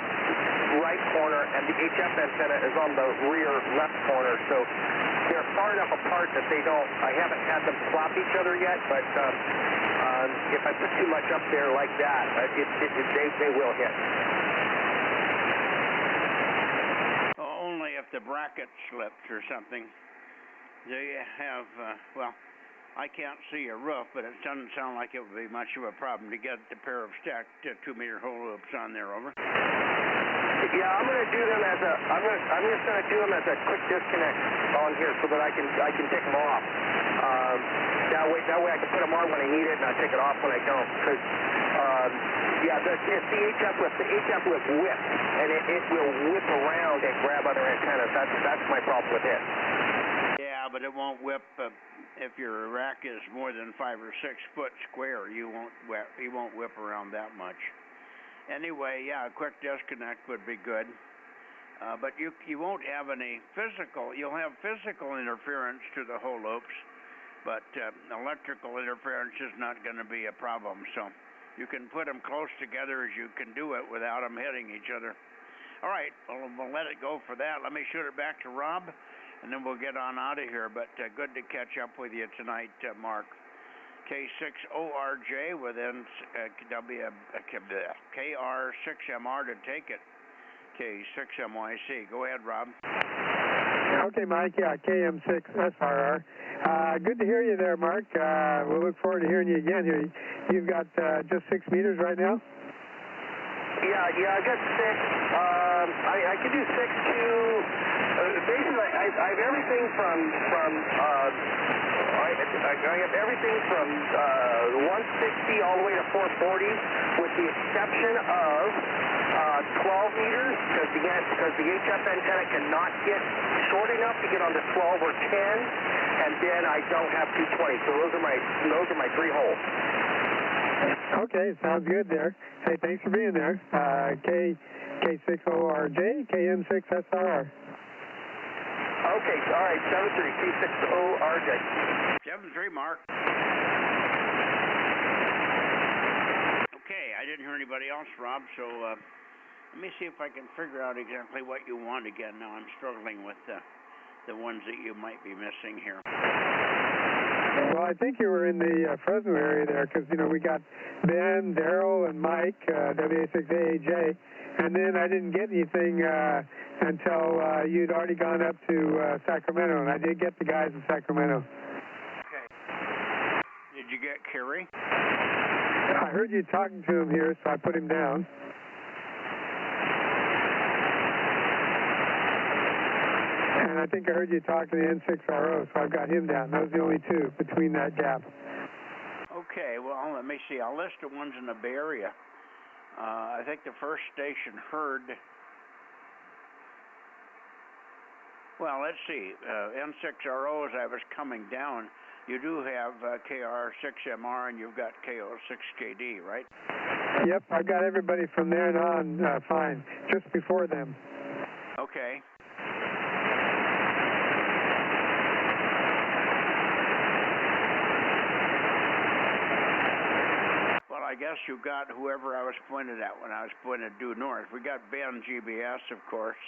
right corner, and the HF antenna is on the rear left corner. So they're far enough apart that they don't. I haven't had them swap each other yet, but if I put too much up there like that, they will hit. Only if the bracket slips or something. They have, well, I can't see a roof, but it doesn't sound like it would be much of a problem to get the pair of stacked 2-meter hole loops on there. Over. Yeah, I'm going to do them as I'm just going to do them as a quick disconnect on here so that I can take them off. That way I can put them on when I need it, and I take it off when I don't. Because, it's the HF lift. The HF lift whips, and it will whip around and grab other antennas. That's my problem with it. Yeah, but it won't whip if your rack is more than 5 or 6 foot square. You won't whip around that much. Anyway, yeah, a quick disconnect would be good. But you won't have any physical. You'll have physical interference to the whole loops, but electrical interference is not going to be a problem. So you can put them close together as you can do it without them hitting each other. All right, we'll let it go for that. Let me shoot it back to Rob, and then we'll get on out of here. But good to catch up with you tonight, Mark. K6ORJ with KR6MR to take it. K6MYC. Go ahead, Rob. Okay, Mike. Yeah, KM6SRR. Good to hear you there, Mark. We'll look forward to hearing you again here. You've got just 6 meters right now? Yeah, I got 6. I could do 6 to... basically, I have everything from I have everything from 160 all the way to 440, with the exception of 12 meters, because the HF antenna cannot get short enough to get onto 12 or 10, and then I don't have 220. So those are my 3 holes. Okay, sounds good there. Hey, thanks for being there. K6ORJ, KM6SRR. Okay, all right, 73, K6ORJ. 73, Mark. Okay, I didn't hear anybody else, Rob, so let me see if I can figure out exactly what you want again. Now I'm struggling with the ones that you might be missing here. Well, I think you were in the Fresno area there, because, we got Ben, Daryl, and Mike, WA6AAJ, and then I didn't get anything until you'd already gone up to Sacramento, and I did get the guys in Sacramento. Okay. Did you get Kerry? I heard you talking to him here, so I put him down. And I think I heard you talk to the N6RO, so I've got him down. Those are the only 2 between that gap. Okay, well, let me see. I'll list the ones in the Bay Area. I think the first station heard... Well, let's see. N6RO, as I was coming down, you do have KR6MR, and you've got KO6KD, right? Yep, I got everybody from there on fine, just before them. Okay. Well, I guess you got whoever I was pointed at when I was pointed due north. We got Ben GBS, of course.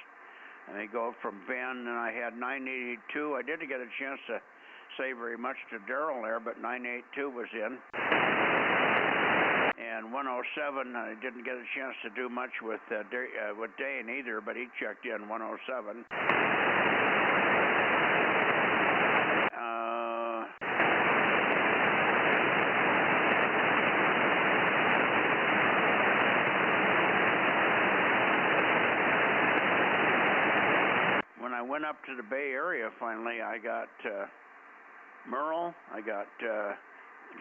And they go from Ben, and I had 982. I didn't get a chance to say very much to Daryl there, but 982 was in. And 107, I didn't get a chance to do much with Dane either, but he checked in 107. When I went up to the Bay Area, finally, I got Merle, I got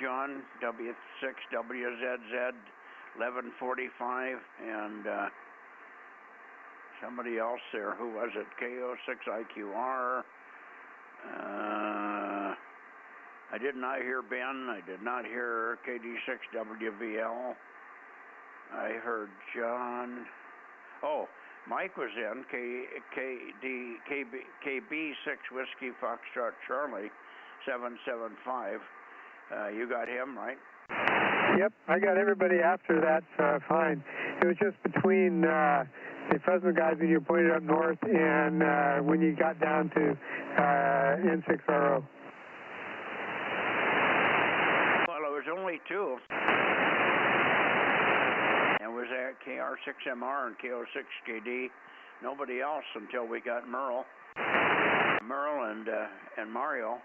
John, W6WZZ, 1145, and somebody else there. Who was it? KO6IQR. I did not hear Ben. I did not hear KD6WVL. I heard John. Oh, Mike was in, KB6 Whiskey Foxtrot Charlie, 775. You got him, right? Yep, I got everybody after that fine. It was just between the Fresno guys when you pointed up north and when you got down to N6RO. Well, it was only 2. And was at KR6MR and KO6KD. Nobody else until we got Merle and Mario.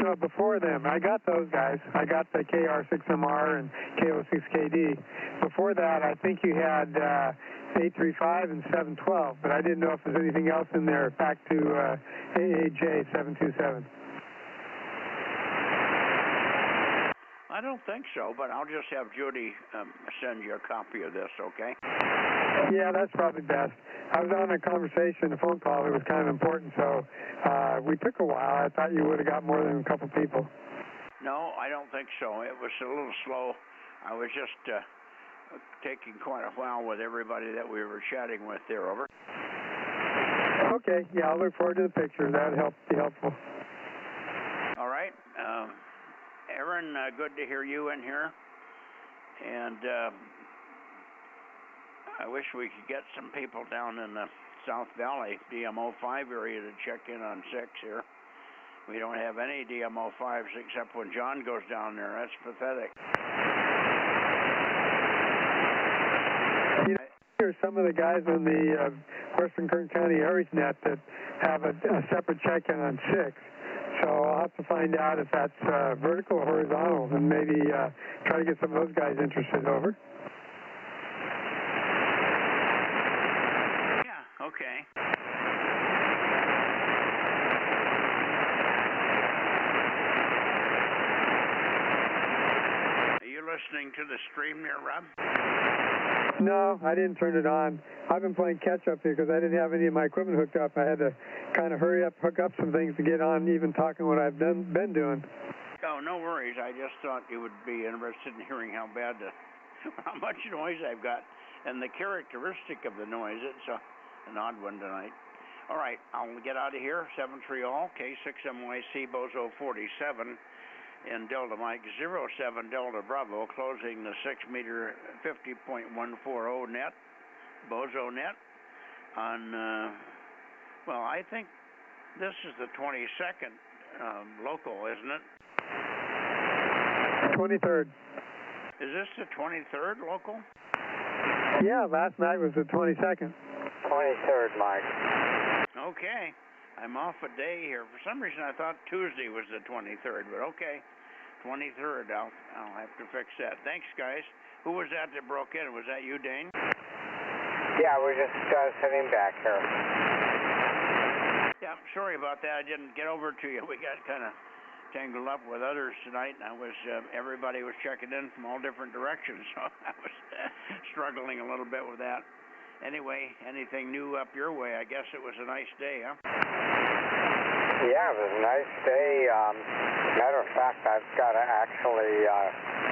No, before them, I got those guys. I got the KR6MR and KO6KD. Before that, I think you had 835 and 712, but I didn't know if there's anything else in there back to AAJ 727. don't think so, but I'll just have Judy send you a copy of this, okay? Yeah, that's probably best. I was on a conversation, a phone call that was kind of important, so we took a while. I thought you would have got more than a couple people. No, I don't think so. It was a little slow. I was just taking quite a while with everybody that we were chatting with there, over. Okay, yeah, I'll look forward to the pictures. That would be helpful. All right. Aaron, good to hear you in here. And I wish we could get some people down in the South Valley, DMO5 area, to check in on 6 here. We don't have any DMO5s except when John goes down there. That's pathetic. You know, there's some of the guys on the Western Kern County Aries Net that have a separate check-in on 6. So I'll have to find out if that's vertical or horizontal, and maybe try to get some of those guys interested, over. Yeah, okay. Are you listening to the stream there, Rob? No, I didn't turn it on. I've been playing catch-up here because I didn't have any of my equipment hooked up. I had to kind of hurry up, hook up some things to get on, even talking what I've been doing. Oh, no worries. I just thought you would be interested in hearing how much noise I've got and the characteristic of the noise. It's an odd one tonight. All right, I'll get out of here. 7-3 all, K6MYC Bozo 47 in Delta Mike 07 Delta Bravo, closing the 6-meter 50.140 net, Bozo Net on, well, I think this is the 22nd local, isn't it? 23rd. Is this the 23rd local? Yeah, last night was the 22nd. 23rd, Mike. Okay. I'm off a day here. For some reason, I thought Tuesday was the 23rd, but okay. 23rd, I'll have to fix that. Thanks, guys. Who was that broke in? Was that you, Dane? Yeah, we're just sitting back here. Yeah, sorry about that. I didn't get over to you. We got kind of tangled up with others tonight, and I was everybody was checking in from all different directions, so I was struggling a little bit with that. Anyway, anything new up your way? I guess it was a nice day, huh? Yeah, it was a nice day. Matter of fact, I've got to actually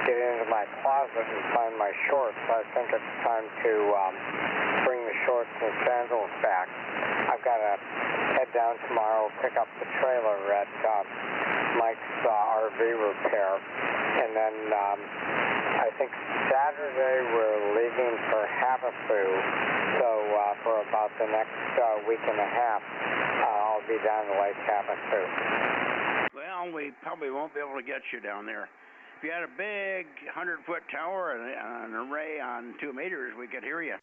get into my closet and find my shorts. I think it's time to bring the shorts and sandals back. I've got to head down tomorrow, pick up the trailer at Mike's RV repair, and then I think Saturday we're leaving for Havasu, so for about the next week and a half, I'll be down to Lake Havasu. Well, we probably won't be able to get you down there. If you had a big 100-foot tower and an array on 2 meters, we could hear you.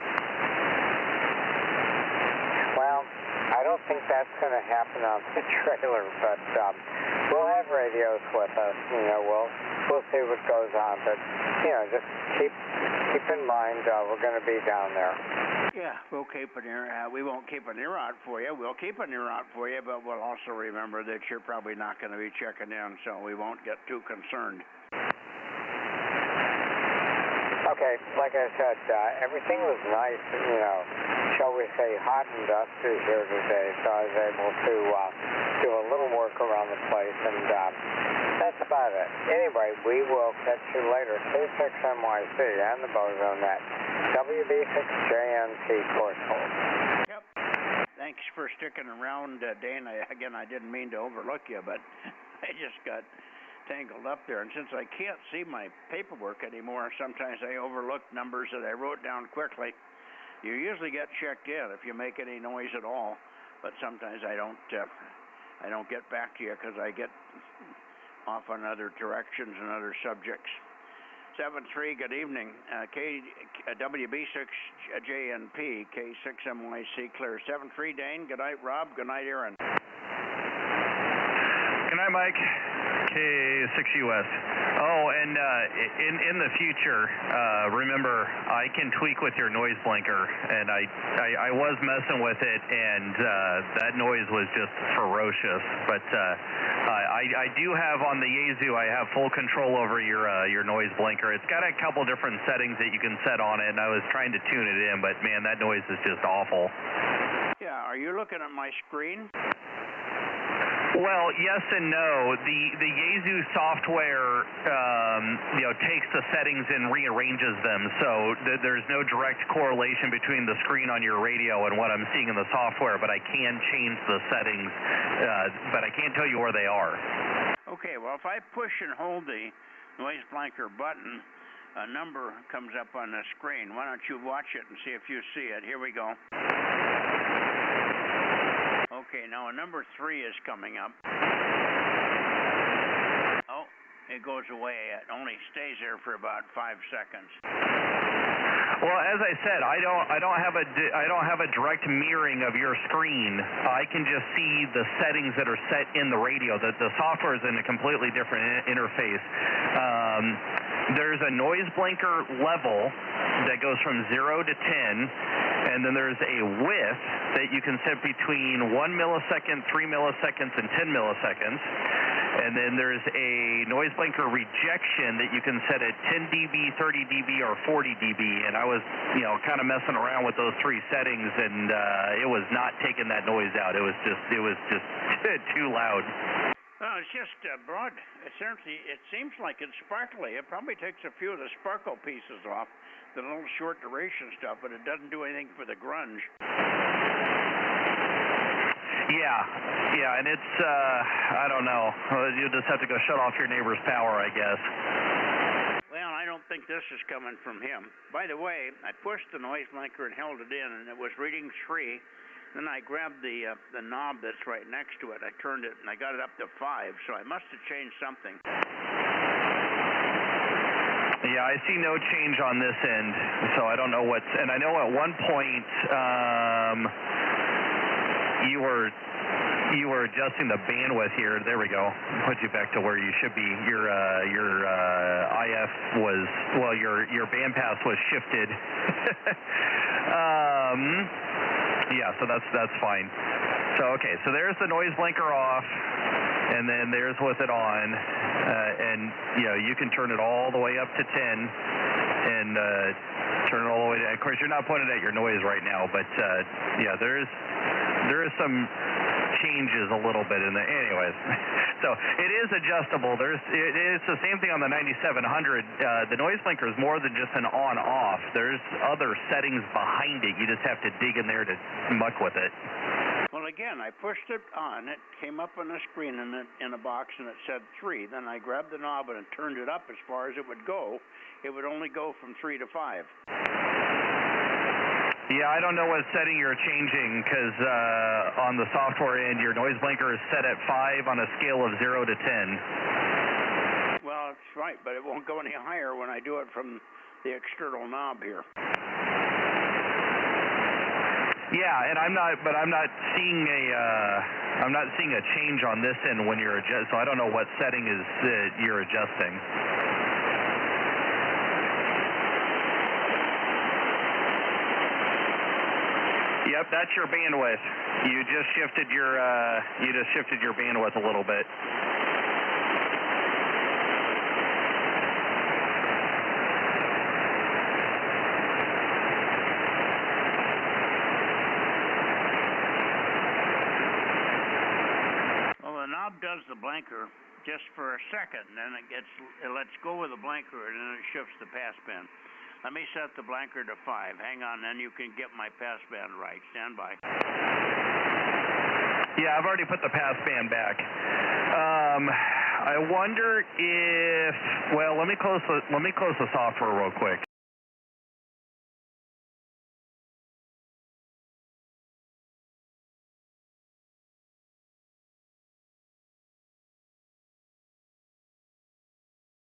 Well, I don't think that's going to happen on the trailer, but we'll have radios with us. You know, we'll see what goes on, but you know, just keep in mind we're going to be down there. Yeah, we'll keep an ear. We won't keep an ear out for you. We'll keep an ear out for you, but we'll also remember that you're probably not going to be checking in, so we won't get too concerned. Okay, like I said, everything was nice, you know, shall we say hot and dusty here today, so I was able to do a little work around the place, and that's about it. Anyway, we will catch you later. K6MYC and the Bozo Net, WB6JNT course hold. Yep. Thanks for sticking around, Dane. Again, I didn't mean to overlook you, but I just got tangled up there, and since I can't see my paperwork anymore, sometimes I overlook numbers that I wrote down quickly. You usually get checked in if you make any noise at all, but sometimes I don't get back to you because I get off on other directions and other subjects. 7-3, good evening. WB6JNP, K6MYC clear. 7-3, Dane. Good night, Rob. Good night, Aaron. Good night, Mike. K6US. Oh, and in the future, remember, I can tweak with your noise blinker, and I was messing with it, and that noise was just ferocious. But I I do have on the Yaesu, I have full control over your noise blinker. It's got a couple different settings that you can set on it, and I was trying to tune it in, but man, that noise is just awful. Yeah, are you looking at my screen? Well, yes and no. The Yaesu software, takes the settings and rearranges them, so there's no direct correlation between the screen on your radio and what I'm seeing in the software, but I can change the settings, but I can't tell you where they are. Okay, well, if I push and hold the noise blanker button, a number comes up on the screen. Why don't you watch it and see if you see it? Here we go. Okay, now a number 3 is coming up. Oh, it goes away. It only stays there for about 5 seconds. Well, as I said, I don't have a direct mirroring of your screen. I can just see the settings that are set in the radio. The software is in a completely different interface. There's a noise blinker level that goes from 0 to 10, and then there's a width that you can set between 1 millisecond, 3 milliseconds, and 10 milliseconds. And then there's a noise blinker rejection that you can set at 10 dB, 30 dB, or 40 dB. And I was, kind of messing around with those 3 settings, and it was not taking that noise out. It was just too loud. Well, it's just broad. It seems like it's sparkly. It probably takes a few of the sparkle pieces off, the little short duration stuff, but it doesn't do anything for the grunge. Yeah, and it's, I don't know. You just have to go shut off your neighbor's power, I guess. Well, I don't think this is coming from him. By the way, I pushed the noise blinker and held it in, and it was reading 3. Then I grabbed the knob that's right next to it. I turned it, and I got it up to 5, so I must have changed something. Yeah, I see no change on this end, so I don't know what's... And I know at one point you were adjusting the bandwidth here. There we go. Put you back to where you should be. Your IF was... Well, your bandpass was shifted. Yeah, so that's fine. So, okay, so there's the noise blinker off, and then there's with it on, and, you can turn it all the way up to 10, and turn it all the way to, of course, you're not putting it at your noise right now, but, yeah, there is some changes a little bit in there. Anyways, so it is adjustable. It's the same thing on the 9700. The noise blinker is more than just an on-off. There's other settings behind it. You just have to dig in there to muck with it. Well, again, I pushed it on. It came up on the screen in a box, and it said 3. Then I grabbed the knob and turned it up as far as it would go. It would only go from 3 to 5. Yeah, I don't know what setting you're changing, because on the software end, your noise blinker is set at 5 on a scale of 0 to 10. Well, that's right, but it won't go any higher when I do it from the external knob here. Yeah, and I'm not seeing a change on this end when you're adjusting. So I don't know what setting is you're adjusting. Yep, that's your bandwidth. You just shifted your bandwidth a little bit. Well, the knob does the blanker just for a second, and then it lets go of the blanker, and then it shifts the passband. Let me set the blanker to 5. Hang on, then you can get my passband right. Stand by. Yeah, I've already put the passband back. I wonder if... Well, let me close the software real quick.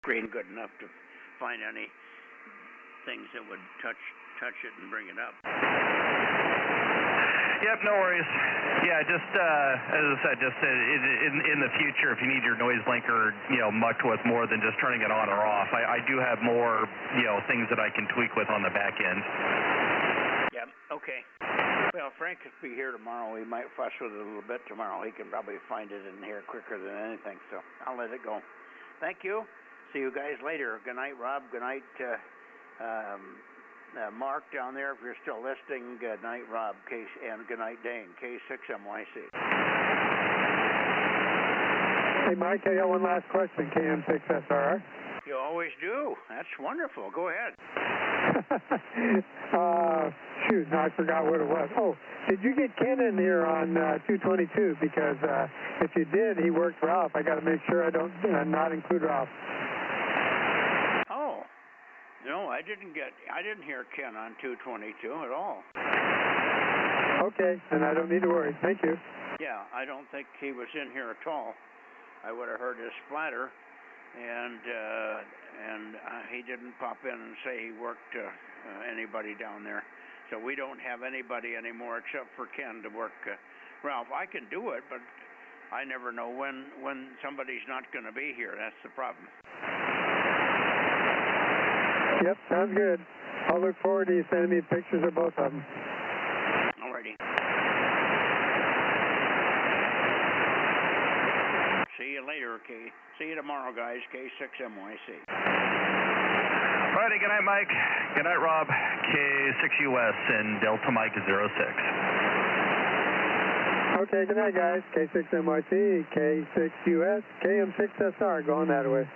Screen good enough to find any things that would touch it and bring it up. Yep, no worries. Yeah, just as I said, just in the future, if you need your noise blinker, mucked with more than just turning it on or off, I do have more, things that I can tweak with on the back end. Yep. Okay. Well, Frank could be here tomorrow. We might fuss with it a little bit tomorrow. He can probably find it in here quicker than anything, so I'll let it go. Thank you. See you guys later. Good night, Rob. Good night, Mark down there, if you're still listening. Good night, Rob. And good night, Dane. K6MYC. Hey, Mike, I got one last question. KM6SR. You always do. That's wonderful. Go ahead. Shoot, no, I forgot what it was. Oh, did you get Ken in here on 222? Because if you did, he worked Ralph. I got to make sure I don't not include Ralph. Oh, no, I didn't hear Ken on 222 at all. Okay, then I don't need to worry. Thank you. Yeah, I don't think he was in here at all. I would have heard his splatter, and he didn't pop in and say he worked anybody down there. So we don't have anybody anymore except for Ken to work Ralph. I can do it, but I never know when somebody's not going to be here. That's the problem. Yep, sounds good. I'll look forward to you sending me pictures of both of them. Alrighty. See you later, See you tomorrow, guys. K6MYC. Alrighty, good night, Mike. Good night, Rob. K6US and Delta Mike 06. Okay, good night, guys. K6MYC, K6US, KM6SR, going that way.